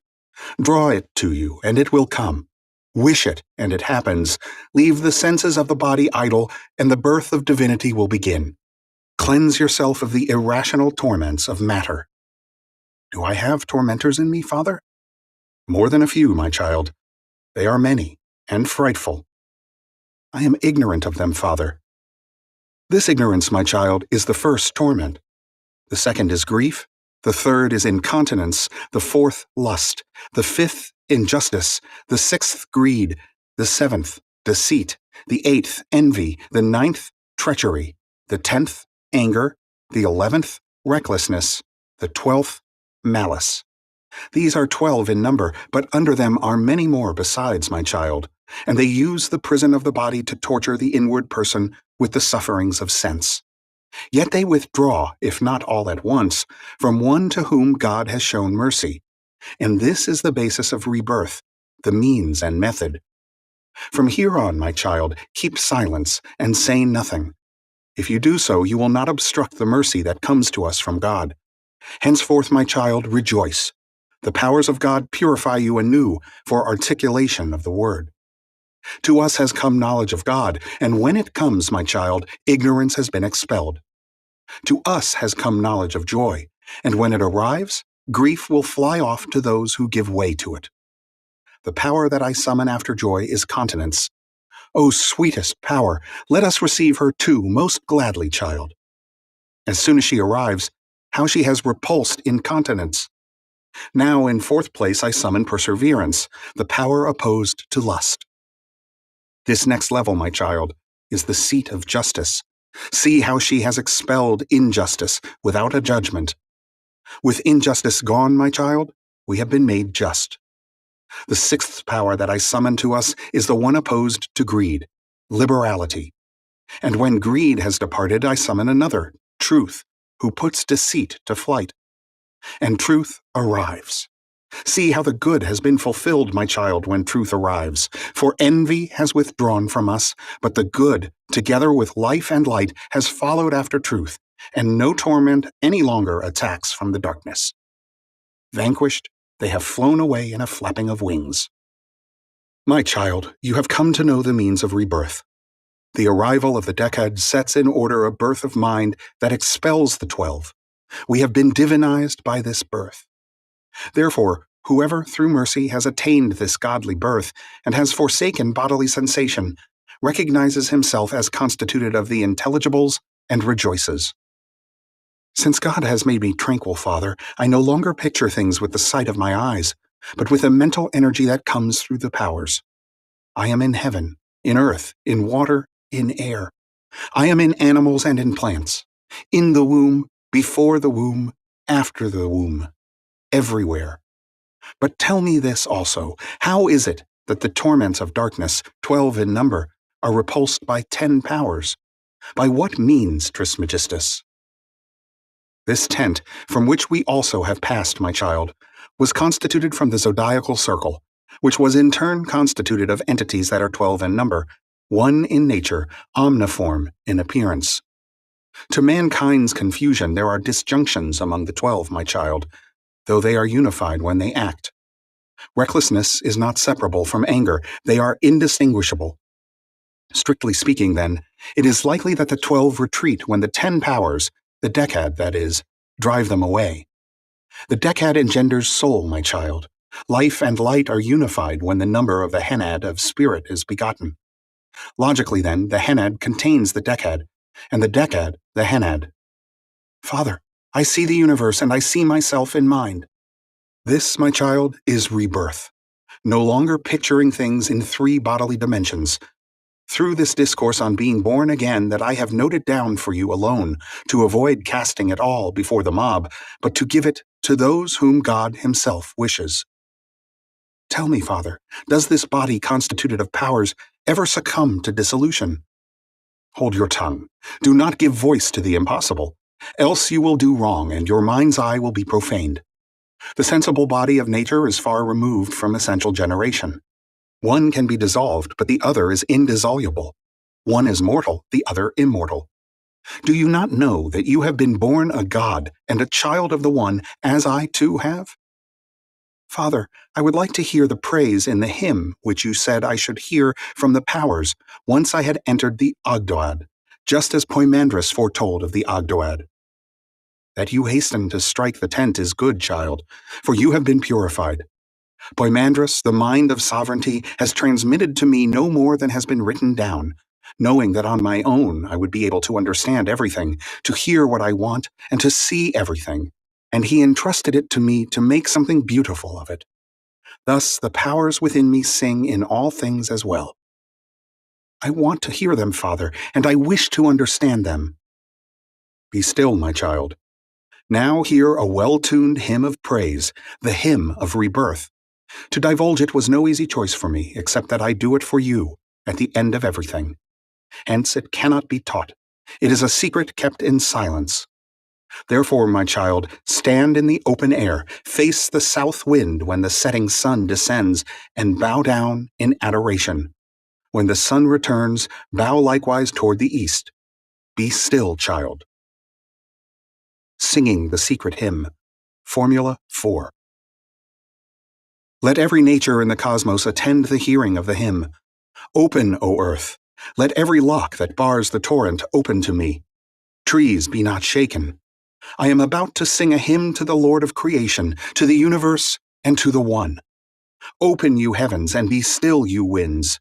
Draw it to you, and it will come. Wish it, and it happens. Leave the senses of the body idle, and the birth of divinity will begin. Cleanse yourself of the irrational torments of matter. Do I have tormentors in me, Father? More than a few, my child. They are many, and frightful. I am ignorant of them, Father. This ignorance, my child, is the first torment. The second is grief. The third is incontinence. The fourth, lust. The fifth, injustice. The sixth, greed. The seventh, deceit. The eighth, envy. The ninth, treachery. The 10th, anger. The 11th, recklessness. The 12th, malice. These are 12 in number, but under them are many more besides, my child, and they use the prison of the body to torture the inward person with the sufferings of sense. Yet they withdraw, if not all at once, from one to whom God has shown mercy. And this is the basis of rebirth, the means and method. From here on, my child, keep silence and say nothing. If you do so, you will not obstruct the mercy that comes to us from God. Henceforth, my child, rejoice. The powers of God purify you anew for articulation of the word. To us has come knowledge of God, and when it comes, my child, ignorance has been expelled. To us has come knowledge of joy, and when it arrives, grief will fly off to those who give way to it. The power that I summon after joy is continence. O sweetest power, let us receive her too most gladly, child. As soon as she arrives, how she has repulsed incontinence. Now, in fourth place, I summon perseverance, the power opposed to lust. This next level, my child, is the seat of justice. See how she has expelled injustice without a judgment. With injustice gone, my child, we have been made just. The sixth power that I summon to us is the one opposed to greed, liberality. And when greed has departed, I summon another, truth, who puts deceit to flight. And truth arrives. See how the good has been fulfilled, my child, when truth arrives. For envy has withdrawn from us, but the good, together with life and light, has followed after truth, and no torment any longer attacks from the darkness. Vanquished, they have flown away in a flapping of wings. My child, you have come to know the means of rebirth. The arrival of the decad sets in order a birth of mind that expels the 12. We have been divinized by this birth. Therefore, whoever through mercy has attained this godly birth and has forsaken bodily sensation recognizes himself as constituted of the intelligibles and rejoices. Since God has made me tranquil, Father, I no longer picture things with the sight of my eyes, but with a mental energy that comes through the powers. I am in heaven, in earth, in water, in air. I am in animals and in plants, in the womb, before the womb, after the womb, everywhere. But tell me this also, how is it that the torments of darkness, 12 in number, are repulsed by 10 powers? By what means, Trismegistus? This tent, from which we also have passed, my child, was constituted from the zodiacal circle, which was in turn constituted of entities that are 12 in number, one in nature, omniform in appearance. To mankind's confusion, there are disjunctions among the 12, my child, though they are unified when they act. Recklessness is not separable from anger. They are indistinguishable. Strictly speaking, then, it is likely that the 12 retreat when the 10 powers, the decad, that is, drive them away. The decad engenders soul, my child. Life and light are unified when the number of the henad of spirit is begotten. Logically, then, the henad contains the decad, and the decad the henad. Father, I see the universe and I see myself in mind. This, my child, is rebirth. No longer picturing things in 3 bodily dimensions. Through this discourse on being born again that I have noted down for you alone, to avoid casting it all before the mob, but to give it to those whom God himself wishes. Tell me, Father, does this body constituted of powers ever succumb to dissolution? Hold your tongue. Do not give voice to the impossible, else you will do wrong and your mind's eye will be profaned. The sensible body of nature is far removed from essential generation. One can be dissolved, but the other is indissoluble. One is mortal, the other immortal. Do you not know that you have been born a god and a child of the One, as I too have? Father, I would like to hear the praise in the hymn which you said I should hear from the powers once I had entered the Ogdoad, just as Poimandres foretold of the Ogdoad. That you hasten to strike the tent is good, child, for you have been purified. Poimandres, the mind of sovereignty, has transmitted to me no more than has been written down, knowing that on my own I would be able to understand everything, to hear what I want, and to see everything, and he entrusted it to me to make something beautiful of it. Thus the powers within me sing in all things as well. I want to hear them, Father, and I wish to understand them. Be still, my child. Now hear a well-tuned hymn of praise, the hymn of rebirth. To divulge it was no easy choice for me, except that I do it for you, at the end of everything. Hence it cannot be taught. It is a secret kept in silence. Therefore, my child, stand in the open air, face the south wind when the setting sun descends, and bow down in adoration. When the sun returns, bow likewise toward the east. Be still, child. Singing the secret hymn. Formula 4. Let every nature in the cosmos attend the hearing of the hymn. Open, O earth. Let every lock that bars the torrent open to me. Trees, be not shaken. I am about to sing a hymn to the Lord of creation, to the universe, and to the One. Open, you heavens, and be still, you winds.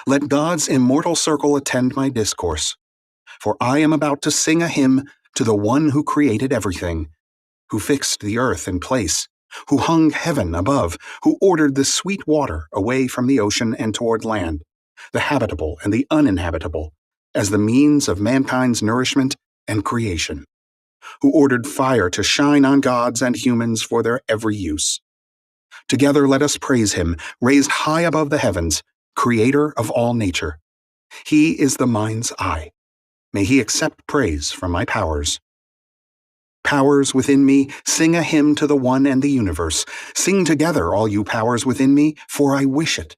Let God's immortal circle attend my discourse. For I am about to sing a hymn to the One who created everything, who fixed the earth in place, who hung heaven above, who ordered the sweet water away from the ocean and toward land, the habitable and the uninhabitable, as the means of mankind's nourishment and creation, who ordered fire to shine on gods and humans for their every use. Together let us praise him, raised high above the heavens, creator of all nature. He is the mind's eye. May he accept praise from my powers. Powers within me, sing a hymn to the One and the universe. Sing together, all you powers within me, for I wish it.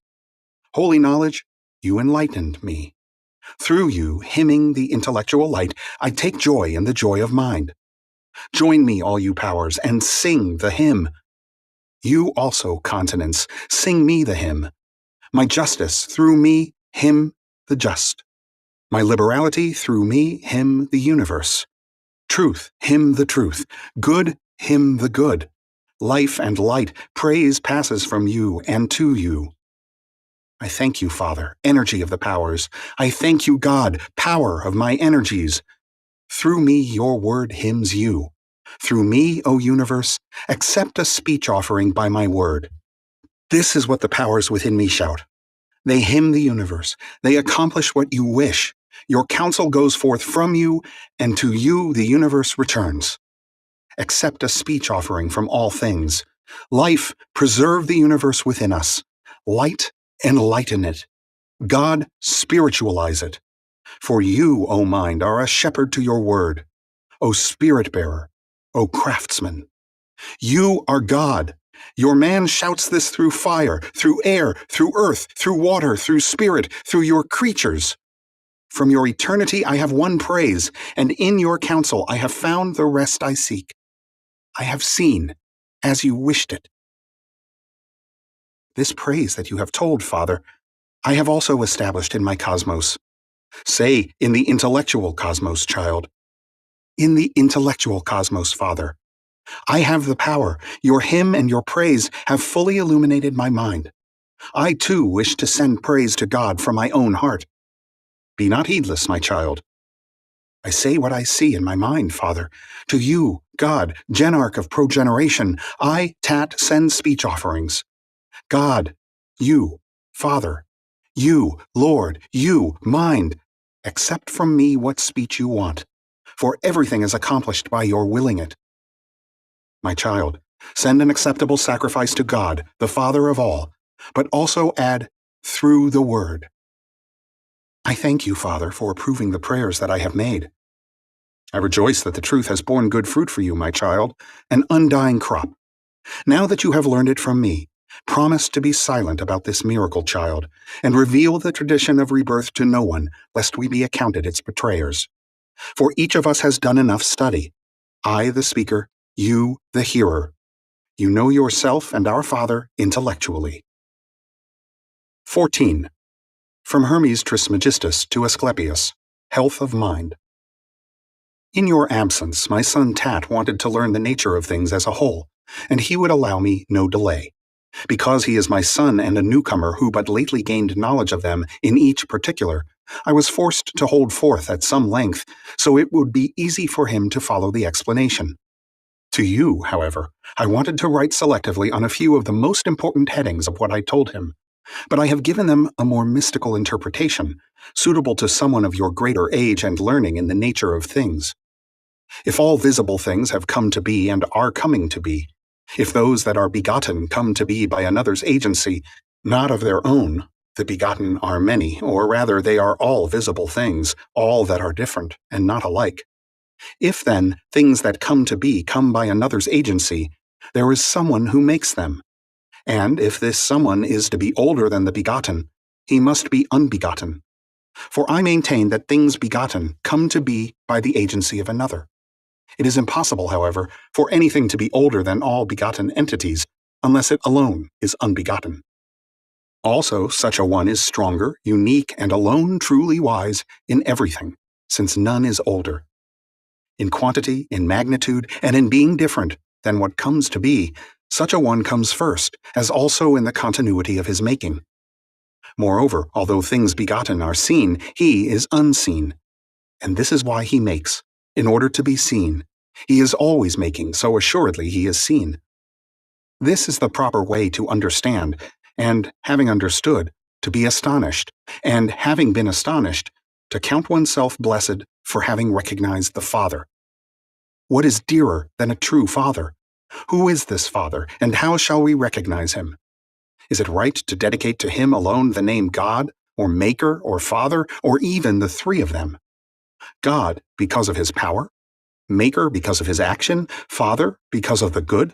Holy knowledge, you enlightened me. Through you, hymning the intellectual light, I take joy in the joy of mind. Join me, all you powers, and sing the hymn. You also, continents, sing me the hymn. My justice, through me, hymn the just. My liberality, through me, hymn the universe. Truth, hymn the truth. Good, hymn the good. Life and light, praise passes from you and to you. I thank you, Father, energy of the powers. I thank you, God, power of my energies. Through me your word hymns you. Through me, O universe, accept a speech offering by my word. This is what the powers within me shout. They hymn the universe. They accomplish what you wish. Your counsel goes forth from you, and to you the universe returns. Accept a speech offering from all things. Life, preserve the universe within us. Light, enlighten it. God, spiritualize it. For you, O mind, are a shepherd to your word. O spirit bearer, O craftsman. You are God, Your man shouts this through fire, through air, through earth, through water, through spirit, through your creatures. From your eternity I have won praise, and in your counsel I have found the rest I seek. I have seen, as you wished it. This praise that you have told, Father, I have also established in my cosmos. Say, in the intellectual cosmos, child. In the intellectual cosmos, Father. I have the power. Your hymn and your praise have fully illuminated my mind. I, too, wish to send praise to God from my own heart. Be not heedless, my child. I say what I see in my mind, Father. To you, God, Genarch of progeneration, I, Tat, send speech offerings. God, you, Father, you, Lord, you, mind, accept from me what speech you want, for everything is accomplished by your willing it. My child, send an acceptable sacrifice to God, the Father of all, but also add, through the Word. I thank you, Father, for approving the prayers that I have made. I rejoice that the truth has borne good fruit for you, my child, an undying crop. Now that you have learned it from me, promise to be silent about this miracle, child, and reveal the tradition of rebirth to no one, lest we be accounted its betrayers. For each of us has done enough study. I, the speaker, you, the hearer. You know yourself and our Father intellectually. 14. From Hermes Trismegistus to Asclepius, Health of Mind. In your absence, my son Tat wanted to learn the nature of things as a whole, and he would allow me no delay. Because he is my son and a newcomer who but lately gained knowledge of them in each particular, I was forced to hold forth at some length, so it would be easy for him to follow the explanation. To you, however, I wanted to write selectively on a few of the most important headings of what I told him, but I have given them a more mystical interpretation, suitable to someone of your greater age and learning in the nature of things. If all visible things have come to be and are coming to be, if those that are begotten come to be by another's agency, not of their own, the begotten are many, or rather they are all visible things, all that are different and not alike. If, then, things that come to be come by another's agency, there is someone who makes them. And if this someone is to be older than the begotten, he must be unbegotten. For I maintain that things begotten come to be by the agency of another. It is impossible, however, for anything to be older than all begotten entities, unless it alone is unbegotten. Also, such a one is stronger, unique, and alone truly wise in everything, since none is older. In quantity, in magnitude, and in being different than what comes to be, such a one comes first, as also in the continuity of his making. Moreover, although things begotten are seen, he is unseen. And this is why he makes, in order to be seen. He is always making, so assuredly he is seen. This is the proper way to understand, and, having understood, to be astonished, and, having been astonished, to count oneself blessed for having recognized the Father. What is dearer than a true Father? Who is this Father, and how shall we recognize him? Is it right to dedicate to him alone the name God, or Maker, or Father, or even the three of them? God, because of his power? Maker, because of his action? Father, because of the good?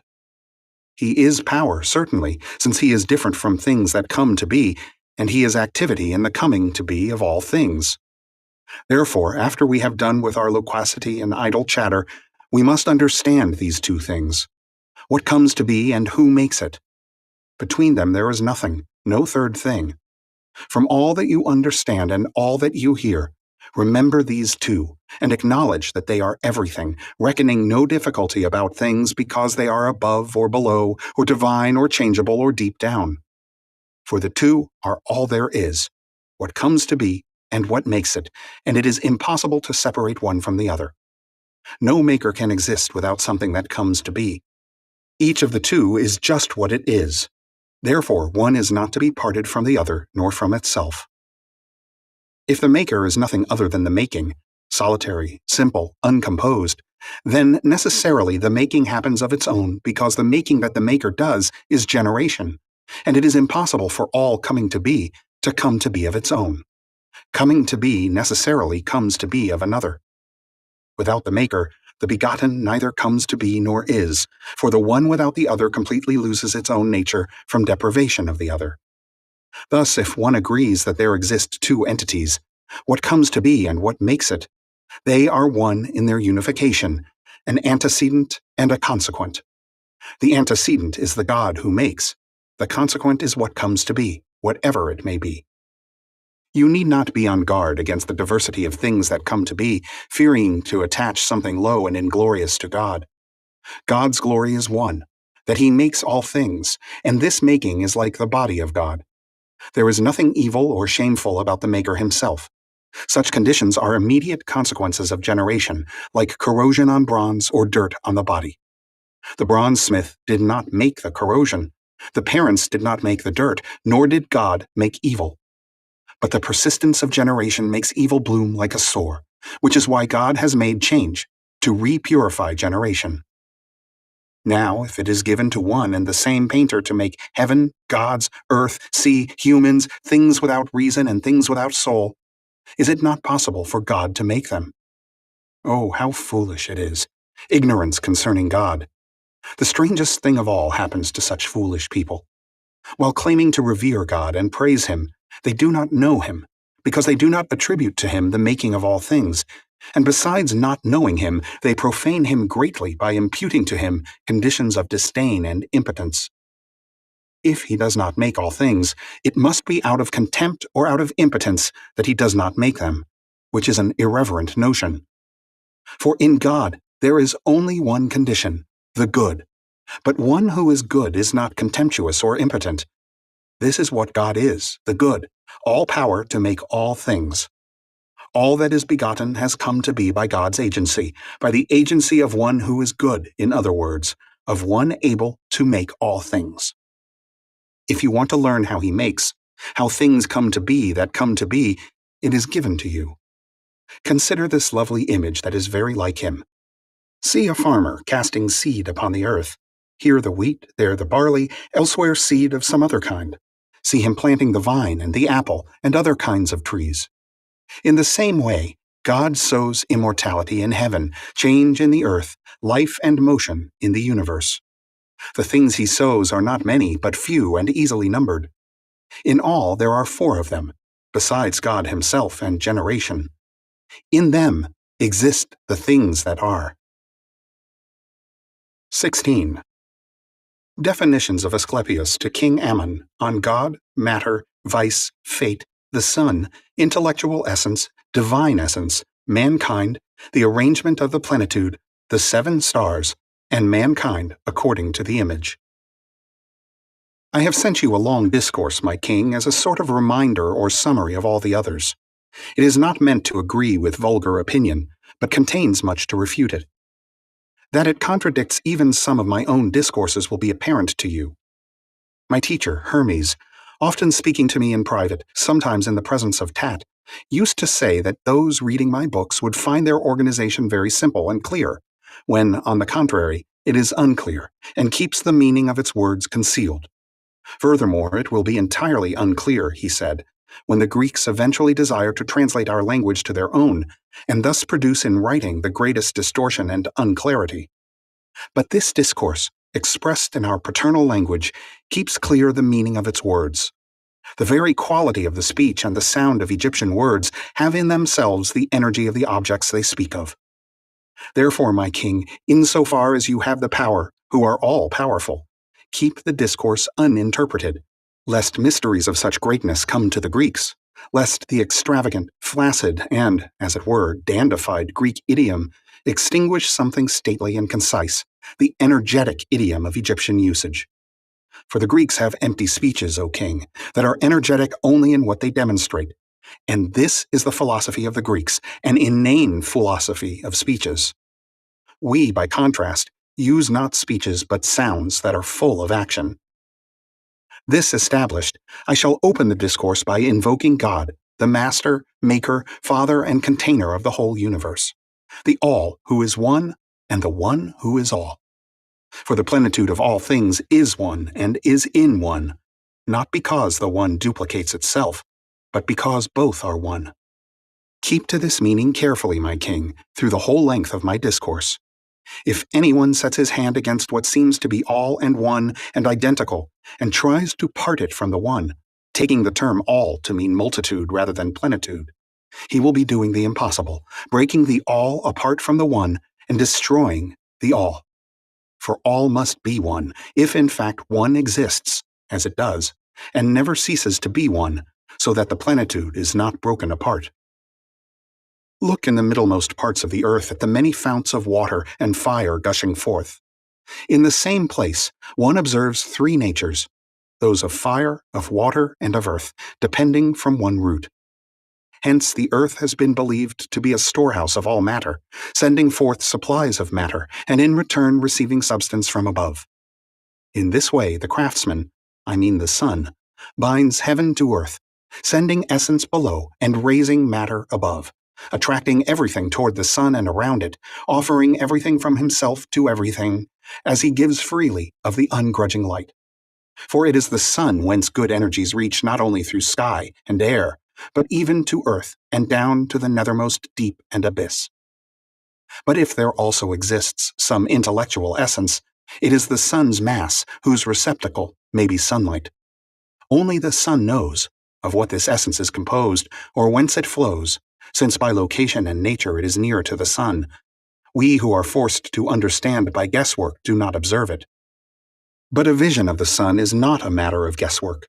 He is power, certainly, since he is different from things that come to be, and he is activity in the coming to be of all things. Therefore, after we have done with our loquacity and idle chatter, we must understand these two things. What comes to be and who makes it? Between them there is nothing, no third thing. From all that you understand and all that you hear, remember these two, and acknowledge that they are everything, reckoning no difficulty about things because they are above or below, or divine or changeable or deep down. For the two are all there is, what comes to be and what makes it, and it is impossible to separate one from the other. No maker can exist without something that comes to be. Each of the two is just what it is. Therefore, one is not to be parted from the other, nor from itself. If the maker is nothing other than the making, solitary, simple, uncomposed, then necessarily the making happens of its own because the making that the maker does is generation, and it is impossible for all coming to be of its own. Coming to be necessarily comes to be of another. Without the maker, The begotten neither comes to be nor is, for the one without the other completely loses its own nature from deprivation of the other. Thus, if one agrees that there exist two entities, what comes to be and what makes it, they are one in their unification, an antecedent and a consequent. The antecedent is the God who makes. The consequent is what comes to be, whatever it may be. You need not be on guard against the diversity of things that come to be, fearing to attach something low and inglorious to God. God's glory is one, that he makes all things, and this making is like the body of God. There is nothing evil or shameful about the Maker himself. Such conditions are immediate consequences of generation, like corrosion on bronze or dirt on the body. The bronze smith did not make the corrosion. The parents did not make the dirt, nor did God make evil. But the persistence of generation makes evil bloom like a sore, which is why God has made change, to re-purify generation. Now, if it is given to one and the same painter to make heaven, gods, earth, sea, humans, things without reason and things without soul, is it not possible for God to make them? Oh, how foolish it is! Ignorance concerning God. The strangest thing of all happens to such foolish people. While claiming to revere God and praise him, they do not know him, because they do not attribute to him the making of all things, and besides not knowing him, they profane him greatly by imputing to him conditions of disdain and impotence. If he does not make all things, it must be out of contempt or out of impotence that he does not make them, which is an irreverent notion. For in God there is only one condition, the good, but one who is good is not contemptuous or impotent. This is what God is, the good, all power to make all things. All that is begotten has come to be by God's agency, by the agency of one who is good, in other words, of one able to make all things. If you want to learn how he makes, how things come to be that come to be, it is given to you. Consider this lovely image that is very like him. See a farmer casting seed upon the earth. Here the wheat, there the barley, elsewhere seed of some other kind. See him planting the vine and the apple and other kinds of trees. In the same way, God sows immortality in heaven, change in the earth, life and motion in the universe. The things he sows are not many, but few and easily numbered. In all there are 4 of them, besides God himself and generation. In them exist the things that are. 16. Definitions of Asclepius to King Ammon on God, matter, vice, fate, the sun, intellectual essence, divine essence, mankind, the arrangement of the plenitude, the 7 stars, and mankind according to the image. I have sent you a long discourse, my king, as a sort of reminder or summary of all the others. It is not meant to agree with vulgar opinion, but contains much to refute it. That it contradicts even some of my own discourses will be apparent to you. My teacher, Hermes, often speaking to me in private, sometimes in the presence of Tat, used to say that those reading my books would find their organization very simple and clear, when, on the contrary, it is unclear, and keeps the meaning of its words concealed. Furthermore, it will be entirely unclear, he said, when the Greeks eventually desire to translate our language to their own, and thus produce in writing the greatest distortion and unclarity. But this discourse, expressed in our paternal language, keeps clear the meaning of its words. The very quality of the speech and the sound of Egyptian words have in themselves the energy of the objects they speak of. Therefore, my king, insofar as you have the power, who are all powerful, keep the discourse uninterpreted, lest mysteries of such greatness come to the Greeks, lest the extravagant, flaccid, and, as it were, dandified Greek idiom extinguish something stately and concise, the energetic idiom of Egyptian usage. For the Greeks have empty speeches, O king, that are energetic only in what they demonstrate, and this is the philosophy of the Greeks, an inane philosophy of speeches. We, by contrast, use not speeches but sounds that are full of action. This established, I shall open the discourse by invoking God, the Master, Maker, Father, and Container of the whole universe, the All who is one, and the One who is all. For the plenitude of all things is one and is in one, not because the one duplicates itself, but because both are one. Keep to this meaning carefully, my king, through the whole length of my discourse, If anyone sets his hand against what seems to be all and one and identical, and tries to part it from the one, taking the term all to mean multitude rather than plenitude, he will be doing the impossible, breaking the all apart from the one and destroying the all. For all must be one, if in fact one exists, as it does, and never ceases to be one, so that the plenitude is not broken apart. Look in the middlemost parts of the earth at the many founts of water and fire gushing forth. In the same place, one observes three natures, those of fire, of water, and of earth, depending from one root. Hence the earth has been believed to be a storehouse of all matter, sending forth supplies of matter, and in return receiving substance from above. In this way the craftsman, I mean the sun, binds heaven to earth, sending essence below and raising matter above, attracting everything toward the sun and around it, offering everything from himself to everything, as he gives freely of the ungrudging light. For it is the sun whence good energies reach not only through sky and air, but even to earth and down to the nethermost deep and abyss. But if there also exists some intellectual essence, it is the sun's mass whose receptacle may be sunlight. Only the sun knows of what this essence is composed or whence it flows, since by location and nature it is near to the sun. We who are forced to understand by guesswork do not observe it. But a vision of the sun is not a matter of guesswork.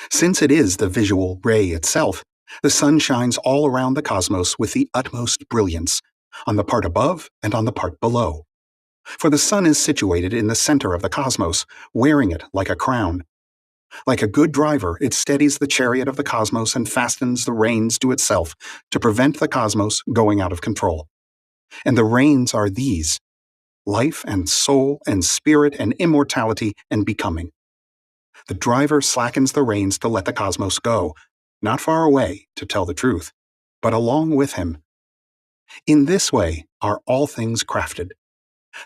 Since it is the visual ray itself, the sun shines all around the cosmos with the utmost brilliance, on the part above and on the part below. For the sun is situated in the center of the cosmos, wearing it like a crown. Like a good driver, it steadies the chariot of the cosmos and fastens the reins to itself to prevent the cosmos going out of control. And the reins are these: life and soul and spirit and immortality and becoming. The driver slackens the reins to let the cosmos go, not far away, to tell the truth, but along with him. In this way are all things crafted.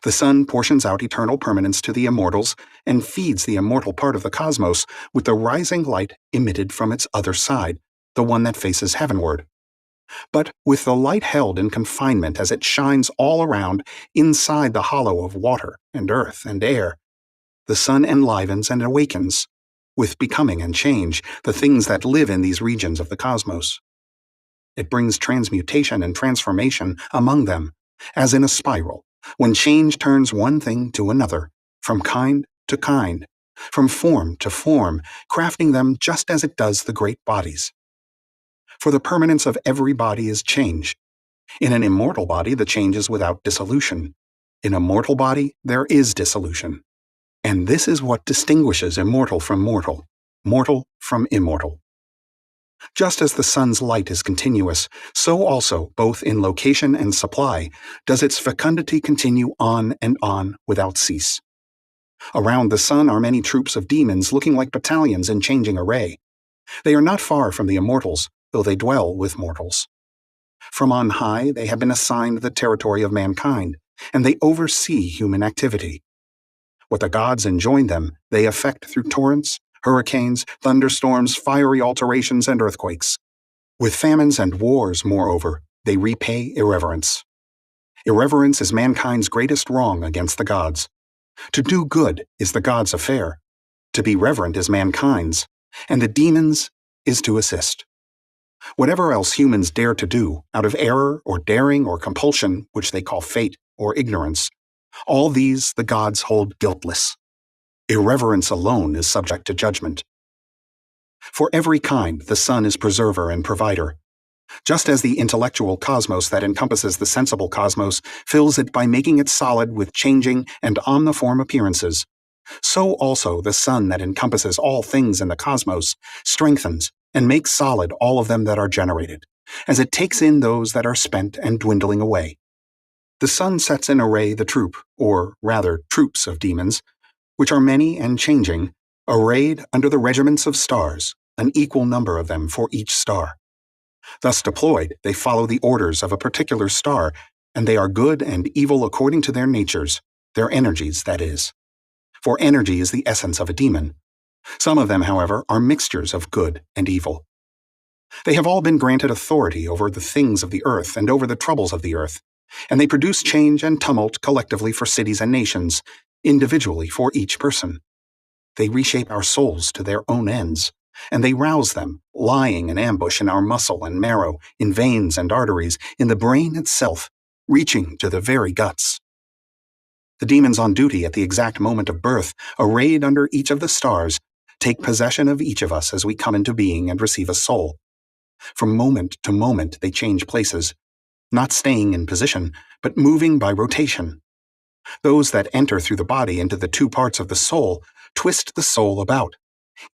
The sun portions out eternal permanence to the immortals and feeds the immortal part of the cosmos with the rising light emitted from its other side, the one that faces heavenward. But with the light held in confinement as it shines all around inside the hollow of water and earth and air, the sun enlivens and awakens, with becoming and change, the things that live in these regions of the cosmos. It brings transmutation and transformation among them, as in a spiral, when change turns one thing to another, from kind to kind, from form to form, crafting them just as it does the great bodies. For the permanence of every body is change. In an immortal body, the change is without dissolution. In a mortal body, there is dissolution. And this is what distinguishes immortal from mortal, mortal from immortal. Just as the sun's light is continuous, so also, both in location and supply, does its fecundity continue on and on without cease. Around the sun are many troops of demons looking like battalions in changing array. They are not far from the immortals, though they dwell with mortals. From on high they have been assigned the territory of mankind, and they oversee human activity. What the gods enjoin them, they effect through torrents, hurricanes, thunderstorms, fiery alterations, and earthquakes. With famines and wars, moreover, they repay irreverence. Irreverence is mankind's greatest wrong against the gods. To do good is the gods' affair. To be reverent is mankind's, and the demons' is to assist. Whatever else humans dare to do, out of error or daring or compulsion, which they call fate or ignorance, all these the gods hold guiltless. Irreverence alone is subject to judgment. For every kind, the sun is preserver and provider. Just as the intellectual cosmos that encompasses the sensible cosmos fills it by making it solid with changing and omniform appearances, so also the sun that encompasses all things in the cosmos strengthens and makes solid all of them that are generated, as it takes in those that are spent and dwindling away. The sun sets in array the troop, or rather troops of demons, which are many and changing, arrayed under the regiments of stars, an equal number of them for each star. Thus deployed, they follow the orders of a particular star, and they are good and evil according to their natures, their energies, that is. For energy is the essence of a demon. Some of them, however, are mixtures of good and evil. They have all been granted authority over the things of the earth and over the troubles of the earth, And they produce change and tumult collectively for cities and nations, individually for each person. They reshape our souls to their own ends, and they rouse them, lying in ambush in our muscle and marrow, in veins and arteries, in the brain itself, reaching to the very guts. The demons on duty at the exact moment of birth, arrayed under each of the stars, take possession of each of us as we come into being and receive a soul. From moment to moment they change places, not staying in position, but moving by rotation. Those that enter through the body into the two parts of the soul twist the soul about,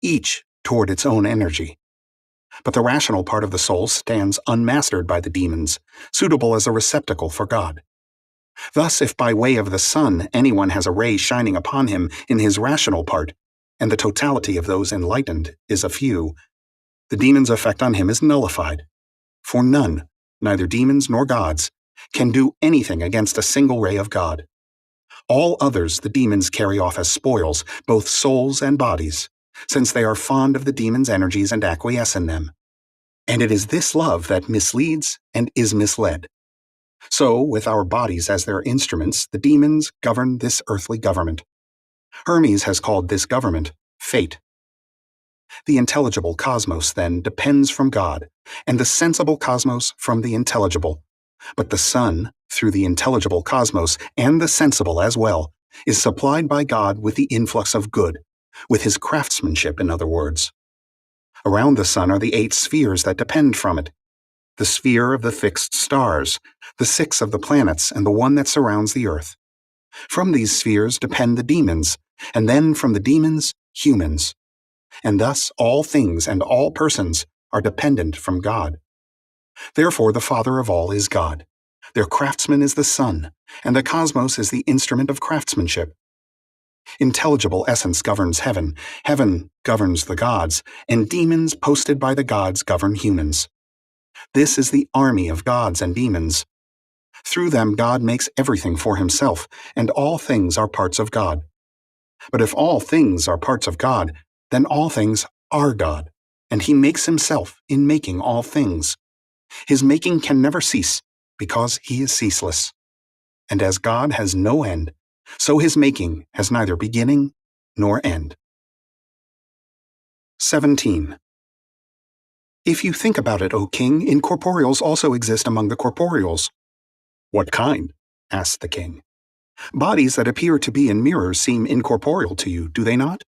each toward its own energy. But the rational part of the soul stands unmastered by the demons, suitable as a receptacle for God. Thus, if by way of the sun anyone has a ray shining upon him in his rational part, and the totality of those enlightened is a few, the demon's effect on him is nullified. For none, neither demons nor gods, can do anything against a single ray of God. All others the demons carry off as spoils, both souls and bodies, since they are fond of the demon's energies and acquiesce in them. And it is this love that misleads and is misled. So, with our bodies as their instruments, the demons govern this earthly government. Hermes has called this government fate. The intelligible cosmos, then, depends from God, and the sensible cosmos from the intelligible. But the sun, through the intelligible cosmos, and the sensible as well, is supplied by God with the influx of good, with his craftsmanship, in other words. Around the sun are the 8 spheres that depend from it. The sphere of the fixed stars, the 6 of the planets, and the one that surrounds the earth. From these spheres depend the demons, and then from the demons, humans. And thus all things and all persons are dependent from God. Therefore the Father of all is God. Their craftsman is the sun, and the cosmos is the instrument of craftsmanship. Intelligible essence governs heaven, heaven governs the gods, and demons posted by the gods govern humans. This is the army of gods and demons. Through them God makes everything for himself, and all things are parts of God. But if all things are parts of God, then all things are God, and he makes himself in making all things. His making can never cease, because he is ceaseless. And as God has no end, so his making has neither beginning nor end. 17. If you think about it, O king, incorporeals also exist among the corporeals. What kind? Asked the king. Bodies that appear to be in mirrors seem incorporeal to you, do they not?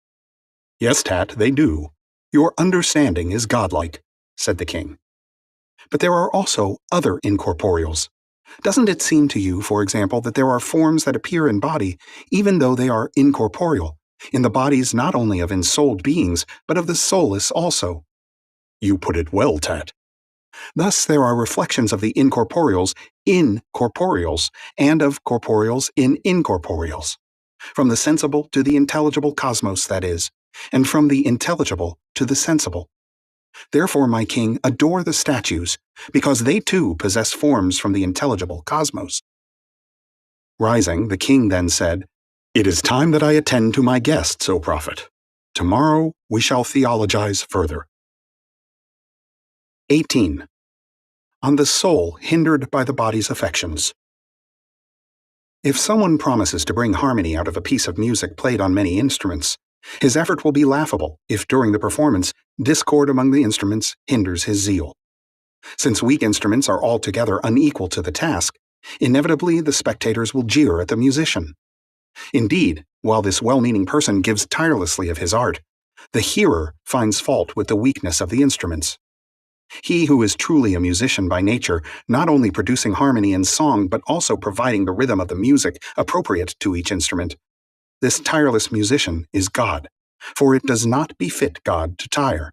Yes, Tat, they do. Your understanding is godlike, said the king. But there are also other incorporeals. Doesn't it seem to you, for example, that there are forms that appear in body, even though they are incorporeal, in the bodies not only of ensouled beings, but of the soulless also? You put it well, Tat. Thus there are reflections of the incorporeals in corporeals, and of corporeals in incorporeals. From the sensible to the intelligible cosmos, that is, and from the intelligible to the sensible. Therefore, my king, adore the statues, because they too possess forms from the intelligible cosmos. Rising, the king then said, It is time that I attend to my guests, O prophet. Tomorrow we shall theologize further. 18. On the soul hindered by the body's affections. If someone promises to bring harmony out of a piece of music played on many instruments, his effort will be laughable if during the performance discord among the instruments hinders his zeal. Since weak instruments are altogether unequal to the task, inevitably the spectators will jeer at the musician. Indeed, while this well-meaning person gives tirelessly of his art, the hearer finds fault with the weakness of the instruments. He who is truly a musician by nature, not only producing harmony in song but also providing the rhythm of the music appropriate to each instrument, this tireless musician is God, for it does not befit God to tire.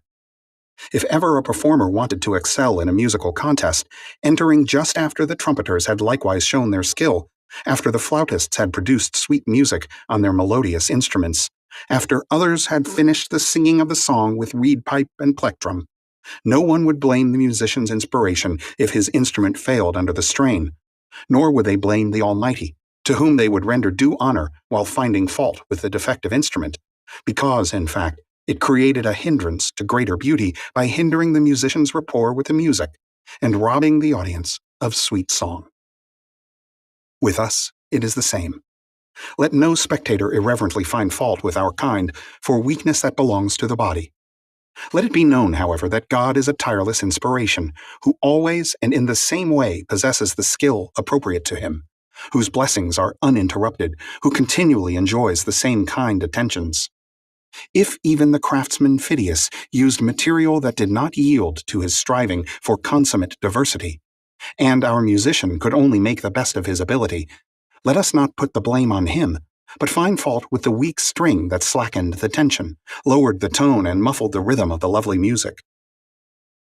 If ever a performer wanted to excel in a musical contest, entering just after the trumpeters had likewise shown their skill, after the flautists had produced sweet music on their melodious instruments, after others had finished the singing of the song with reed pipe and plectrum, no one would blame the musician's inspiration if his instrument failed under the strain, nor would they blame the Almighty, to whom they would render due honor while finding fault with the defective instrument, because, in fact, it created a hindrance to greater beauty by hindering the musician's rapport with the music and robbing the audience of sweet song. With us, it is the same. Let no spectator irreverently find fault with our kind for weakness that belongs to the body. Let it be known, however, that God is a tireless inspiration, who always and in the same way possesses the skill appropriate to him, whose blessings are uninterrupted, who continually enjoys the same kind attentions. If even the craftsman Phidias used material that did not yield to his striving for consummate diversity, and our musician could only make the best of his ability, let us not put the blame on him, but find fault with the weak string that slackened the tension, lowered the tone, and muffled the rhythm of the lovely music.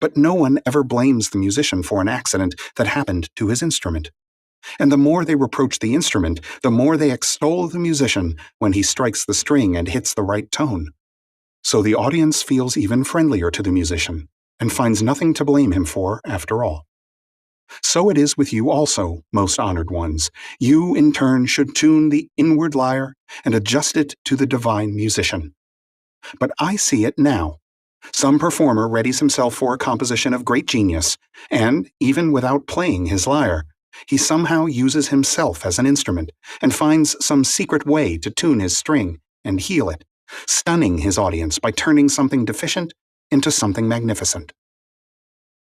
But no one ever blames the musician for an accident that happened to his instrument. And the more they reproach the instrument, the more they extol the musician when he strikes the string and hits the right tone. So the audience feels even friendlier to the musician, and finds nothing to blame him for after all. So it is with you also, most honored ones. You, in turn, should tune the inward lyre and adjust it to the divine musician. But I see it now. Some performer readies himself for a composition of great genius, and, even without playing his lyre, he somehow uses himself as an instrument and finds some secret way to tune his string and heal it, stunning his audience by turning something deficient into something magnificent.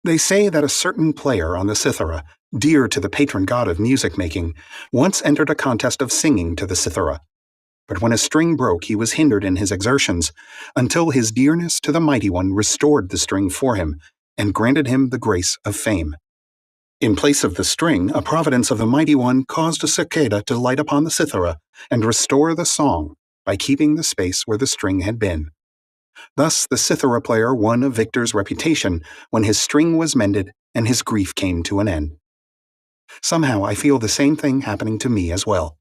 They say that a certain player on the cithara, dear to the patron god of music-making, once entered a contest of singing to the cithara. But when a string broke, he was hindered in his exertions, until his dearness to the Mighty One restored the string for him, and granted him the grace of fame. In place of the string, a providence of the Mighty One caused a cicada to light upon the cithara and restore the song by keeping the space where the string had been. Thus the cithara player won a victor's reputation when his string was mended and his grief came to an end. Somehow I feel the same thing happening to me as well.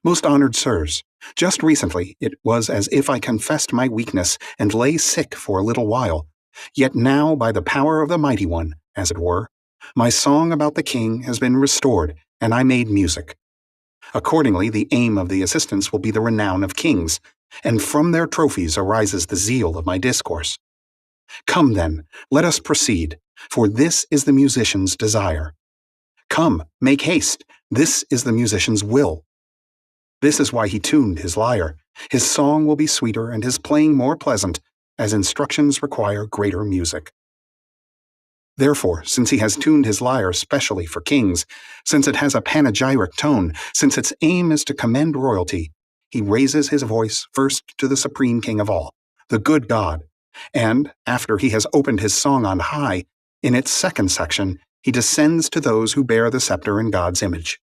Most honored sirs, just recently it was as if I confessed my weakness and lay sick for a little while, yet now by the power of the Mighty One, as it were, my song about the king has been restored and I made music. Accordingly, the aim of the assistants will be the renown of kings, and from their trophies arises the zeal of my discourse. Come then, let us proceed, for this is the musician's desire. Come, make haste, this is the musician's will. This is why he tuned his lyre. His song will be sweeter and his playing more pleasant, as instructions require greater music. Therefore, since he has tuned his lyre specially for kings, since it has a panegyric tone, since its aim is to commend royalty, he raises his voice first to the supreme king of all, the good God, and, after he has opened his song on high, in its second section, he descends to those who bear the scepter in God's image.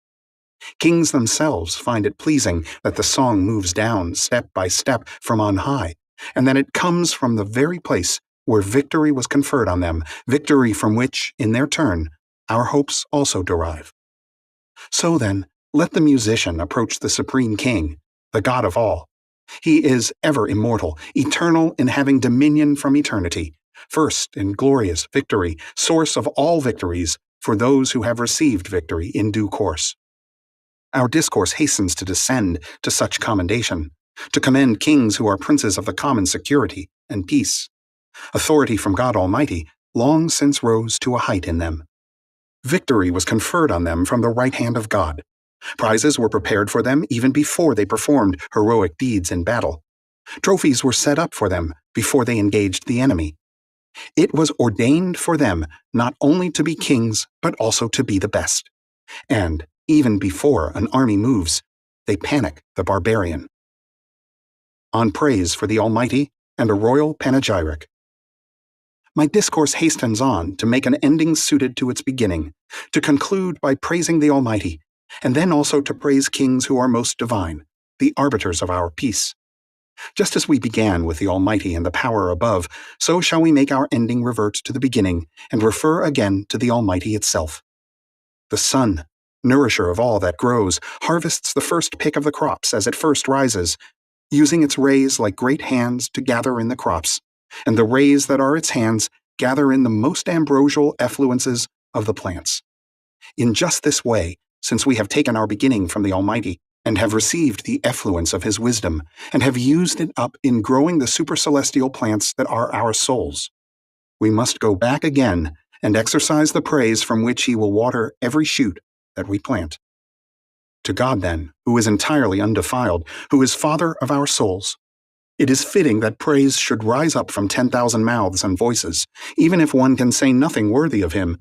Kings themselves find it pleasing that the song moves down step by step from on high, and that it comes from the very place where victory was conferred on them, victory from which, in their turn, our hopes also derive. So then, let the musician approach the Supreme King, the God of all. He is ever immortal, eternal in having dominion from eternity, first in glorious victory, source of all victories for those who have received victory in due course. Our discourse hastens to descend to such commendation, to commend kings who are princes of the common security and peace. Authority from God Almighty long since rose to a height in them. Victory was conferred on them from the right hand of God. Prizes were prepared for them even before they performed heroic deeds in battle. Trophies were set up for them before they engaged the enemy. It was ordained for them not only to be kings, but also to be the best. And, even before an army moves, they panic the barbarian. On praise for the Almighty and a royal panegyric. My discourse hastens on to make an ending suited to its beginning, to conclude by praising the Almighty, and then also to praise kings who are most divine, the arbiters of our peace. Just as we began with the Almighty and the power above, so shall we make our ending revert to the beginning and refer again to the Almighty itself. The sun, nourisher of all that grows, harvests the first pick of the crops as it first rises, using its rays like great hands to gather in the crops, and the rays that are its hands gather in the most ambrosial effluences of the plants. In just this way, since we have taken our beginning from the Almighty, and have received the effluence of his wisdom, and have used it up in growing the supercelestial plants that are our souls, we must go back again and exercise the praise from which he will water every shoot that we plant. To God, then, who is entirely undefiled, who is Father of our souls, it is fitting that praise should rise up from 10,000 mouths and voices, even if one can say nothing worthy of him,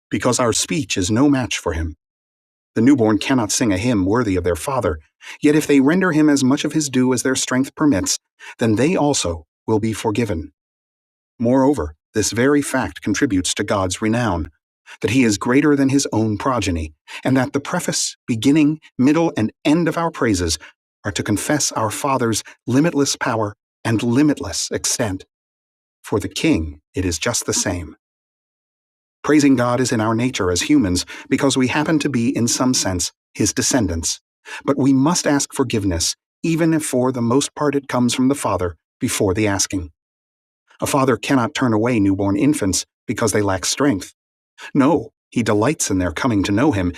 because our speech is no match for him. The newborn cannot sing a hymn worthy of their father, yet if they render him as much of his due as their strength permits, then they also will be forgiven. Moreover, this very fact contributes to God's renown, that he is greater than his own progeny, and that the preface, beginning, middle, and end of our praises are to confess our Father's limitless power and limitless extent. For the King, it is just the same. Praising God is in our nature as humans because we happen to be, in some sense, his descendants. But we must ask forgiveness, even if for the most part it comes from the Father before the asking. A father cannot turn away newborn infants because they lack strength. No, he delights in their coming to know him.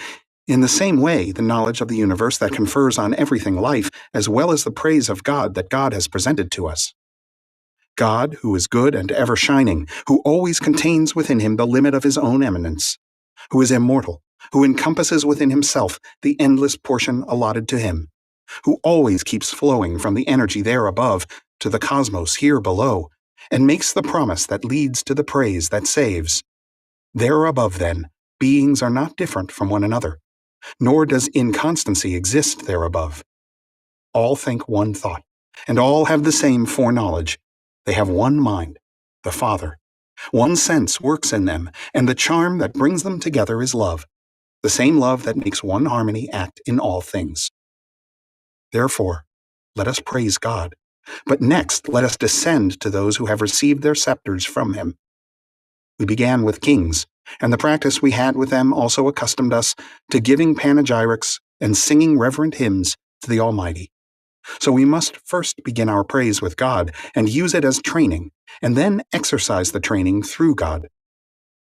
In the same way, the knowledge of the universe that confers on everything life, as well as the praise of God that God has presented to us. God, who is good and ever shining, who always contains within him the limit of his own eminence, who is immortal, who encompasses within himself the endless portion allotted to him, who always keeps flowing from the energy there above to the cosmos here below, and makes the promise that leads to the praise that saves. There above, then, beings are not different from one another, nor does inconstancy exist there above. All think one thought, and all have the same foreknowledge. They have one mind, the Father. One sense works in them, and the charm that brings them together is love, the same love that makes one harmony act in all things. Therefore, let us praise God, but next let us descend to those who have received their scepters from him. We began with kings, and the practice we had with them also accustomed us to giving panegyrics and singing reverent hymns to the Almighty. So we must first begin our praise with God and use it as training, and then exercise the training through God.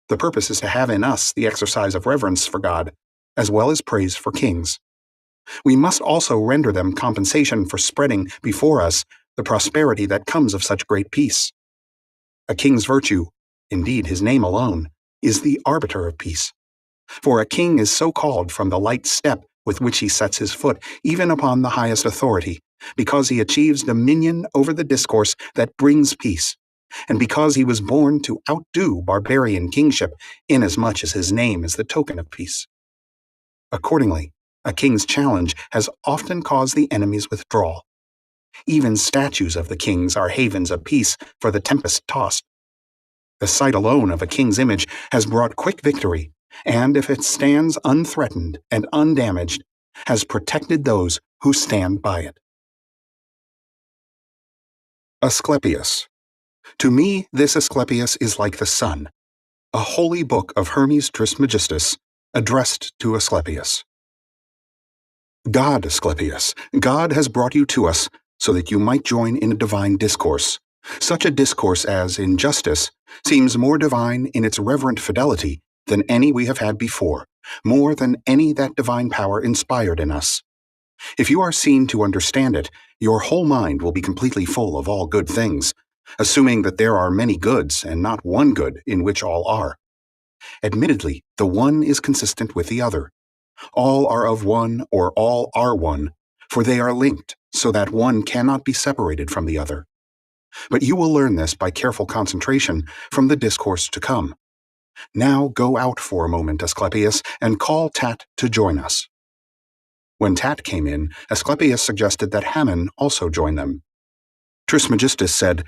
The purpose is to have in us the exercise of reverence for God, as well as praise for kings. We must also render them compensation for spreading before us the prosperity that comes of such great peace. A king's virtue, indeed his name alone, is the arbiter of peace. For a king is so called from the light step with which he sets his foot, even upon the highest authority, because he achieves dominion over the discourse that brings peace, and because he was born to outdo barbarian kingship, inasmuch as his name is the token of peace. Accordingly, a king's challenge has often caused the enemy's withdrawal. Even statues of the kings are havens of peace for the tempest-tossed. The sight alone of a king's image has brought quick victory, and if it stands unthreatened and undamaged, has protected those who stand by it. Asclepius. To me, this Asclepius is like the sun, a holy book of Hermes Trismegistus, addressed to Asclepius. God, Asclepius, God has brought you to us so that you might join in a divine discourse, such a discourse as, in justice, seems more divine in its reverent fidelity than any we have had before, more than any that divine power inspired in us. If you are seen to understand it, your whole mind will be completely full of all good things, assuming that there are many goods and not one good in which all are. Admittedly, the one is consistent with the other. All are of one, or all are one, for they are linked, so that one cannot be separated from the other. But you will learn this by careful concentration from the discourse to come. Now go out for a moment, Asclepius, and call Tat to join us. When Tat came in, Asclepius suggested that Hammon also join them. Trismegistus said,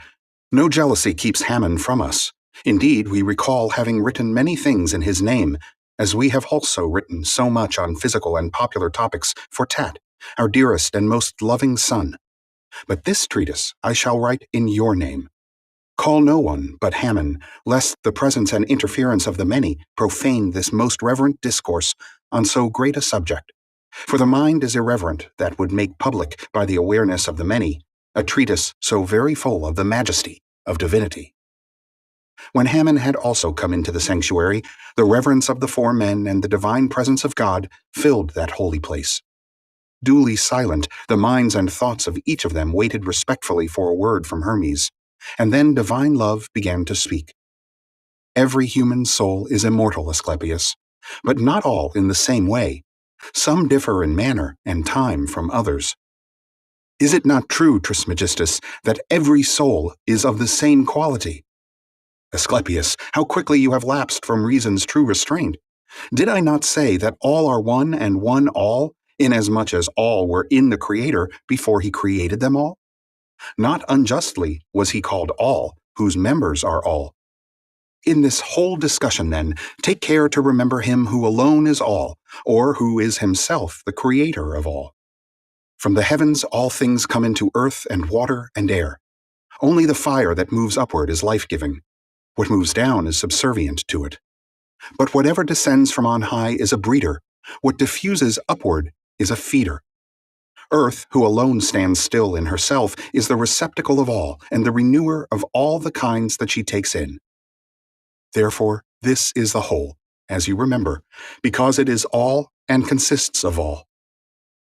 "No jealousy keeps Hammon from us. Indeed, we recall having written many things in his name, as we have also written so much on physical and popular topics for Tat, our dearest and most loving son. But this treatise I shall write in your name. Call no one but Hammon, lest the presence and interference of the many profane this most reverent discourse on so great a subject. For the mind is irreverent that would make public by the awareness of the many a treatise so very full of the majesty of divinity." When Hammon had also come into the sanctuary, the reverence of the four men and the divine presence of God filled that holy place. Duly silent, the minds and thoughts of each of them waited respectfully for a word from Hermes, and then divine love began to speak. Every human soul is immortal, Asclepius, but not all in the same way. Some differ in manner and time from others. Is it not true, Trismegistus, that every soul is of the same quality? Asclepius, how quickly you have lapsed from reason's true restraint! Did I not say that all are one and one all, inasmuch as all were in the Creator before he created them all? Not unjustly was he called all, whose members are all. In this whole discussion, then, take care to remember him who alone is all, or who is himself the Creator of all. From the heavens all things come into earth and water and air. Only the fire that moves upward is life-giving. What moves down is subservient to it. But whatever descends from on high is a breeder. What diffuses upward is a feeder. Earth, who alone stands still in herself, is the receptacle of all and the renewer of all the kinds that she takes in. Therefore, this is the whole, as you remember, because it is all and consists of all.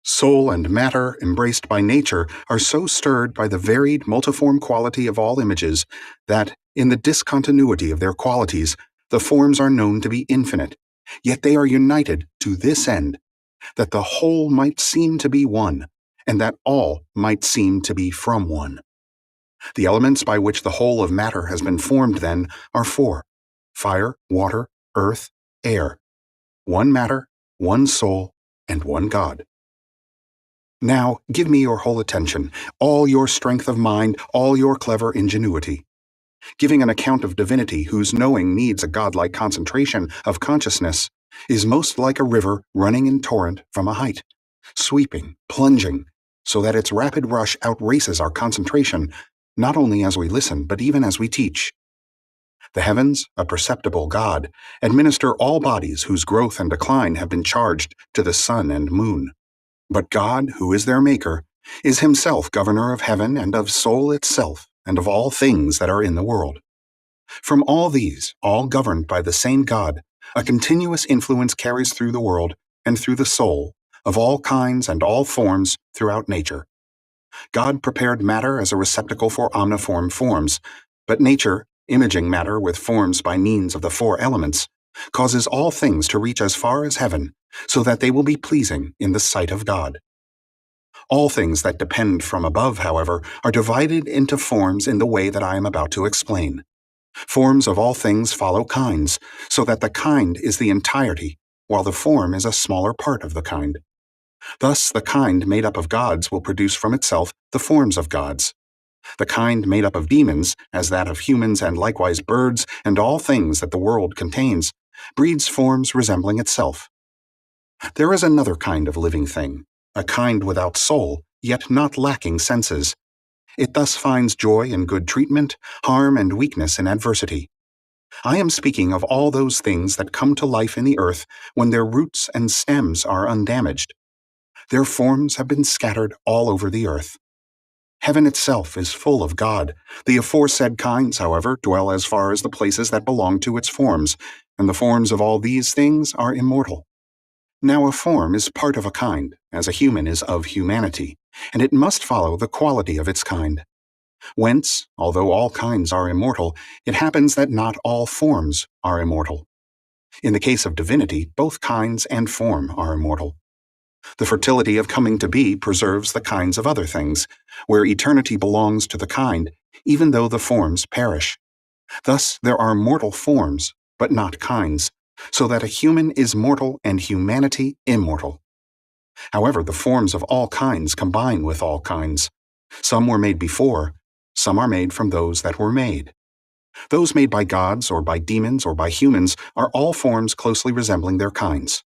Soul and matter, embraced by nature, are so stirred by the varied multiform quality of all images that, in the discontinuity of their qualities, the forms are known to be infinite, yet they are united to this end, that the whole might seem to be one, and that all might seem to be from one. The elements by which the whole of matter has been formed, then, are four: fire, water, earth, air, one matter, one soul, and one God. Now give me your whole attention, all your strength of mind, all your clever ingenuity. Giving an account of divinity whose knowing needs a godlike concentration of consciousness is most like a river running in torrent from a height, sweeping, plunging, so that its rapid rush outraces our concentration, not only as we listen, but even as we teach. The heavens, a perceptible God, administer all bodies whose growth and decline have been charged to the sun and moon. But God, who is their maker, is himself governor of heaven and of soul itself and of all things that are in the world. From all these, all governed by the same God, a continuous influence carries through the world and through the soul, of all kinds and all forms throughout nature. God prepared matter as a receptacle for omniform forms, but nature, imaging matter with forms by means of the four elements, causes all things to reach as far as heaven, so that they will be pleasing in the sight of God. All things that depend from above, however, are divided into forms in the way that I am about to explain. Forms of all things follow kinds, so that the kind is the entirety, while the form is a smaller part of the kind. Thus, the kind made up of gods will produce from itself the forms of gods. The kind made up of demons, as that of humans and likewise birds and all things that the world contains, breeds forms resembling itself. There is another kind of living thing, a kind without soul, yet not lacking senses. It thus finds joy in good treatment, harm and weakness in adversity. I am speaking of all those things that come to life in the earth when their roots and stems are undamaged. Their forms have been scattered all over the earth. Heaven itself is full of God. The aforesaid kinds, however, dwell as far as the places that belong to its forms, and the forms of all these things are immortal. Now a form is part of a kind, as a human is of humanity, and it must follow the quality of its kind. Whence, although all kinds are immortal, it happens that not all forms are immortal. In the case of divinity, both kinds and form are immortal. The fertility of coming to be preserves the kinds of other things, where eternity belongs to the kind, even though the forms perish. Thus there are mortal forms, but not kinds, so that a human is mortal and humanity immortal. However, the forms of all kinds combine with all kinds. Some were made before, some are made from those that were made. Those made by gods or by demons or by humans are all forms closely resembling their kinds.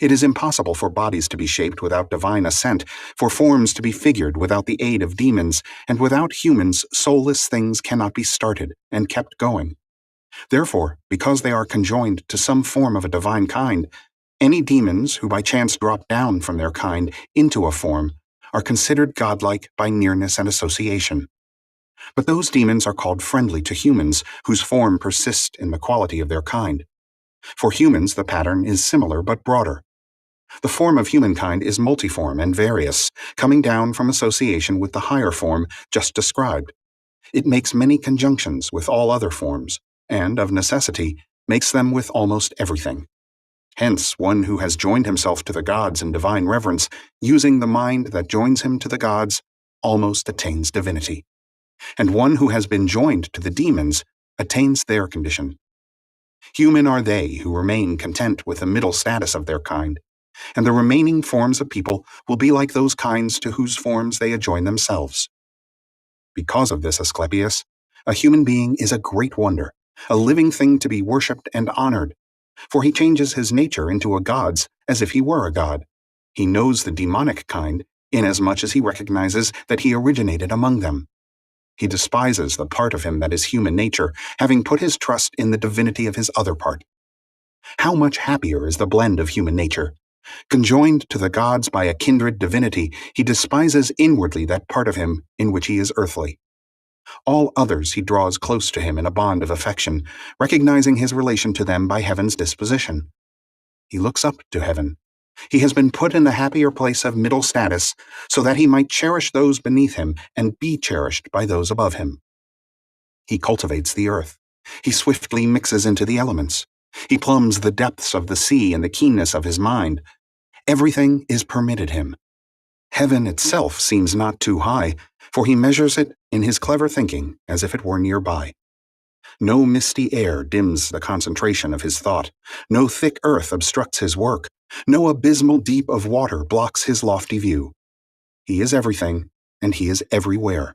It is impossible for bodies to be shaped without divine assent, for forms to be figured without the aid of demons, and without humans soulless things cannot be started and kept going. Therefore, because they are conjoined to some form of a divine kind, any demons who by chance drop down from their kind into a form are considered godlike by nearness and association. But those demons are called friendly to humans whose form persists in the quality of their kind. For humans, the pattern is similar but broader. The form of humankind is multiform and various, coming down from association with the higher form just described. It makes many conjunctions with all other forms, and, of necessity, makes them with almost everything. Hence, one who has joined himself to the gods in divine reverence, using the mind that joins him to the gods, almost attains divinity. And one who has been joined to the demons attains their condition. Human are they who remain content with the middle status of their kind, and the remaining forms of people will be like those kinds to whose forms they adjoin themselves. Because of this, Asclepius, a human being is a great wonder, a living thing to be worshipped and honored, for he changes his nature into a god's as if he were a god. He knows the demonic kind, inasmuch as he recognizes that he originated among them. He despises the part of him that is human nature, having put his trust in the divinity of his other part. How much happier is the blend of human nature! Conjoined to the gods by a kindred divinity, he despises inwardly that part of him in which he is earthly. All others he draws close to him in a bond of affection, recognizing his relation to them by heaven's disposition. He looks up to heaven. He has been put in the happier place of middle status so that he might cherish those beneath him and be cherished by those above him. He cultivates the earth. He swiftly mixes into the elements. He plumbs the depths of the sea in the keenness of his mind. Everything is permitted him. Heaven itself seems not too high, for he measures it in his clever thinking as if it were nearby. No misty air dims the concentration of his thought. No thick earth obstructs his work. No abysmal deep of water blocks his lofty view. He is everything, and he is everywhere.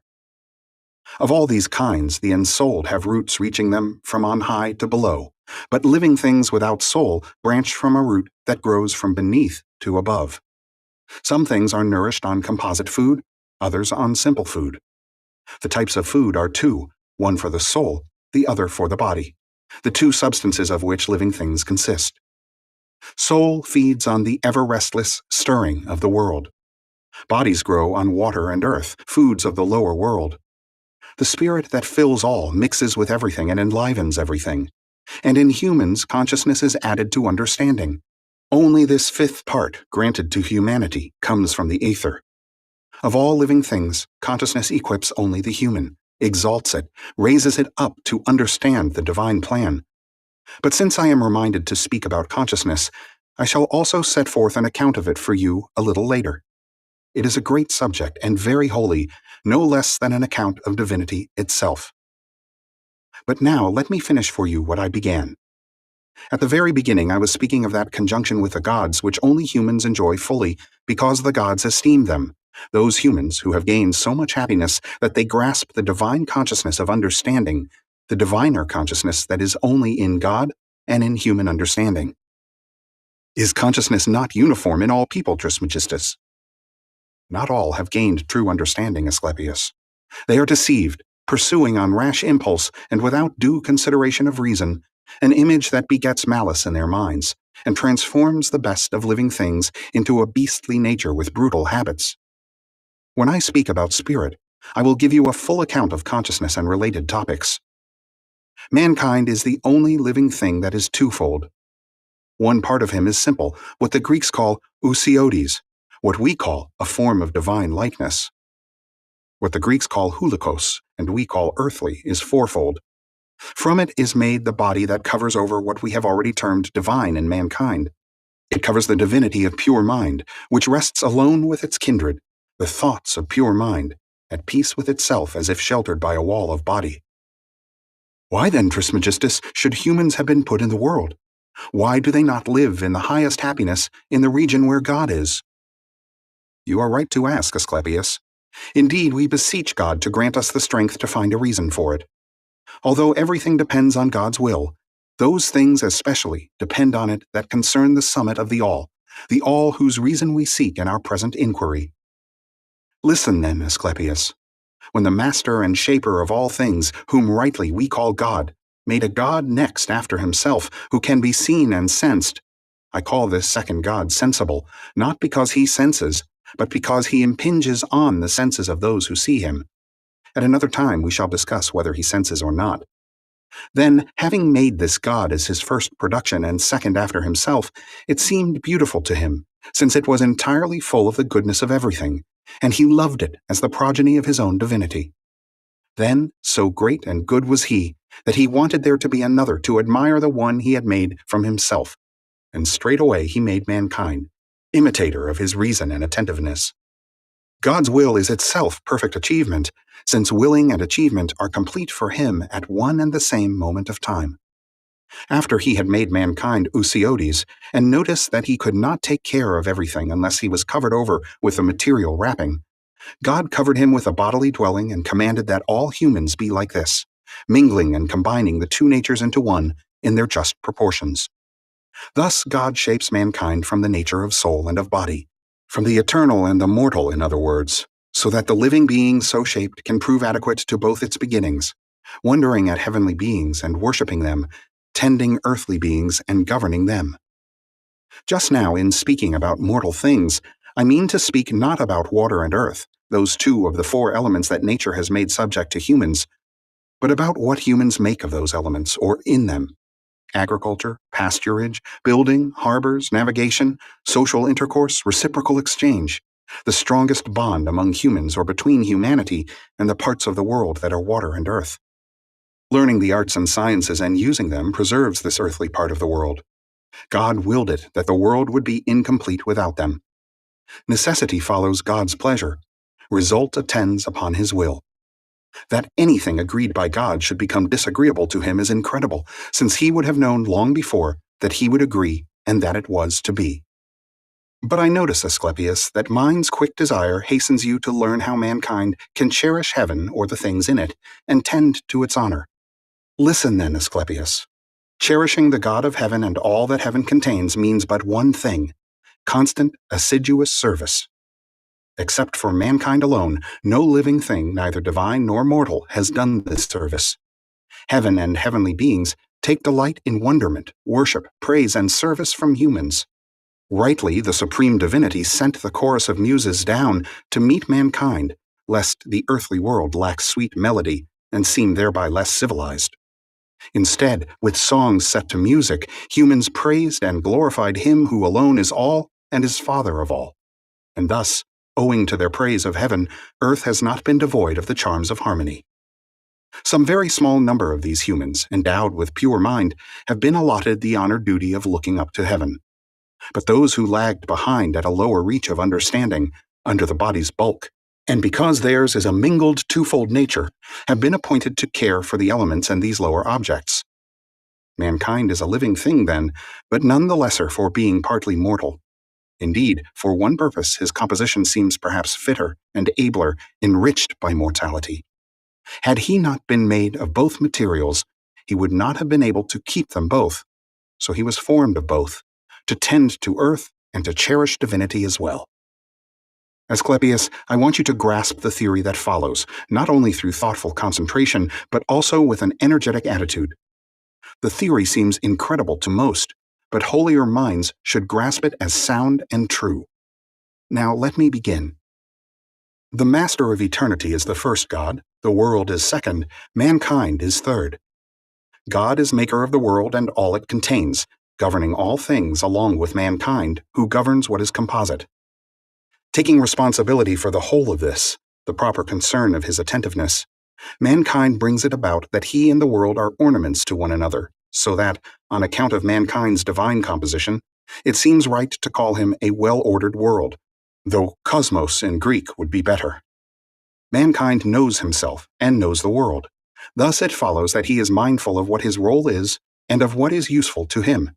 Of all these kinds, the ensouled have roots reaching them from on high to below, but living things without soul branch from a root that grows from beneath to above. Some things are nourished on composite food, others on simple food. The types of food are two, one for the soul, the other for the body, the two substances of which living things consist. Soul feeds on the ever-restless stirring of the world. Bodies grow on water and earth, foods of the lower world. The spirit that fills all mixes with everything and enlivens everything. And in humans, consciousness is added to understanding. Only this fifth part, granted to humanity, comes from the aether. Of all living things, consciousness equips only the human, exalts it, raises it up to understand the divine plan. But since I am reminded to speak about consciousness, I shall also set forth an account of it for you a little later. It is a great subject and very holy, no less than an account of divinity itself. But now let me finish for you what I began. At the very beginning I was speaking of that conjunction with the gods which only humans enjoy fully because the gods esteem them, those humans who have gained so much happiness that they grasp the divine consciousness of understanding, the diviner consciousness that is only in God and in human understanding. Is consciousness not uniform in all people, Trismegistus? Not all have gained true understanding, Asclepius. They are deceived, pursuing on rash impulse and without due consideration of reason, an image that begets malice in their minds, and transforms the best of living things into a beastly nature with brutal habits. When I speak about spirit, I will give you a full account of consciousness and related topics. Mankind is the only living thing that is twofold. One part of him is simple, what the Greeks call ousiotes, what we call a form of divine likeness. What the Greeks call houlikos, and we call earthly, is fourfold. From it is made the body that covers over what we have already termed divine in mankind. It covers the divinity of pure mind, which rests alone with its kindred, the thoughts of pure mind, at peace with itself as if sheltered by a wall of body. Why then, Trismegistus, should humans have been put in the world? Why do they not live in the highest happiness in the region where God is? You are right to ask, Asclepius. Indeed, we beseech God to grant us the strength to find a reason for it. Although everything depends on God's will, those things especially depend on it that concern the summit of the all whose reason we seek in our present inquiry. Listen then, Asclepius. When the master and shaper of all things, whom rightly we call God, made a God next after himself, who can be seen and sensed, I call this second God sensible, not because he senses, but because he impinges on the senses of those who see him. At another time we shall discuss whether he senses or not. Then, having made this God as his first production and second after himself, it seemed beautiful to him, since it was entirely full of the goodness of everything, and he loved it as the progeny of his own divinity. Then, so great and good was he, that he wanted there to be another to admire the one he had made from himself. and straightway he made mankind, imitator of his reason and attentiveness. God's will is itself perfect achievement, since willing and achievement are complete for him at one and the same moment of time. After he had made mankind ousiotes, and noticed that he could not take care of everything unless he was covered over with a material wrapping, God covered him with a bodily dwelling and commanded that all humans be like this, mingling and combining the two natures into one in their just proportions. Thus God shapes mankind from the nature of soul and of body, from the eternal and the mortal, in other words, so that the living being so shaped can prove adequate to both its beginnings, wondering at heavenly beings and worshipping them, tending earthly beings and governing them. Just now, in speaking about mortal things, I mean to speak not about water and earth, those two of the four elements that nature has made subject to humans, but about what humans make of those elements or in them. Agriculture, pasturage, building, harbors, navigation, social intercourse, reciprocal exchange, the strongest bond among humans or between humanity and the parts of the world that are water and earth. Learning the arts and sciences and using them preserves this earthly part of the world. God willed it that the world would be incomplete without them. Necessity follows God's pleasure. Result attends upon his will. That anything agreed by God should become disagreeable to him is incredible, since he would have known long before that he would agree and that it was to be. But I notice, Asclepius, that mind's quick desire hastens you to learn how mankind can cherish heaven or the things in it, and tend to its honor. Listen then, Asclepius. Cherishing the God of heaven and all that heaven contains means but one thing: constant, assiduous service. Except for mankind alone, no living thing, neither divine nor mortal, has done this service. Heaven and heavenly beings take delight in wonderment, worship, praise, and service from humans. Rightly, the supreme divinity sent the chorus of muses down to meet mankind, lest the earthly world lack sweet melody and seem thereby less civilized. Instead, with songs set to music, humans praised and glorified him who alone is all and is Father of all. And thus, owing to their praise of heaven, earth has not been devoid of the charms of harmony. Some very small number of these humans, endowed with pure mind, have been allotted the honored duty of looking up to heaven. But those who lagged behind at a lower reach of understanding, under the body's bulk, and because theirs is a mingled twofold nature, have been appointed to care for the elements and these lower objects. Mankind is a living thing, then, but none the lesser for being partly mortal. Indeed, for one purpose his composition seems perhaps fitter and abler, enriched by mortality. Had he not been made of both materials, he would not have been able to keep them both. So he was formed of both, to tend to earth and to cherish divinity as well. Asclepius, I want you to grasp the theory that follows, not only through thoughtful concentration, but also with an energetic attitude. The theory seems incredible to most, but holier minds should grasp it as sound and true. Now let me begin. The master of eternity is the first God, the world is second, mankind is third. God is maker of the world and all it contains, governing all things along with mankind, who governs what is composite. Taking responsibility for the whole of this, the proper concern of his attentiveness, mankind brings it about that he and the world are ornaments to one another, so that, on account of mankind's divine composition, it seems right to call him a well-ordered world, though cosmos in Greek would be better. Mankind knows himself and knows the world. Thus it follows that he is mindful of what his role is and of what is useful to him.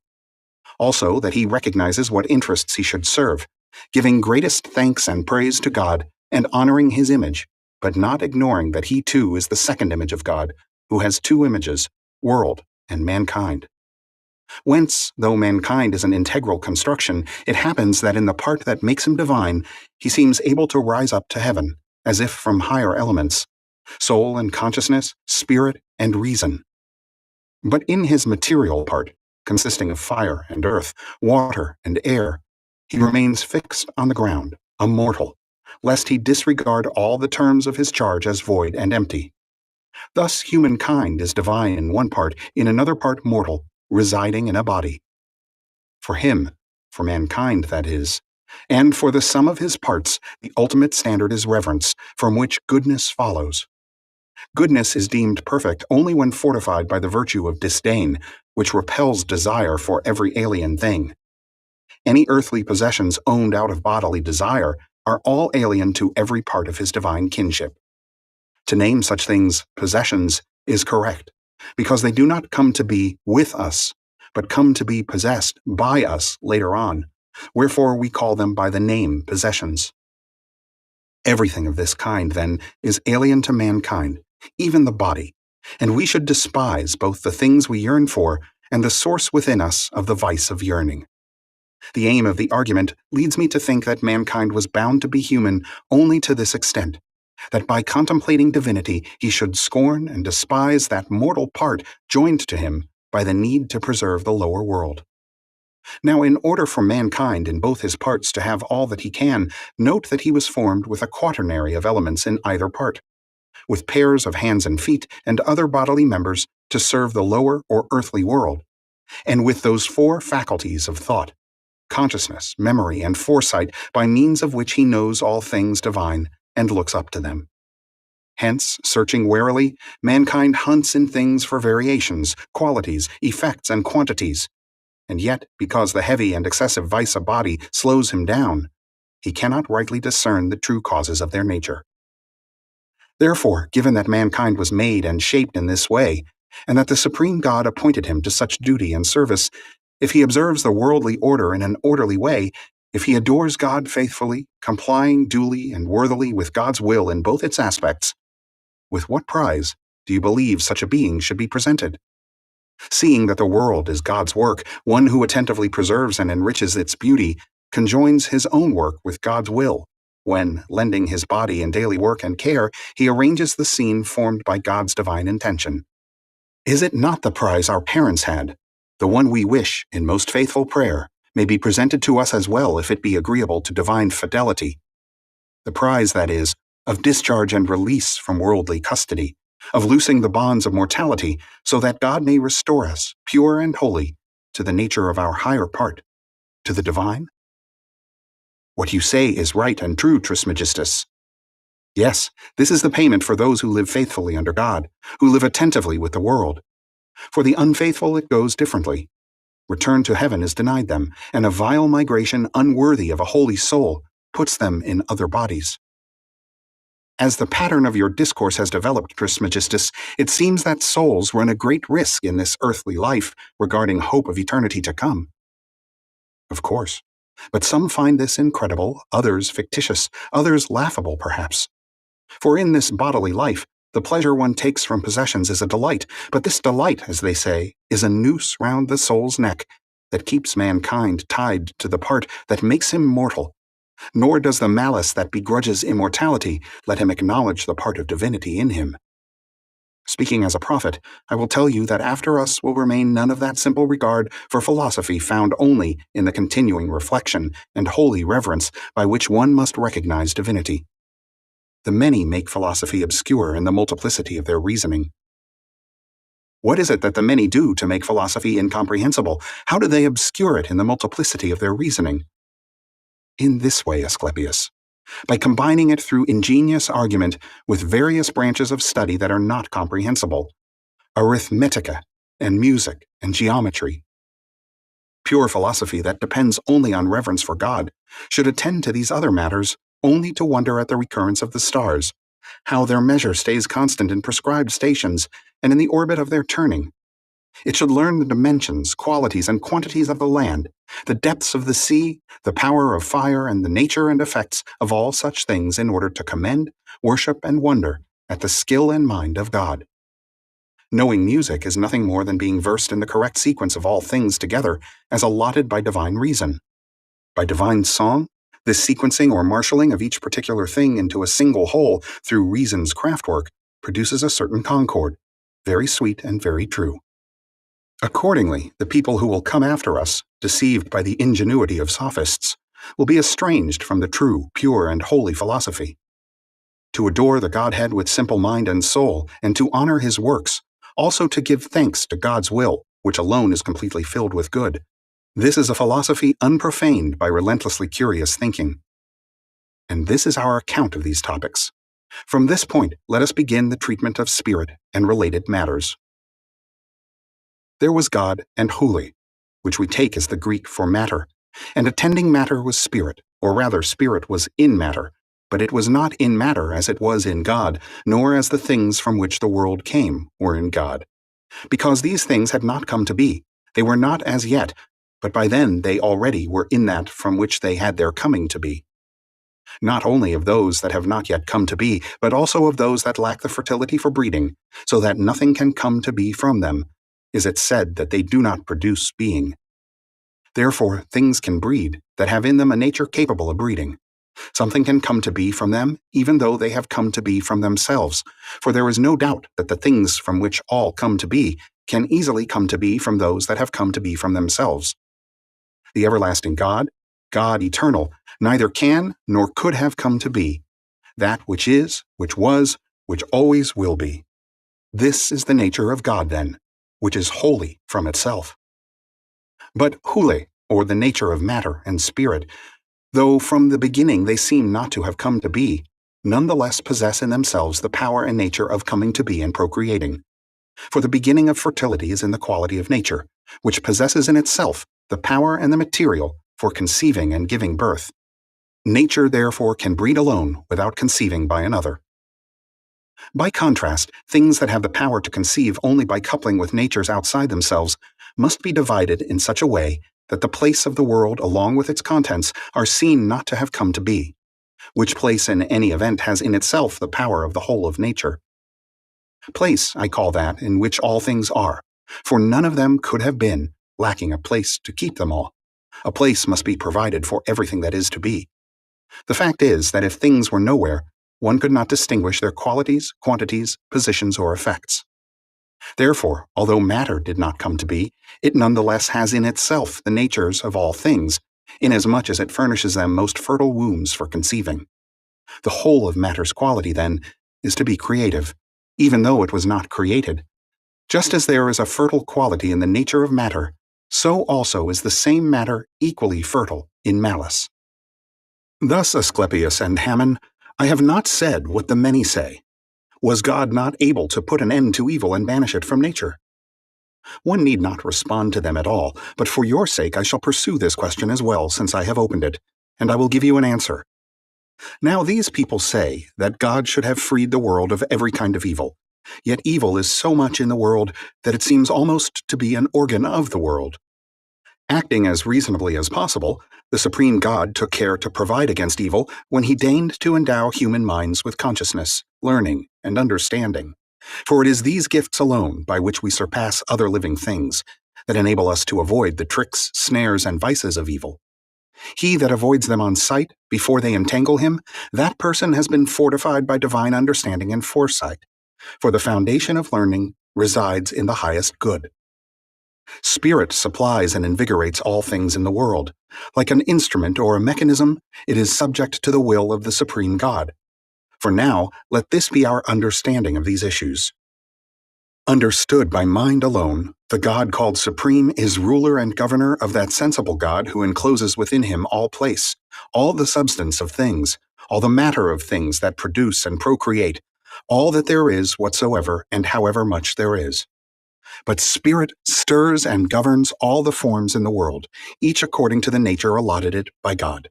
Also that he recognizes what interests he should serve, giving greatest thanks and praise to God and honoring his image, but not ignoring that he too is the second image of God, who has two images, world and mankind. Whence, though mankind is an integral construction, it happens that in the part that makes him divine, he seems able to rise up to heaven, as if from higher elements, soul and consciousness, spirit and reason. But in his material part, consisting of fire and earth, water and air, he remains fixed on the ground, a mortal, lest he disregard all the terms of his charge as void and empty. Thus humankind is divine in one part, in another part mortal, residing in a body. For him, for mankind that is, and for the sum of his parts, the ultimate standard is reverence, from which goodness follows. Goodness is deemed perfect only when fortified by the virtue of disdain, which repels desire for every alien thing, any earthly possessions owned out of bodily desire are all alien to every part of his divine kinship. To name such things possessions is correct, because they do not come to be with us, but come to be possessed by us later on, wherefore we call them by the name possessions. Everything of this kind, then, is alien to mankind, even the body, and we should despise both the things we yearn for and the source within us of the vice of yearning. The aim of the argument leads me to think that mankind was bound to be human only to this extent, that by contemplating divinity he should scorn and despise that mortal part joined to him by the need to preserve the lower world. Now, in order for mankind in both his parts to have all that he can, note that he was formed with a quaternary of elements in either part, with pairs of hands and feet and other bodily members to serve the lower or earthly world, and with those four faculties of thought, consciousness, memory, and foresight by means of which he knows all things divine and looks up to them. Hence, searching warily, mankind hunts in things for variations, qualities, effects, and quantities, and yet, because the heavy and excessive vice of body slows him down, he cannot rightly discern the true causes of their nature. Therefore, given that mankind was made and shaped in this way, and that the supreme God appointed him to such duty and service, if he observes the worldly order in an orderly way, if he adores God faithfully, complying duly and worthily with God's will in both its aspects, with what prize do you believe such a being should be presented? Seeing that the world is God's work, one who attentively preserves and enriches its beauty conjoins his own work with God's will, when, lending his body in daily work and care, he arranges the scene formed by God's divine intention. Is it not the prize our parents had, the one we wish, in most faithful prayer, may be presented to us as well if it be agreeable to divine fidelity? The prize, that is, of discharge and release from worldly custody, of loosing the bonds of mortality, so that God may restore us, pure and holy, to the nature of our higher part, to the divine? What you say is right and true, Trismegistus. Yes, this is the payment for those who live faithfully under God, who live attentively with the world. For the unfaithful it goes differently. Return to heaven is denied them, and a vile migration unworthy of a holy soul puts them in other bodies. As the pattern of your discourse has developed, Trismegistus, it seems that souls run a great risk in this earthly life regarding hope of eternity to come. Of course, but some find this incredible, others fictitious, others laughable perhaps. For in this bodily life, the pleasure one takes from possessions is a delight, but this delight, as they say, is a noose round the soul's neck that keeps mankind tied to the part that makes him mortal. Nor does the malice that begrudges immortality let him acknowledge the part of divinity in him. Speaking as a prophet, I will tell you that after us will remain none of that simple regard for philosophy found only in the continuing reflection and holy reverence by which one must recognize divinity. The many make philosophy obscure in the multiplicity of their reasoning. What is it that the many do to make philosophy incomprehensible? How do they obscure it in the multiplicity of their reasoning? In this way, Asclepius, by combining it through ingenious argument with various branches of study that are not comprehensible, arithmetica and music and geometry. Pure philosophy that depends only on reverence for God should attend to these other matters only to wonder at the recurrence of the stars, how their measure stays constant in prescribed stations and in the orbit of their turning. It should learn the dimensions, qualities, and quantities of the land, the depths of the sea, the power of fire, and the nature and effects of all such things in order to commend, worship, and wonder at the skill and mind of God. Knowing music is nothing more than being versed in the correct sequence of all things together as allotted by divine reason. By divine song, this sequencing or marshalling of each particular thing into a single whole through reason's craftwork produces a certain concord, very sweet and very true. Accordingly, the people who will come after us, deceived by the ingenuity of sophists, will be estranged from the true, pure, and holy philosophy. To adore the Godhead with simple mind and soul, and to honor his works, also to give thanks to God's will, which alone is completely filled with good, this is a philosophy unprofaned by relentlessly curious thinking. And this is our account of these topics. From this point, let us begin the treatment of spirit and related matters. There was God and holy, which we take as the Greek for matter, And attending matter was spirit, or rather spirit was in matter, but it was not in matter as it was in God, nor as the things from which the world came were in God. Because these things had not come to be, they were not as yet, but by then they already were in that from which they had their coming to be. Not only of those that have not yet come to be, but also of those that lack the fertility for breeding, so that nothing can come to be from them, is it said that they do not produce being. Therefore, things can breed that have in them a nature capable of breeding. Something can come to be from them, even though they have come to be from themselves, for there is no doubt that the things from which all come to be can easily come to be from those that have come to be from themselves. The everlasting God, God eternal, neither can nor could have come to be, that which is, which was, which always will be. This is the nature of God, then, which is wholly from itself. But hule, or the nature of matter and spirit, though from the beginning they seem not to have come to be, nonetheless possess in themselves the power and nature of coming to be and procreating. For the beginning of fertility is in the quality of nature, which possesses in itself the power and the material for conceiving and giving birth. Nature, therefore, can breed alone without conceiving by another. By contrast, things that have the power to conceive only by coupling with natures outside themselves must be divided in such a way that the place of the world along with its contents are seen not to have come to be, which place in any event has in itself the power of the whole of nature. Place, I call that, in which all things are, for none of them could have been, lacking a place to keep them all. A place must be provided for everything that is to be. The fact is that if things were nowhere, one could not distinguish their qualities, quantities, positions, or effects. Therefore, although matter did not come to be, it nonetheless has in itself the natures of all things, inasmuch as it furnishes them most fertile wombs for conceiving. The whole of matter's quality, then, is to be creative, even though it was not created. Just as there is a fertile quality in the nature of matter, so also is the same matter equally fertile in malice. Thus, Asclepius and Hammon, I have not said what the many say. Was God not able to put an end to evil and banish it from nature? One need not respond to them at all, but for your sake I shall pursue this question as well, since I have opened it, and I will give you an answer. Now these people say that God should have freed the world of every kind of evil, yet evil is so much in the world that it seems almost to be an organ of the world. Acting as reasonably as possible, the supreme God took care to provide against evil when he deigned to endow human minds with consciousness, learning, and understanding. For it is these gifts alone by which we surpass other living things that enable us to avoid the tricks, snares, and vices of evil. He that avoids them on sight before they entangle him, that person has been fortified by divine understanding and foresight, for the foundation of learning resides in the highest good. Spirit supplies and invigorates all things in the world. Like an instrument or a mechanism, it is subject to the will of the supreme God. For now, let this be our understanding of these issues. Understood by mind alone, the God called Supreme is ruler and governor of that sensible God who encloses within him all place, all the substance of things, all the matter of things that produce and procreate, all that there is whatsoever and however much there is. But Spirit stirs and governs all the forms in the world, each according to the nature allotted it by God.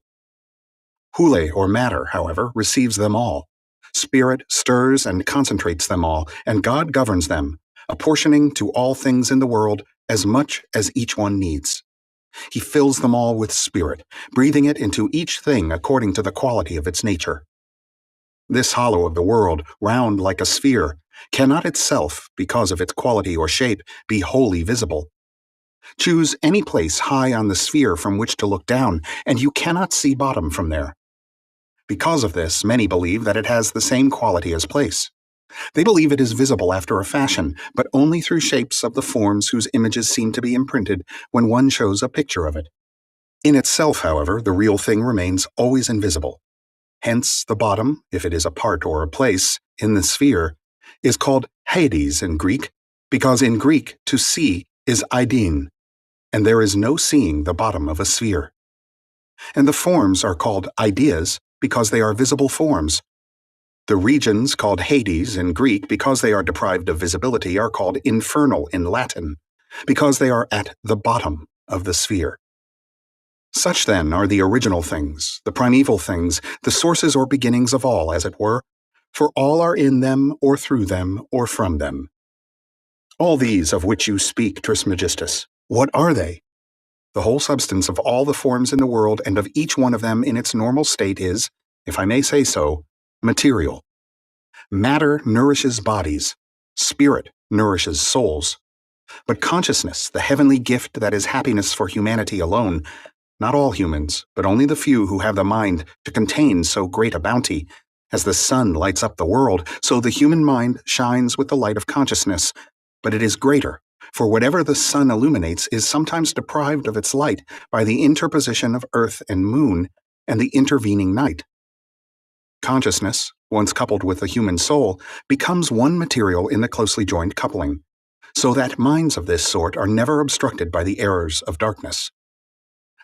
Hule, or matter, however, receives them all. Spirit stirs and concentrates them all, and God governs them, apportioning to all things in the world as much as each one needs. He fills them all with Spirit, breathing it into each thing according to the quality of its nature. This hollow of the world, round like a sphere, cannot itself, because of its quality or shape, be wholly visible. Choose any place high on the sphere from which to look down, and you cannot see bottom from there. Because of this, many believe that it has the same quality as place. They believe it is visible after a fashion, but only through shapes of the forms whose images seem to be imprinted when one shows a picture of it. In itself, however, the real thing remains always invisible. Hence, the bottom, if it is a part or a place, in the sphere, is called Hades in Greek, because in Greek to see is eidin, and there is no seeing the bottom of a sphere. And the forms are called ideas because they are visible forms. The regions called Hades in Greek because they are deprived of visibility are called infernal in Latin, because they are at the bottom of the sphere. Such then are the original things, the primeval things, the sources or beginnings of all, as it were, for all are in them, or through them, or from them. All these of which you speak, Trismegistus, what are they? The whole substance of all the forms in the world and of each one of them in its normal state is, if I may say so, material. Matter nourishes bodies. Spirit nourishes souls. But consciousness, the heavenly gift that is happiness for humanity alone, not all humans, but only the few who have the mind to contain so great a bounty, as the sun lights up the world, so the human mind shines with the light of consciousness, but it is greater, for whatever the sun illuminates is sometimes deprived of its light by the interposition of earth and moon and the intervening night. Consciousness, once coupled with the human soul, becomes one material in the closely joined coupling, so that minds of this sort are never obstructed by the errors of darkness.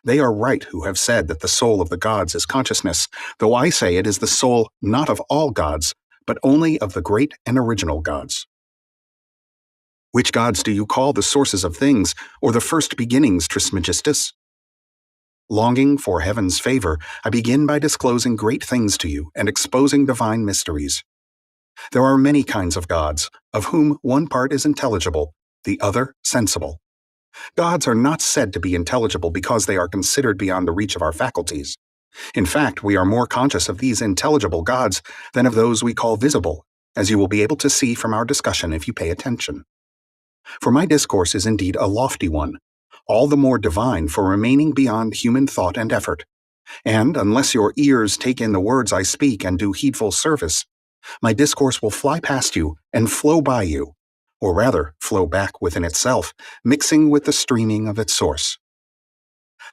They are right who have said that the soul of the gods is consciousness, though I say it is the soul not of all gods, but only of the great and original gods. Which gods do you call the sources of things, or the first beginnings, Trismegistus? Longing for heaven's favor, I begin by disclosing great things to you and exposing divine mysteries. There are many kinds of gods, of whom one part is intelligible, the other sensible. Gods are not said to be intelligible because they are considered beyond the reach of our faculties. In fact, we are more conscious of these intelligible gods than of those we call visible, as you will be able to see from our discussion if you pay attention. For my discourse is indeed a lofty one, all the more divine for remaining beyond human thought and effort. And unless your ears take in the words I speak and do heedful service, my discourse will fly past you and flow by you, or rather flow back within itself, mixing with the streaming of its source.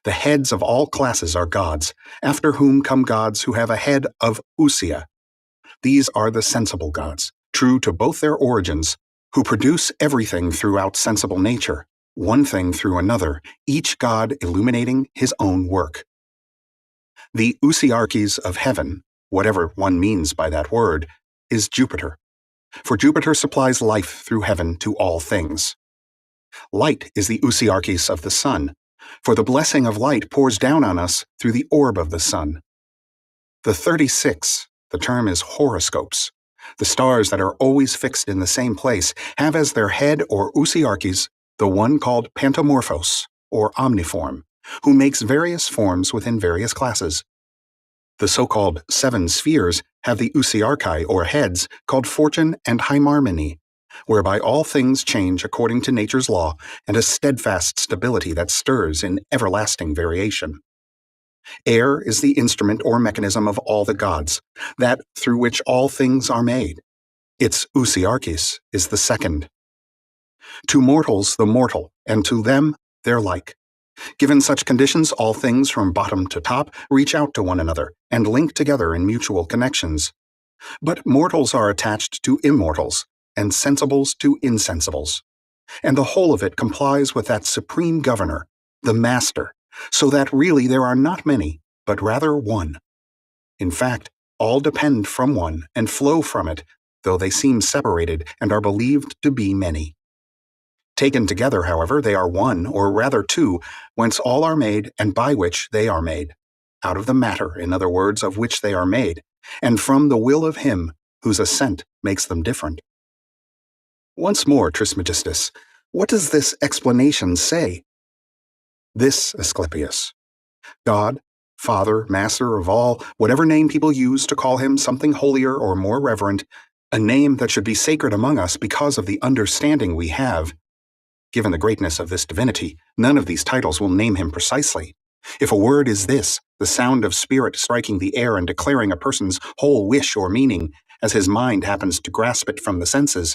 The heads of all classes are gods, after whom come gods who have a head of ousia. These are the sensible gods, true to both their origins, who produce everything throughout sensible nature, one thing through another, each god illuminating his own work. The ousiarchies of heaven, whatever one means by that word, is Jupiter. For Jupiter supplies life through heaven to all things. Light is the ousiarchis of the sun, for the blessing of light pours down on us through the orb of the sun. The 36, the term is horoscopes, the stars that are always fixed in the same place, have as their head or ousiarchis the one called Pantomorphos, or omniform, who makes various forms within various classes. The so-called 7 spheres have the ousiarchi, or heads, called Fortune and Hymarmony, whereby all things change according to nature's law and a steadfast stability that stirs in everlasting variation. Air is the instrument or mechanism of all the gods, that through which all things are made. Its ousiarchis is the second. To mortals the mortal, and to them their like. Given such conditions, all things from bottom to top reach out to one another and link together in mutual connections. But mortals are attached to immortals, and sensibles to insensibles. And the whole of it complies with that supreme governor, the master, so that really there are not many, but rather one. In fact, all depend from one and flow from it, though they seem separated and are believed to be many. Taken together, however, they are one, or rather two, whence all are made and by which they are made, out of the matter, in other words, of which they are made, and from the will of him whose assent makes them different. Once more, Trismegistus, what does this explanation say? This, Asclepius. God, Father, Master of all, whatever name people use to call him something holier or more reverent, a name that should be sacred among us because of the understanding we have. Given the greatness of this divinity, none of these titles will name him precisely. If a word is this, the sound of spirit striking the air and declaring a person's whole wish or meaning, as his mind happens to grasp it from the senses,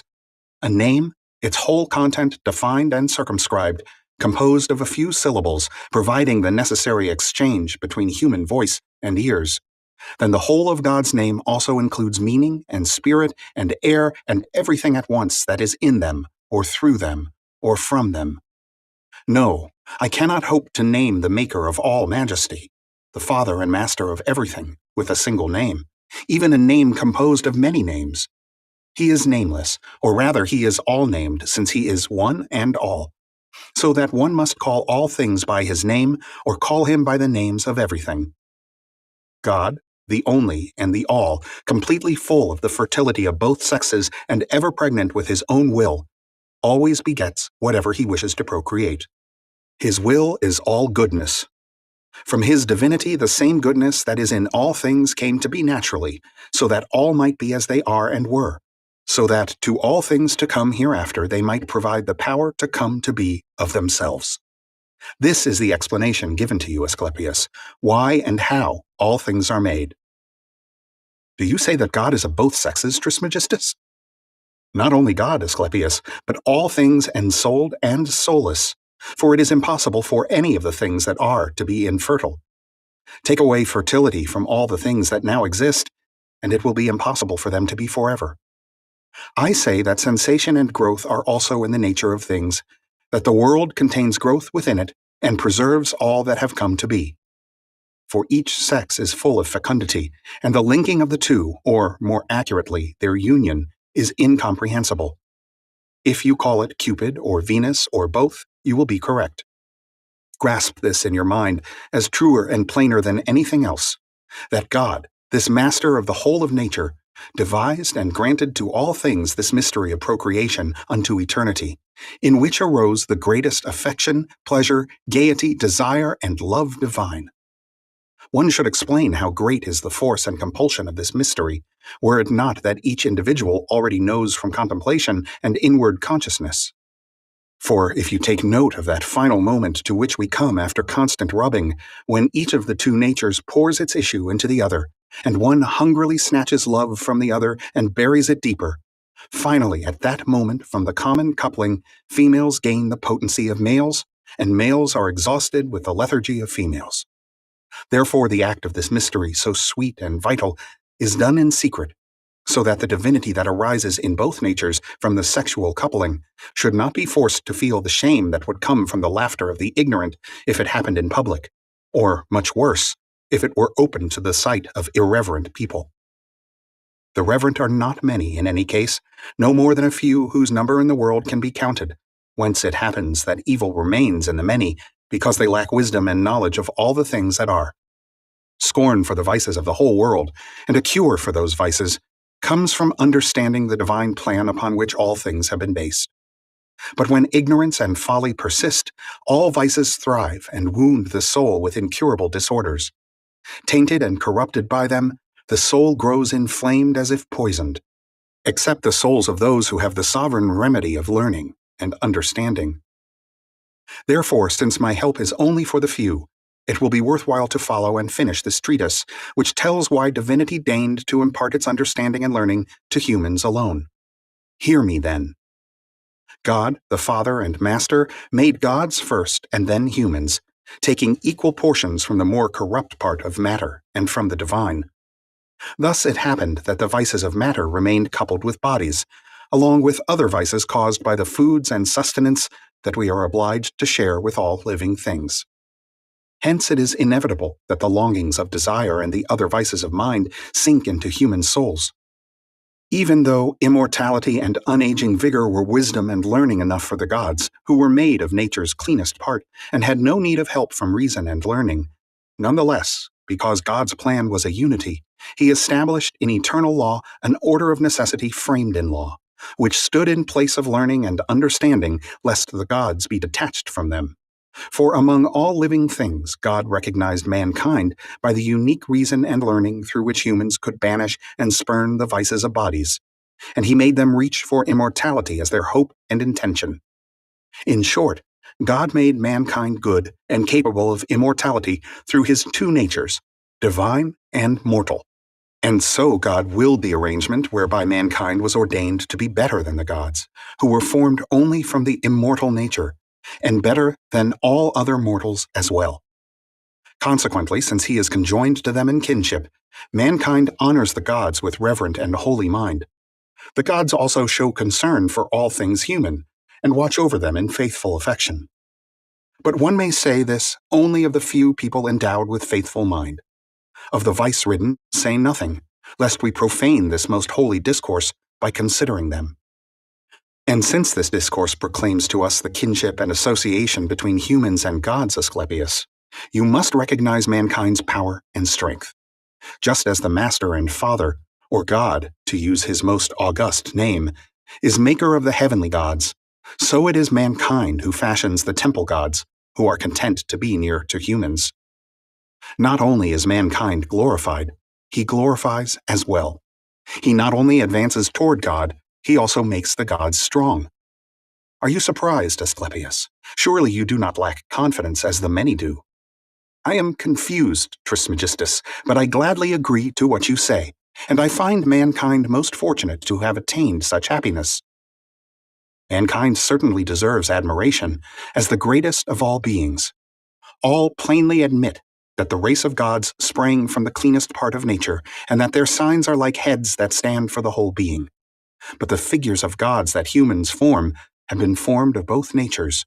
a name, its whole content defined and circumscribed, composed of a few syllables, providing the necessary exchange between human voice and ears, then the whole of God's name also includes meaning and spirit and air and everything at once that is in them, or through them, or from them. No, I cannot hope to name the Maker of all majesty, the Father and Master of everything, with a single name, even a name composed of many names. He is nameless, or rather he is all-named, since he is one and all. so that one must call all things by his name or call him by the names of everything. God, the only and the all, completely full of the fertility of both sexes and ever pregnant with his own will, always begets whatever he wishes to procreate. His will is all goodness. From his divinity the same goodness that is in all things came to be naturally, so that all might be as they are and were, so that to all things to come hereafter they might provide the power to come to be of themselves. This is the explanation given to you, Asclepius, why and how all things are made. Do you say that God is of both sexes, Trismegistus? Not only God, Asclepius, but all things ensouled and soulless, for it is impossible for any of the things that are to be infertile. Take away fertility from all the things that now exist, and it will be impossible for them to be forever. I say that sensation and growth are also in the nature of things, that the world contains growth within it and preserves all that have come to be. For each sex is full of fecundity, and the linking of the two, or more accurately, their union, is incomprehensible. If you call it Cupid or Venus or both, you will be correct. Grasp this in your mind as truer and plainer than anything else, that God, this master of the whole of nature, devised and granted to all things this mystery of procreation unto eternity, in which arose the greatest affection, pleasure, gaiety, desire, and love divine. One should explain how great is the force and compulsion of this mystery, were it not that each individual already knows from contemplation and inward consciousness. For if you take note of that final moment to which we come after constant rubbing, when each of the two natures pours its issue into the other, and one hungrily snatches love from the other and buries it deeper, finally at that moment from the common coupling, females gain the potency of males, and males are exhausted with the lethargy of females. Therefore the act of this mystery, so sweet and vital, is done in secret, so that the divinity that arises in both natures from the sexual coupling should not be forced to feel the shame that would come from the laughter of the ignorant if it happened in public, or, much worse, if it were open to the sight of irreverent people. The reverent are not many in any case, no more than a few whose number in the world can be counted, whence it happens that evil remains in the many, because they lack wisdom and knowledge of all the things that are. Scorn for the vices of the whole world, and a cure for those vices, comes from understanding the divine plan upon which all things have been based. But when ignorance and folly persist, all vices thrive and wound the soul with incurable disorders. Tainted and corrupted by them, the soul grows inflamed as if poisoned, except the souls of those who have the sovereign remedy of learning and understanding. Therefore, since my help is only for the few, it will be worthwhile to follow and finish this treatise, which tells why divinity deigned to impart its understanding and learning to humans alone. Hear me, then. God, the Father and Master, made gods first and then humans, taking equal portions from the more corrupt part of matter and from the divine. Thus it happened that the vices of matter remained coupled with bodies, along with other vices caused by the foods and sustenance that we are obliged to share with all living things. Hence it is inevitable that the longings of desire and the other vices of mind sink into human souls. Even though immortality and unaging vigor were wisdom and learning enough for the gods, who were made of nature's cleanest part and had no need of help from reason and learning, nonetheless, because God's plan was a unity, he established in eternal law an order of necessity framed in law, which stood in place of learning and understanding, lest the gods be detached from them. For among all living things, God recognized mankind by the unique reason and learning through which humans could banish and spurn the vices of bodies, and he made them reach for immortality as their hope and intention. In short, God made mankind good and capable of immortality through his two natures, divine and mortal. And so God willed the arrangement whereby mankind was ordained to be better than the gods, who were formed only from the immortal nature, and better than all other mortals as well. Consequently, since he is conjoined to them in kinship, mankind honors the gods with reverent and holy mind. The gods also show concern for all things human, and watch over them in faithful affection. But one may say this only of the few people endowed with faithful mind. Of the vice-ridden, say nothing, lest we profane this most holy discourse by considering them. And since this discourse proclaims to us the kinship and association between humans and gods, Asclepius, you must recognize mankind's power and strength. Just as the Master and Father, or God, to use his most august name, is maker of the heavenly gods, so it is mankind who fashions the temple gods, who are content to be near to humans. Not only is mankind glorified, he glorifies as well. He not only advances toward God, he also makes the gods strong. Are you surprised, Asclepius? Surely you do not lack confidence as the many do. I am confused, Trismegistus, but I gladly agree to what you say, and I find mankind most fortunate to have attained such happiness. Mankind certainly deserves admiration as the greatest of all beings. All plainly admit that the race of gods sprang from the cleanest part of nature, and that their signs are like heads that stand for the whole being. But the figures of gods that humans form have been formed of both natures,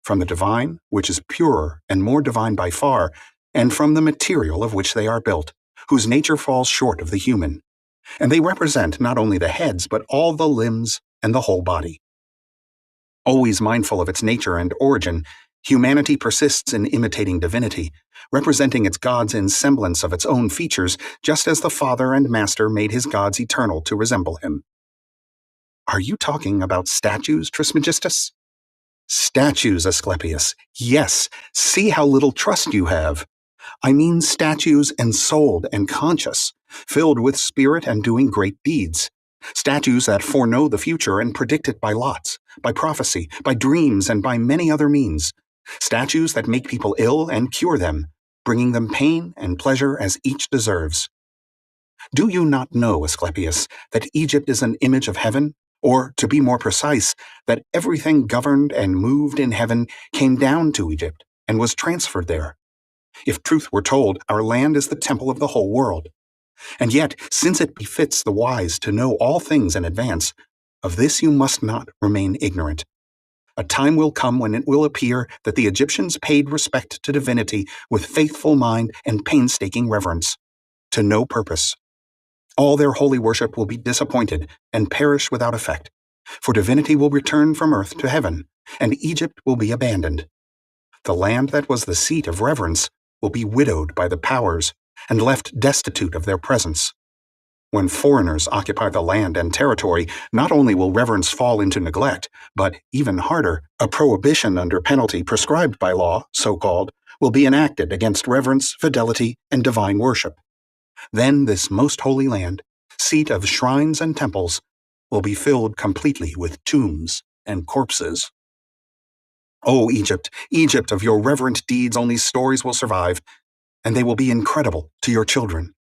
from the divine, which is purer and more divine by far, and from the material of which they are built, whose nature falls short of the human. And they represent not only the heads, but all the limbs and the whole body. Always mindful of its nature and origin, humanity persists in imitating divinity, representing its gods in semblance of its own features, just as the Father and Master made his gods eternal to resemble him. Are you talking about statues, Trismegistus? Statues, Asclepius. Yes, see how little trust you have. I mean statues ensouled and conscious, filled with spirit and doing great deeds. Statues that foreknow the future and predict it by lots, by prophecy, by dreams, and by many other means. Statues that make people ill and cure them, bringing them pain and pleasure as each deserves. Do you not know, Asclepius, that Egypt is an image of heaven? Or, to be more precise, that everything governed and moved in heaven came down to Egypt and was transferred there? If truth were told, our land is the temple of the whole world. And yet, since it befits the wise to know all things in advance, of this you must not remain ignorant. A time will come when it will appear that the Egyptians paid respect to divinity with faithful mind and painstaking reverence, to no purpose. All their holy worship will be disappointed and perish without effect, for divinity will return from earth to heaven, and Egypt will be abandoned. The land that was the seat of reverence will be widowed by the powers and left destitute of their presence. When foreigners occupy the land and territory, not only will reverence fall into neglect, but, even harder, a prohibition under penalty prescribed by law, so-called, will be enacted against reverence, fidelity, and divine worship. Then this most holy land, seat of shrines and temples, will be filled completely with tombs and corpses. O Egypt, Egypt, of your reverent deeds only stories will survive, and they will be incredible to your children.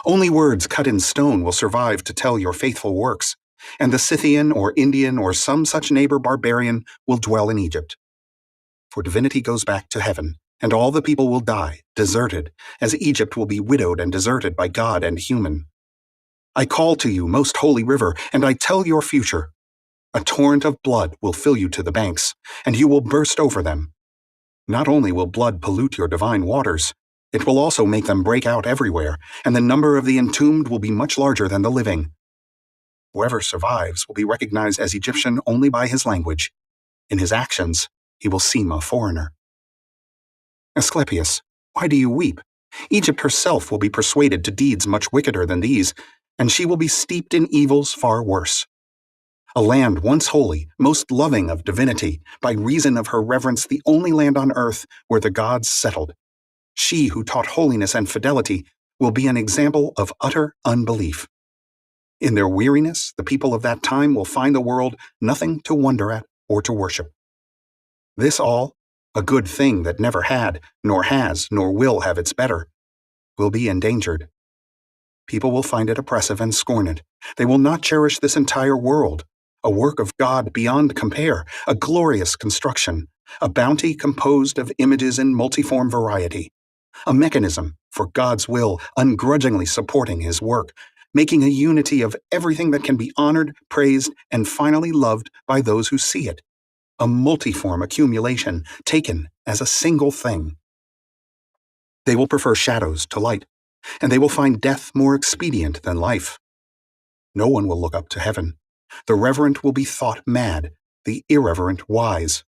Only words cut in stone will survive to tell your faithful works, and the Scythian or Indian or some such neighbor barbarian will dwell in Egypt. For divinity goes back to heaven, and all the people will die, deserted, as Egypt will be widowed and deserted by God and human. I call to you, most holy river, and I tell your future. A torrent of blood will fill you to the banks, and you will burst over them. Not only will blood pollute your divine waters, it will also make them break out everywhere, and the number of the entombed will be much larger than the living. Whoever survives will be recognized as Egyptian only by his language. In his actions, he will seem a foreigner. Asclepius, why do you weep? Egypt herself will be persuaded to deeds much wickeder than these, and she will be steeped in evils far worse. A land once holy, most loving of divinity, by reason of her reverence the only land on earth where the gods settled. She who taught holiness and fidelity will be an example of utter unbelief. In their weariness, the people of that time will find the world nothing to wonder at or to worship. This all, a good thing that never had, nor has, nor will have its better, will be endangered. People will find it oppressive and scorn it. They will not cherish this entire world, a work of God beyond compare, a glorious construction, a bounty composed of images in multiform variety, a mechanism for God's will ungrudgingly supporting his work, making a unity of everything that can be honored, praised, and finally loved by those who see it, a multiform accumulation taken as a single thing. They will prefer shadows to light, and they will find death more expedient than life. No one will look up to heaven. The reverent will be thought mad, the irreverent wise.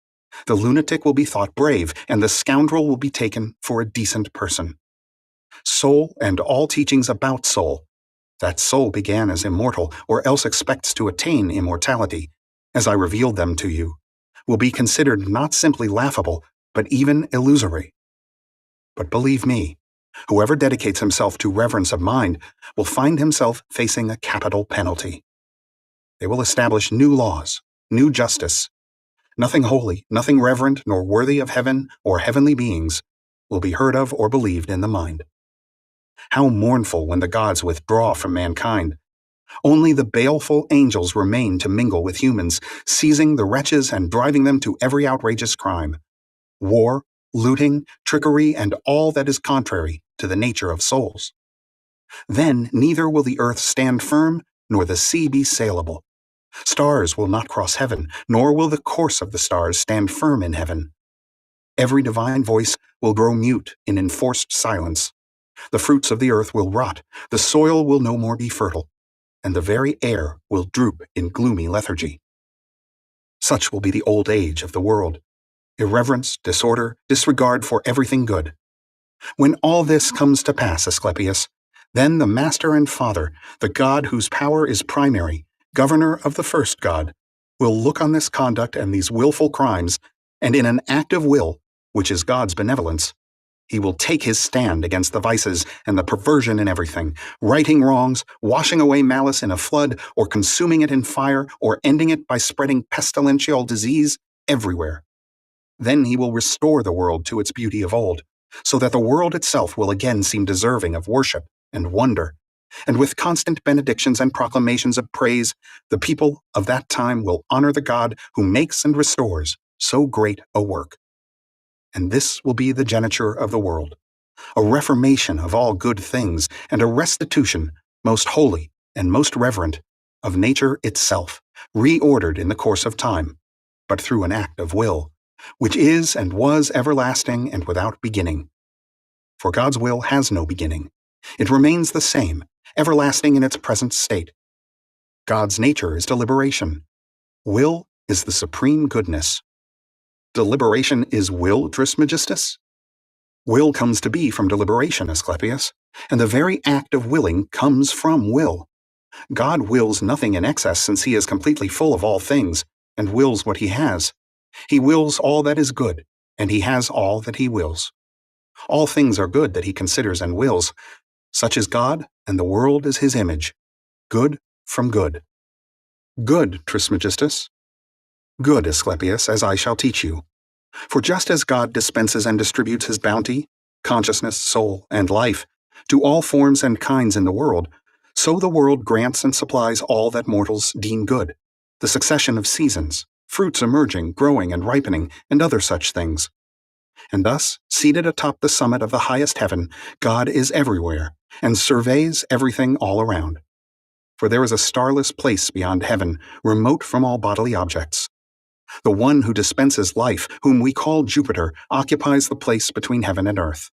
The lunatic will be thought brave, and the scoundrel will be taken for a decent person. Soul and all teachings about soul, that soul began as immortal or else expects to attain immortality, as I revealed them to you, will be considered not simply laughable, but even illusory. But believe me, whoever dedicates himself to reverence of mind will find himself facing a capital penalty. They will establish new laws, new justice. Nothing holy, nothing reverent, nor worthy of heaven or heavenly beings will be heard of or believed in the mind. How mournful when the gods withdraw from mankind. Only the baleful angels remain to mingle with humans, seizing the wretches and driving them to every outrageous crime. War, looting, trickery, and all that is contrary to the nature of souls. Then neither will the earth stand firm, nor the sea be sailable. Stars will not cross heaven, nor will the course of the stars stand firm in heaven. Every divine voice will grow mute in enforced silence. The fruits of the earth will rot, the soil will no more be fertile, and the very air will droop in gloomy lethargy. Such will be the old age of the world. Irreverence, disorder, disregard for everything good. When all this comes to pass, Asclepius, then the Master and Father, the God whose power is primary, governor of the first God, will look on this conduct and these willful crimes, and in an act of will, which is God's benevolence, he will take his stand against the vices and the perversion in everything, righting wrongs, washing away malice in a flood, or consuming it in fire, or ending it by spreading pestilential disease everywhere. Then he will restore the world to its beauty of old, so that the world itself will again seem deserving of worship and wonder. And with constant benedictions and proclamations of praise, the people of that time will honor the God who makes and restores so great a work. And this will be the geniture of the world, a reformation of all good things, and a restitution, most holy and most reverent, of nature itself, reordered in the course of time, but through an act of will, which is and was everlasting and without beginning. For God's will has no beginning. It remains the same, everlasting in its present state. God's nature is deliberation. Will is the supreme goodness. Deliberation is will, Trismegistus? Will comes to be from deliberation, Asclepius, and the very act of willing comes from will. God wills nothing in excess, since he is completely full of all things, and wills what he has. He wills all that is good, and he has all that he wills. All things are good that he considers and wills. Such is God, and the world is his image. Good from good. Good, Trismegistus. Good, Asclepius, as I shall teach you. For just as God dispenses and distributes his bounty, consciousness, soul, and life, to all forms and kinds in the world, so the world grants and supplies all that mortals deem good, the succession of seasons, fruits emerging, growing, and ripening, and other such things. And thus, seated atop the summit of the highest heaven, God is everywhere, and surveys everything all around. For there is a starless place beyond heaven, remote from all bodily objects. The one who dispenses life, whom we call Jupiter, occupies the place between heaven and earth.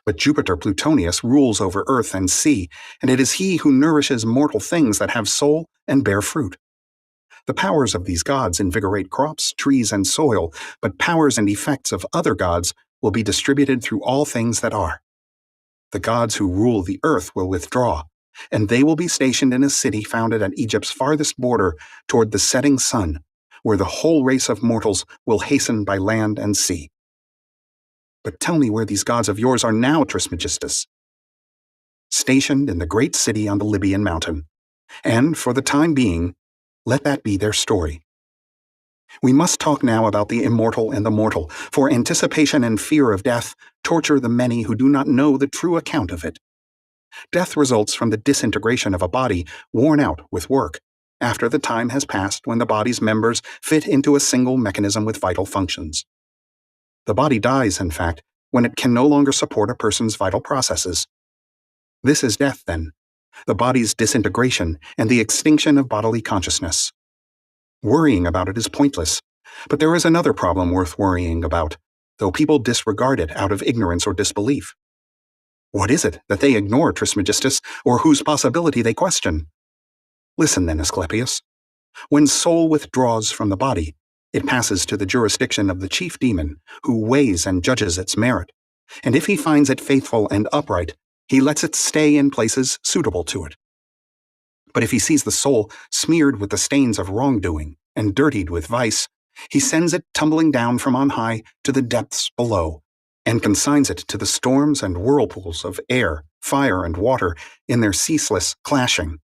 But Jupiter Plutonius rules over earth and sea, and it is he who nourishes mortal things that have soul and bear fruit. The powers of these gods invigorate crops, trees, and soil, but powers and effects of other gods will be distributed through all things that are. The gods who rule the earth will withdraw, and they will be stationed in a city founded at Egypt's farthest border toward the setting sun, where the whole race of mortals will hasten by land and sea. But tell me where these gods of yours are now, Trismegistus. Stationed in the great city on the Libyan mountain, and, for the time being, let that be their story. We must talk now about the immortal and the mortal, for anticipation and fear of death torture the many who do not know the true account of it. Death results from the disintegration of a body worn out with work, after the time has passed when the body's members fit into a single mechanism with vital functions. The body dies, in fact, when it can no longer support a person's vital processes. This is death, then, the body's disintegration and the extinction of bodily consciousness. Worrying about it is pointless, but there is another problem worth worrying about, though people disregard it out of ignorance or disbelief. What is it that they ignore, Trismegistus, or whose possibility they question? Listen then, Asclepius. When soul withdraws from the body, it passes to the jurisdiction of the chief demon, who weighs and judges its merit, and if he finds it faithful and upright, he lets it stay in places suitable to it. But if he sees the soul smeared with the stains of wrongdoing and dirtied with vice, he sends it tumbling down from on high to the depths below, and consigns it to the storms and whirlpools of air, fire, and water in their ceaseless clashing,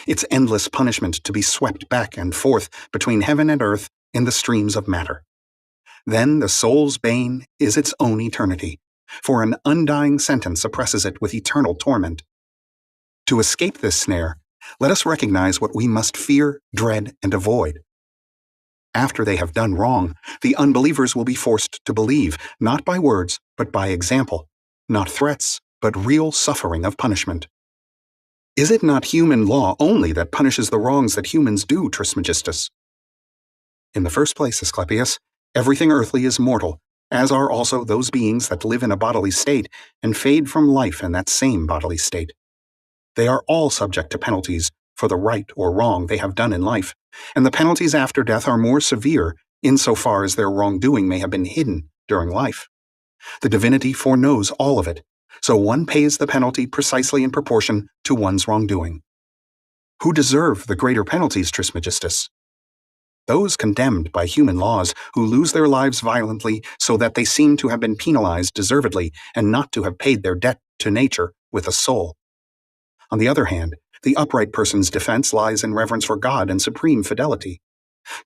its endless punishment to be swept back and forth between heaven and earth in the streams of matter. Then the soul's bane is its own eternity, for an undying sentence oppresses it with eternal torment. To escape this snare, let us recognize what we must fear, dread, and avoid. After they have done wrong, the unbelievers will be forced to believe, not by words, but by example, not threats, but real suffering of punishment. Is it not human law only that punishes the wrongs that humans do, Trismegistus? In the first place, Asclepius, everything earthly is mortal, as are also those beings that live in a bodily state and fade from life in that same bodily state. They are all subject to penalties for the right or wrong they have done in life, and the penalties after death are more severe insofar as their wrongdoing may have been hidden during life. The divinity foreknows all of it, so one pays the penalty precisely in proportion to one's wrongdoing. Who deserve the greater penalties, Trismegistus? Those condemned by human laws who lose their lives violently so that they seem to have been penalized deservedly and not to have paid their debt to nature with a soul. On the other hand, the upright person's defense lies in reverence for God and supreme fidelity.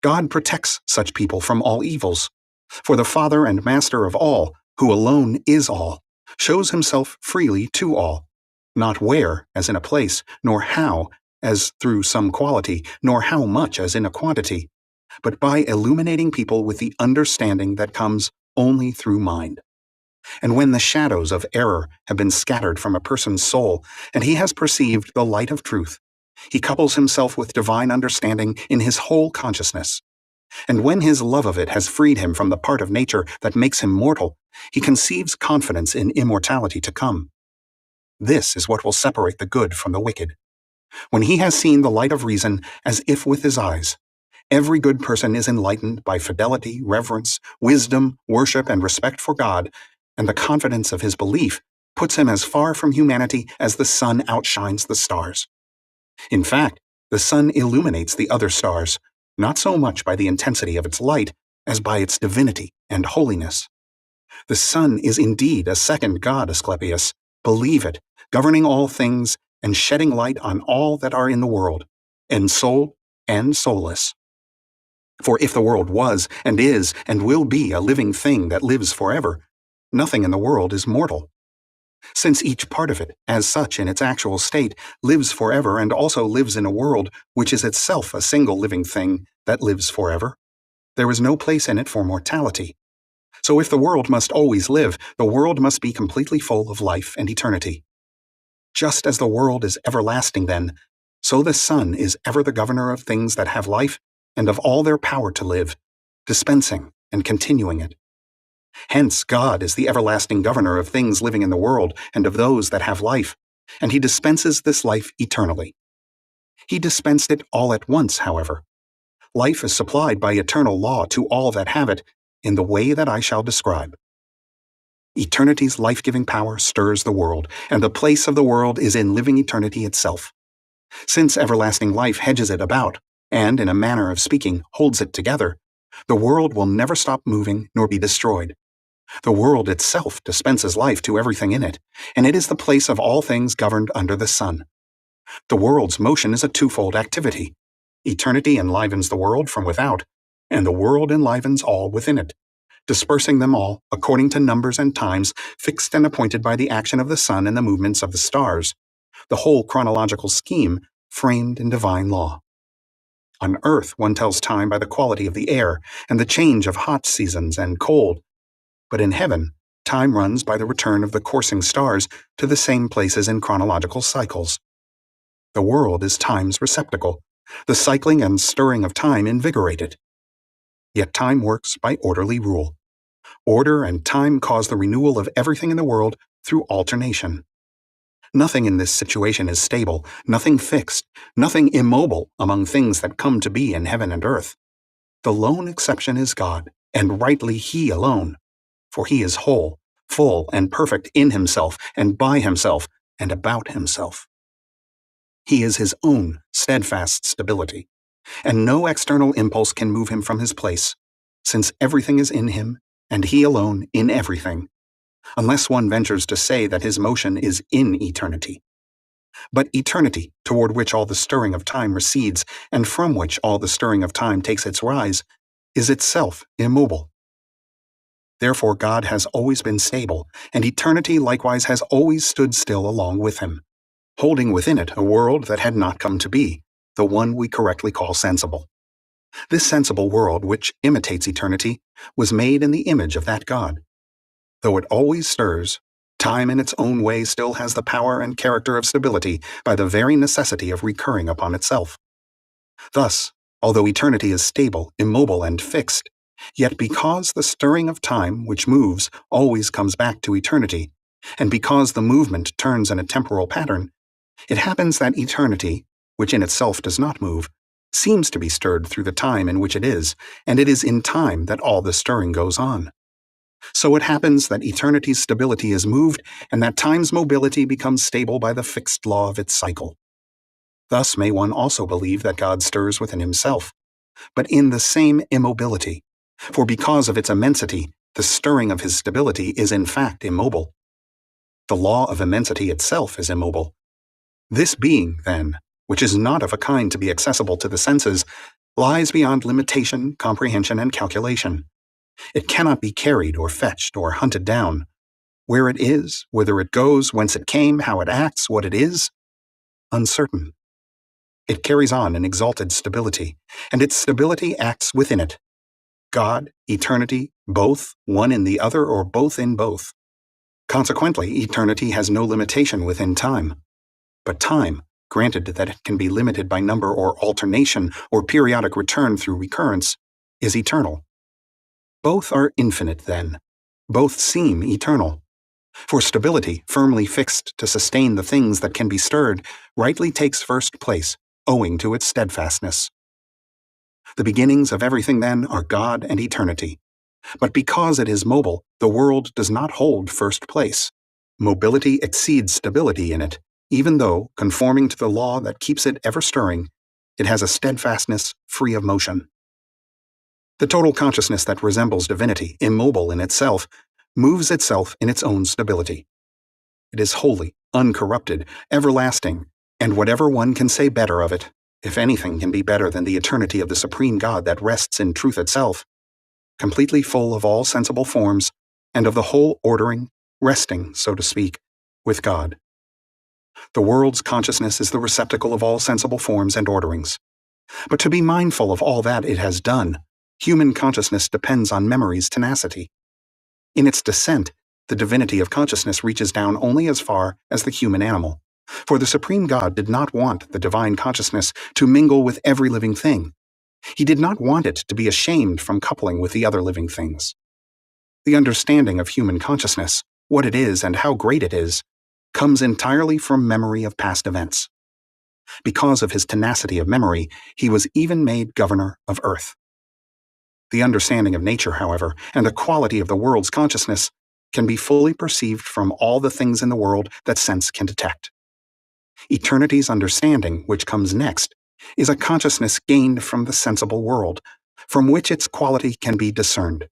God protects such people from all evils, for the Father and Master of all, who alone is all, shows himself freely to all, not where, as in a place, nor how, as through some quality, nor how much, as in a quantity, but by illuminating people with the understanding that comes only through mind. And when the shadows of error have been scattered from a person's soul, and he has perceived the light of truth, he couples himself with divine understanding in his whole consciousness. And when his love of it has freed him from the part of nature that makes him mortal, he conceives confidence in immortality to come. This is what will separate the good from the wicked. When he has seen the light of reason as if with his eyes, every good person is enlightened by fidelity, reverence, wisdom, worship, and respect for God, and the confidence of his belief puts him as far from humanity as the sun outshines the stars. In fact, the sun illuminates the other stars, not so much by the intensity of its light as by its divinity and holiness. The sun is indeed a second God, Asclepius. Believe it, governing all things and shedding light on all that are in the world, ensouled and soulless. For if the world was and is and will be a living thing that lives forever, nothing in the world is mortal. Since each part of it, as such in its actual state, lives forever and also lives in a world which is itself a single living thing that lives forever, there is no place in it for mortality. So if the world must always live, the world must be completely full of life and eternity. Just as the world is everlasting then, so the sun is ever the governor of things that have life and of all their power to live, dispensing and continuing it. Hence God is the everlasting governor of things living in the world and of those that have life, and he dispenses this life eternally. He dispensed it all at once, however. Life is supplied by eternal law to all that have it in the way that I shall describe. Eternity's life-giving power stirs the world, and the place of the world is in living eternity itself. Since everlasting life hedges it about, and, in a manner of speaking, holds it together, the world will never stop moving nor be destroyed. The world itself dispenses life to everything in it, and it is the place of all things governed under the sun. The world's motion is a twofold activity. Eternity enlivens the world from without, and the world enlivens all within it, dispersing them all according to numbers and times fixed and appointed by the action of the sun and the movements of the stars, the whole chronological scheme framed in divine law. On earth one tells time by the quality of the air and the change of hot seasons and cold, but in heaven time runs by the return of the coursing stars to the same places in chronological cycles. The world is time's receptacle. The cycling and stirring of time invigorate it. Yet time works by orderly rule. Order and time cause the renewal of everything in the world through alternation. Nothing in this situation is stable, nothing fixed, nothing immobile among things that come to be in heaven and earth. The lone exception is God, and rightly He alone, for He is whole, full, and perfect in Himself, and by Himself, and about Himself. He is His own steadfast stability, and no external impulse can move Him from His place, since everything is in Him, and He alone in everything, unless one ventures to say that His motion is in eternity. But eternity, toward which all the stirring of time recedes, and from which all the stirring of time takes its rise, is itself immobile. Therefore God has always been stable, and eternity likewise has always stood still along with Him, holding within it a world that had not come to be, the one we correctly call sensible. This sensible world, which imitates eternity, was made in the image of that God. Though it always stirs, time in its own way still has the power and character of stability by the very necessity of recurring upon itself. Thus, although eternity is stable, immobile, and fixed, yet because the stirring of time which moves always comes back to eternity, and because the movement turns in a temporal pattern, it happens that eternity, which in itself does not move, seems to be stirred through the time in which it is, and it is in time that all the stirring goes on. So it happens that eternity's stability is moved, and that time's mobility becomes stable by the fixed law of its cycle. Thus may one also believe that God stirs within Himself, but in the same immobility, for because of its immensity, the stirring of His stability is in fact immobile. The law of immensity itself is immobile. This being, then, which is not of a kind to be accessible to the senses, lies beyond limitation, comprehension, and calculation. It cannot be carried or fetched or hunted down. Where it is, whither it goes, whence it came, how it acts, what it is, uncertain. It carries on an exalted stability, and its stability acts within it. God, eternity, both, one in the other or both in both. Consequently, eternity has no limitation within time. But time, granted that it can be limited by number or alternation or periodic return through recurrence, is eternal. Both are infinite, then. Both seem eternal. For stability, firmly fixed to sustain the things that can be stirred, rightly takes first place, owing to its steadfastness. The beginnings of everything, then, are God and eternity. But because it is mobile, the world does not hold first place. Mobility exceeds stability in it, even though, conforming to the law that keeps it ever stirring, it has a steadfastness free of motion. The total consciousness that resembles divinity, immobile in itself, moves itself in its own stability. It is holy, uncorrupted, everlasting, and whatever one can say better of it, if anything can be better than the eternity of the supreme God that rests in truth itself, completely full of all sensible forms, and of the whole ordering, resting, so to speak, with God. The world's consciousness is the receptacle of all sensible forms and orderings. But to be mindful of all that it has done, human consciousness depends on memory's tenacity. In its descent, the divinity of consciousness reaches down only as far as the human animal, for the supreme God did not want the divine consciousness to mingle with every living thing. He did not want it to be ashamed from coupling with the other living things. The understanding of human consciousness, what it is and how great it is, comes entirely from memory of past events. Because of his tenacity of memory, he was even made governor of earth. The understanding of nature, however, and the quality of the world's consciousness can be fully perceived from all the things in the world that sense can detect. Eternity's understanding, which comes next, is a consciousness gained from the sensible world, from which its quality can be discerned.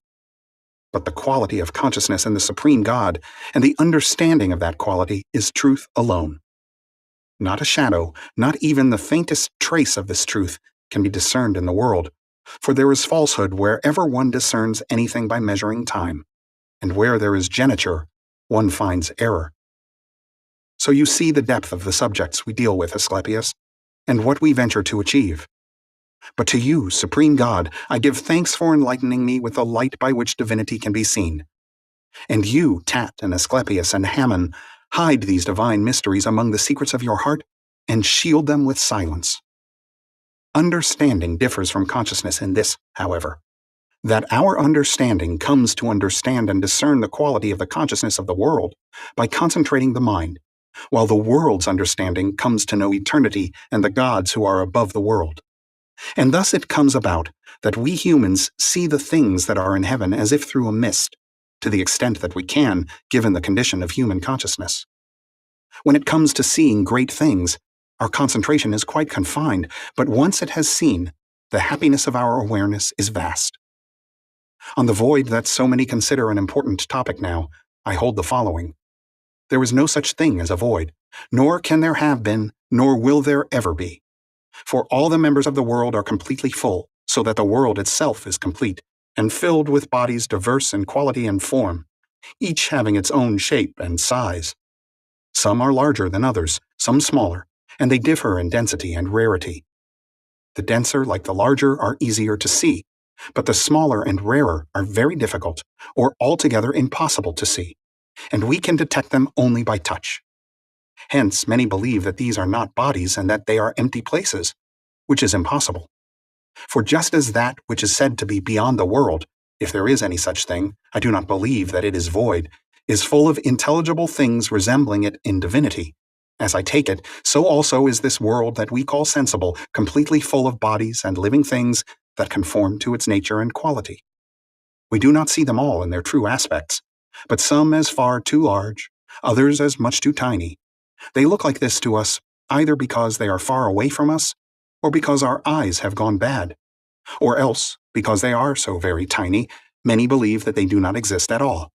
But the quality of consciousness in the supreme God, and the understanding of that quality, is truth alone. Not a shadow, not even the faintest trace of this truth, can be discerned in the world, for there is falsehood wherever one discerns anything by measuring time, and where there is geniture, one finds error. So you see the depth of the subjects we deal with, Asclepius, and what we venture to achieve. But to you, supreme God, I give thanks for enlightening me with the light by which divinity can be seen. And you, Tat and Asclepius and Hammon, hide these divine mysteries among the secrets of your heart, and shield them with silence. Understanding differs from consciousness in this, however, that our understanding comes to understand and discern the quality of the consciousness of the world by concentrating the mind, while the world's understanding comes to know eternity and the gods who are above the world. And thus it comes about that we humans see the things that are in heaven as if through a mist, to the extent that we can, given the condition of human consciousness. When it comes to seeing great things, our concentration is quite confined, but once it has seen, the happiness of our awareness is vast. On the void that so many consider an important topic now, I hold the following. There is no such thing as a void, nor can there have been, nor will there ever be. For all the members of the world are completely full, so that the world itself is complete, and filled with bodies diverse in quality and form, each having its own shape and size. Some are larger than others, some smaller, and they differ in density and rarity. The denser, like the larger, are easier to see, but the smaller and rarer are very difficult, or altogether impossible to see, and we can detect them only by touch. Hence, many believe that these are not bodies and that they are empty places, which is impossible. For just as that which is said to be beyond the world, if there is any such thing, I do not believe that it is void, is full of intelligible things resembling it in divinity. As I take it, so also is this world that we call sensible, completely full of bodies and living things that conform to its nature and quality. We do not see them all in their true aspects, but some as far too large, others as much too tiny. They look like this to us either because they are far away from us, or because our eyes have gone bad, or else, because they are so very tiny, many believe that they do not exist at all.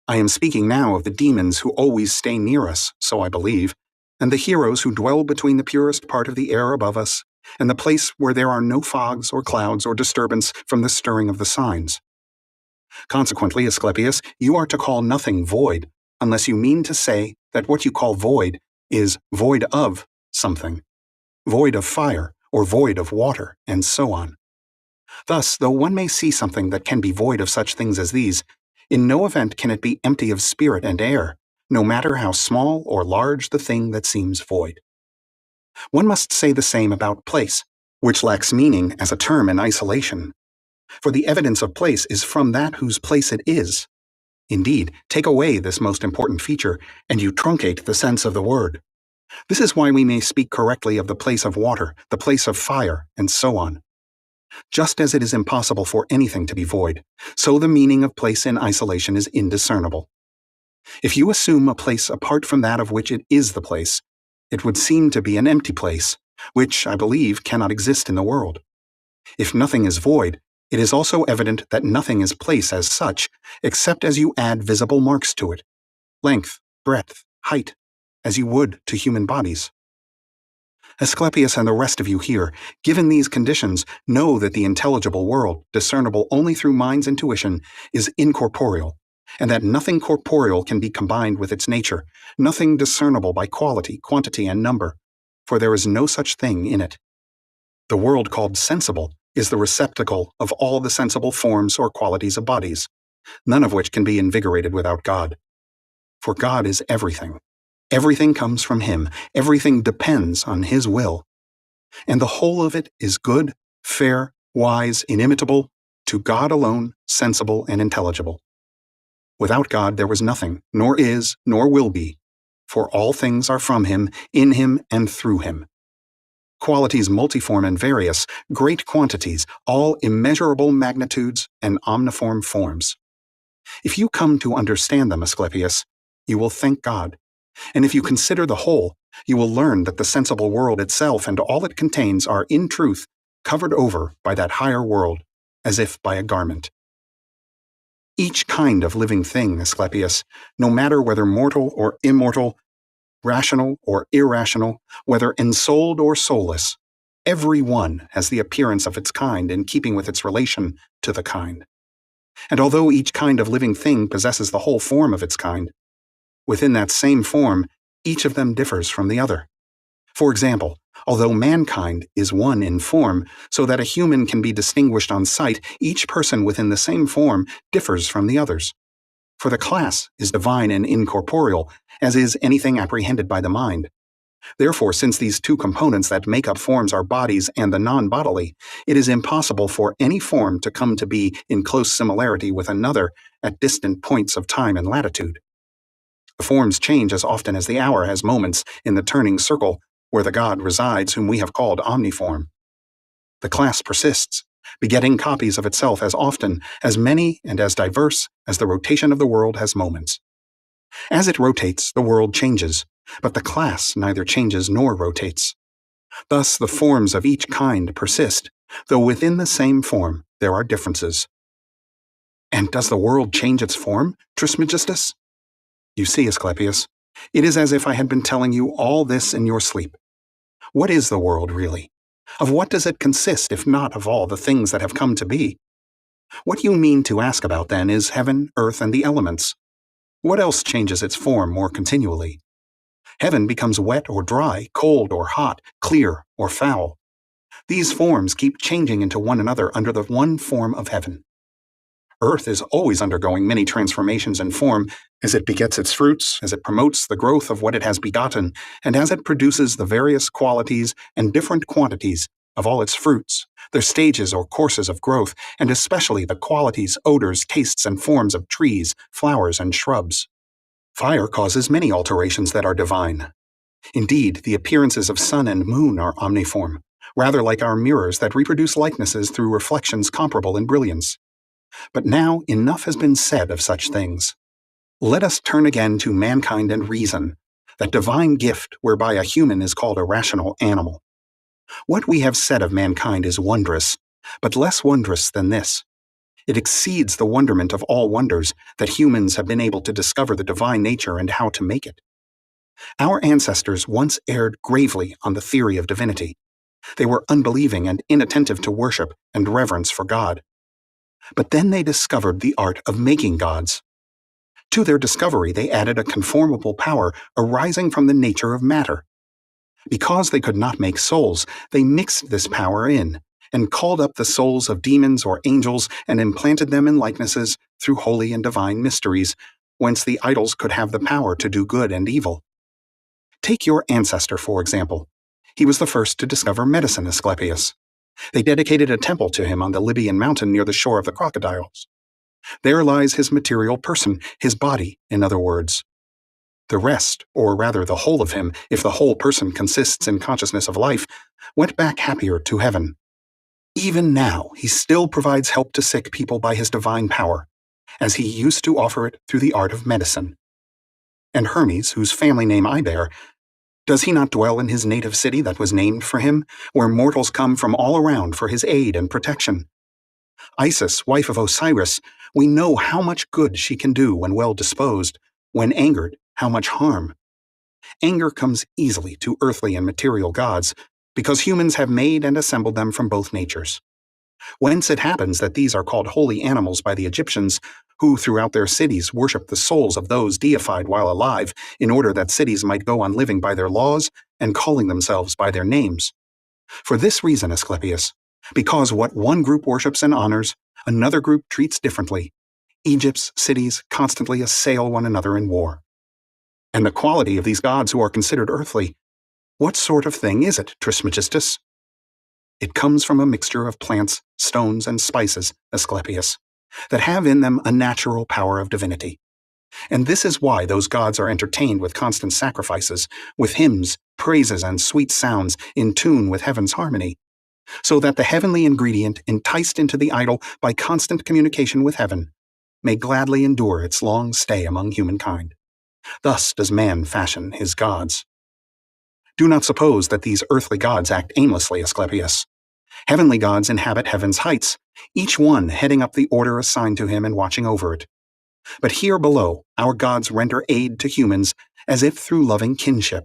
I am speaking now of the demons who always stay near us, so I believe, and the heroes who dwell between the purest part of the air above us and the place where there are no fogs or clouds or disturbance from the stirring of the signs. Consequently, Asclepius, you are to call nothing void, unless you mean to say that what you call void is void of something, void of fire, or void of water, and so on. Thus, though one may see something that can be void of such things as these, in no event can it be empty of spirit and air, no matter how small or large the thing that seems void. One must say the same about place, which lacks meaning as a term in isolation. For the evidence of place is from that whose place it is. Indeed, take away this most important feature, and you truncate the sense of the word. This is why we may speak correctly of the place of water, the place of fire, and so on. Just as it is impossible for anything to be void, so the meaning of place in isolation is indiscernible. If you assume a place apart from that of which it is the place, it would seem to be an empty place, which, I believe, cannot exist in the world. If nothing is void, it is also evident that nothing is place as such, except as you add visible marks to it, length, breadth, height, as you would to human bodies. Asclepius and the rest of you here, given these conditions, know that the intelligible world, discernible only through mind's intuition, is incorporeal, and that nothing corporeal can be combined with its nature, nothing discernible by quality, quantity, and number, for there is no such thing in it. The world called sensible is the receptacle of all the sensible forms or qualities of bodies, none of which can be invigorated without God. For God is everything. Everything comes from Him. Everything depends on His will. And the whole of it is good, fair, wise, inimitable, to God alone, sensible and intelligible. Without God there was nothing, nor is, nor will be, for all things are from Him, in Him, and through Him. Qualities multiform and various, great quantities, all immeasurable magnitudes and omniform forms. If you come to understand them, Asclepius, you will thank God. And if you consider the whole, you will learn that the sensible world itself and all it contains are, in truth, covered over by that higher world, as if by a garment. Each kind of living thing, Asclepius, no matter whether mortal or immortal, rational or irrational, whether ensouled or soulless, every one has the appearance of its kind in keeping with its relation to the kind. And although each kind of living thing possesses the whole form of its kind, within that same form, each of them differs from the other. For example, although mankind is one in form, so that a human can be distinguished on sight, each person within the same form differs from the others. For the class is divine and incorporeal, as is anything apprehended by the mind. Therefore, since these two components that make up forms are bodies and the non-bodily, it is impossible for any form to come to be in close similarity with another at distant points of time and latitude. The forms change as often as the hour has moments in the turning circle where the God resides whom we have called omniform. The class persists, begetting copies of itself as often, as many, and as diverse as the rotation of the world has moments. As it rotates, the world changes, but the class neither changes nor rotates. Thus, the forms of each kind persist, though within the same form there are differences. And does the world change its form, Trismegistus? You see, Asclepius, it is as if I had been telling you all this in your sleep. What is the world, really? Of what does it consist, if not of all the things that have come to be? What you mean to ask about, then, is heaven, earth, and the elements. What else changes its form more continually? Heaven becomes wet or dry, cold or hot, clear or foul. These forms keep changing into one another under the one form of heaven. Earth is always undergoing many transformations in form as it begets its fruits, as it promotes the growth of what it has begotten, and as it produces the various qualities and different quantities of all its fruits, their stages or courses of growth, and especially the qualities, odors, tastes, and forms of trees, flowers, and shrubs. Fire causes many alterations that are divine. Indeed, the appearances of sun and moon are omniform, rather like our mirrors that reproduce likenesses through reflections comparable in brilliance. But now enough has been said of such things. Let us turn again to mankind and reason, that divine gift whereby a human is called a rational animal. What we have said of mankind is wondrous, but less wondrous than this. It exceeds the wonderment of all wonders that humans have been able to discover the divine nature and how to make it. Our ancestors once erred gravely on the theory of divinity. They were unbelieving and inattentive to worship and reverence for God. But then they discovered the art of making gods. To their discovery, they added a conformable power arising from the nature of matter. Because they could not make souls, they mixed this power in, and called up the souls of demons or angels and implanted them in likenesses through holy and divine mysteries, whence the idols could have the power to do good and evil. Take your ancestor, for example. He was the first to discover medicine, Asclepius. They dedicated a temple to him on the Libyan mountain near the shore of the crocodiles. There lies his material person, his body, in other words. The rest, or rather the whole of him, if the whole person consists in consciousness of life, went back happier to heaven. Even now, he still provides help to sick people by his divine power, as he used to offer it through the art of medicine. And Hermes, whose family name I bear, does he not dwell in his native city that was named for him, where mortals come from all around for his aid and protection? Isis, wife of Osiris, we know how much good she can do when well disposed, when angered, how much harm. Anger comes easily to earthly and material gods, because humans have made and assembled them from both natures. Whence it happens that these are called holy animals by the Egyptians, who throughout their cities worship the souls of those deified while alive, in order that cities might go on living by their laws and calling themselves by their names. For this reason, Asclepius, because what one group worships and honors, another group treats differently, Egypt's cities constantly assail one another in war. And the quality of these gods who are considered earthly, what sort of thing is it, Trismegistus? It comes from a mixture of plants, stones, and spices, Asclepius, that have in them a natural power of divinity. And this is why those gods are entertained with constant sacrifices, with hymns, praises, and sweet sounds in tune with heaven's harmony, so that the heavenly ingredient, enticed into the idol by constant communication with heaven, may gladly endure its long stay among humankind. Thus does man fashion his gods. Do not suppose that these earthly gods act aimlessly, Asclepius. Heavenly gods inhabit heaven's heights, each one heading up the order assigned to him and watching over it. But here below, our gods render aid to humans as if through loving kinship,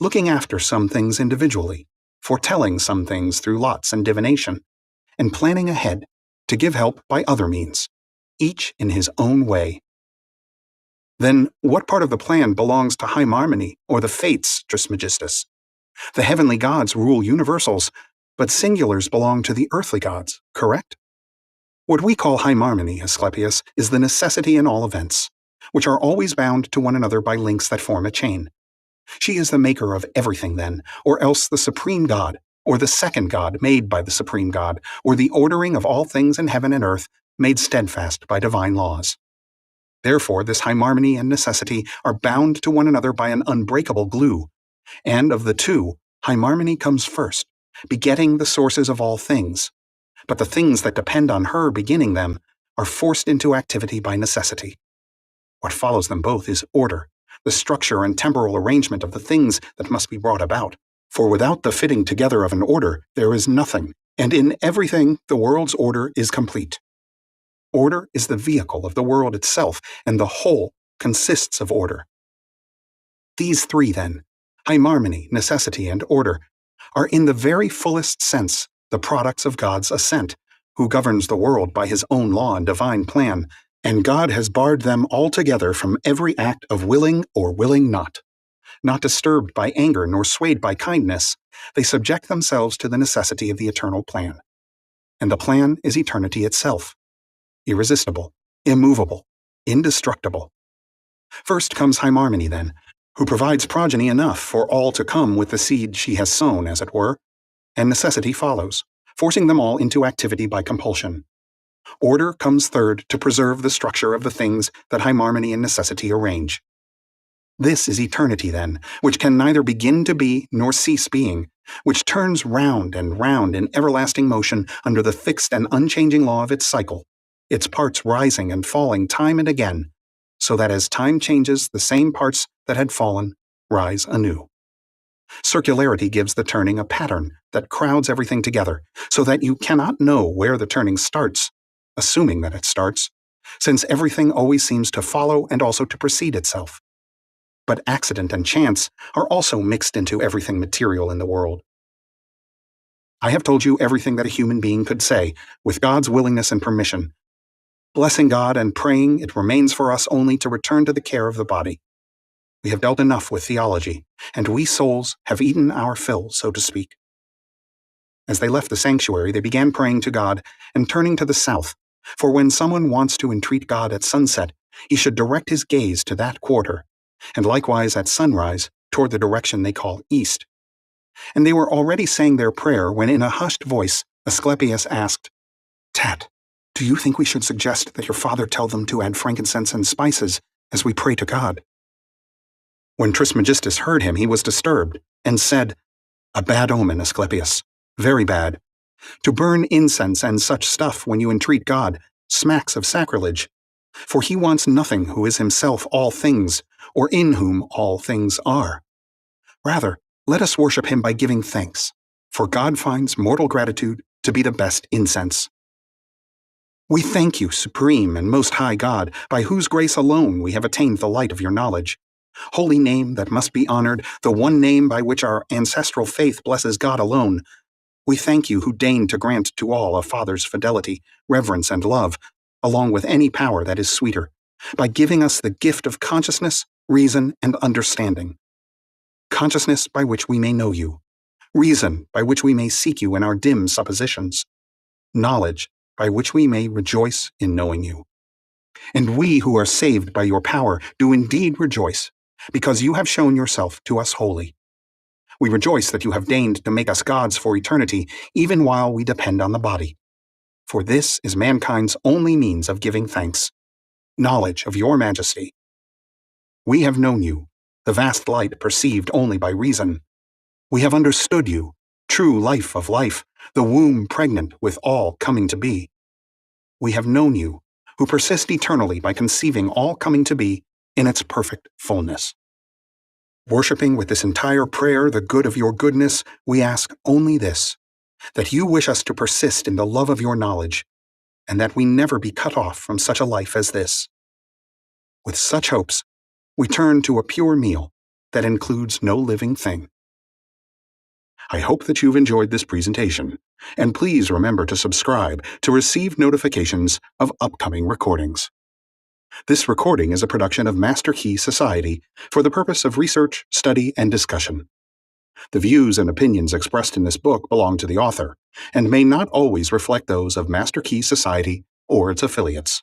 looking after some things individually, foretelling some things through lots and divination, and planning ahead to give help by other means, each in his own way. Then what part of the plan belongs to Hermetica or the Fates, Trismegistus? The heavenly gods rule universals, but singulars belong to the earthly gods, correct? What we call Hermetica, Asclepius, is the necessity in all events, which are always bound to one another by links that form a chain. She is the maker of everything then, or else the supreme God, or the second God made by the supreme God, or the ordering of all things in heaven and earth made steadfast by divine laws. Therefore, this hymarmony and necessity are bound to one another by an unbreakable glue, and of the two, hymarmony comes first, begetting the sources of all things. But the things that depend on her beginning them are forced into activity by necessity. What follows them both is order, the structure and temporal arrangement of the things that must be brought about. For without the fitting together of an order, there is nothing, and in everything the world's order is complete. Order is the vehicle of the world itself, and the whole consists of order. These three, then, hymarmony, necessity, and order, are in the very fullest sense the products of God's assent, who governs the world by his own law and divine plan, and God has barred them altogether from every act of willing or willing not. Not disturbed by anger nor swayed by kindness, they subject themselves to the necessity of the eternal plan. And the plan is eternity itself, irresistible, immovable, indestructible. First comes hymarmony, then, who provides progeny enough for all to come with the seed she has sown, as it were, and necessity follows, forcing them all into activity by compulsion. Order comes third to preserve the structure of the things that hymarmony and necessity arrange. This is eternity, then, which can neither begin to be nor cease being, which turns round and round in everlasting motion under the fixed and unchanging law of its cycle, its parts rising and falling time and again, so that as time changes, the same parts that had fallen rise anew. Circularity gives the turning a pattern that crowds everything together, so that you cannot know where the turning starts, assuming that it starts, since everything always seems to follow and also to precede itself. But accident and chance are also mixed into everything material in the world. I have told you everything that a human being could say, with God's willingness and permission. Blessing God and praying, it remains for us only to return to the care of the body. We have dealt enough with theology, and we souls have eaten our fill, so to speak. As they left the sanctuary, they began praying to God and turning to the south, for when someone wants to entreat God at sunset, he should direct his gaze to that quarter, and likewise at sunrise toward the direction they call east. And they were already saying their prayer when in a hushed voice Asclepius asked, "Tat, do you think we should suggest that your father tell them to add frankincense and spices as we pray to God?" When Trismegistus heard him, he was disturbed, and said, "A bad omen, Asclepius, very bad. To burn incense and such stuff when you entreat God smacks of sacrilege, for he wants nothing who is himself all things, or in whom all things are. Rather, let us worship him by giving thanks, for God finds mortal gratitude to be the best incense. We thank you, supreme and most high God, by whose grace alone we have attained the light of your knowledge. Holy name that must be honored, the one name by which our ancestral faith blesses God alone. We thank you who deign to grant to all a father's fidelity, reverence, and love, along with any power that is sweeter, by giving us the gift of consciousness, reason, and understanding. Consciousness by which we may know you, reason by which we may seek you in our dim suppositions, knowledge by which we may rejoice in knowing you. And we who are saved by your power do indeed rejoice, because you have shown yourself to us holy. We rejoice that you have deigned to make us gods for eternity, even while we depend on the body. For this is mankind's only means of giving thanks, knowledge of your majesty. We have known you, the vast light perceived only by reason. We have understood you, true life of life, the womb pregnant with all coming to be. We have known you, who persist eternally by conceiving all coming to be in its perfect fullness. Worshipping with this entire prayer the good of your goodness, we ask only this, that you wish us to persist in the love of your knowledge, and that we never be cut off from such a life as this. With such hopes, we turn to a pure meal that includes no living thing. I hope that you've enjoyed this presentation, and please remember to subscribe to receive notifications of upcoming recordings. This recording is a production of Master Key Society for the purpose of research, study, and discussion. The views and opinions expressed in this book belong to the author, and may not always reflect those of Master Key Society or its affiliates.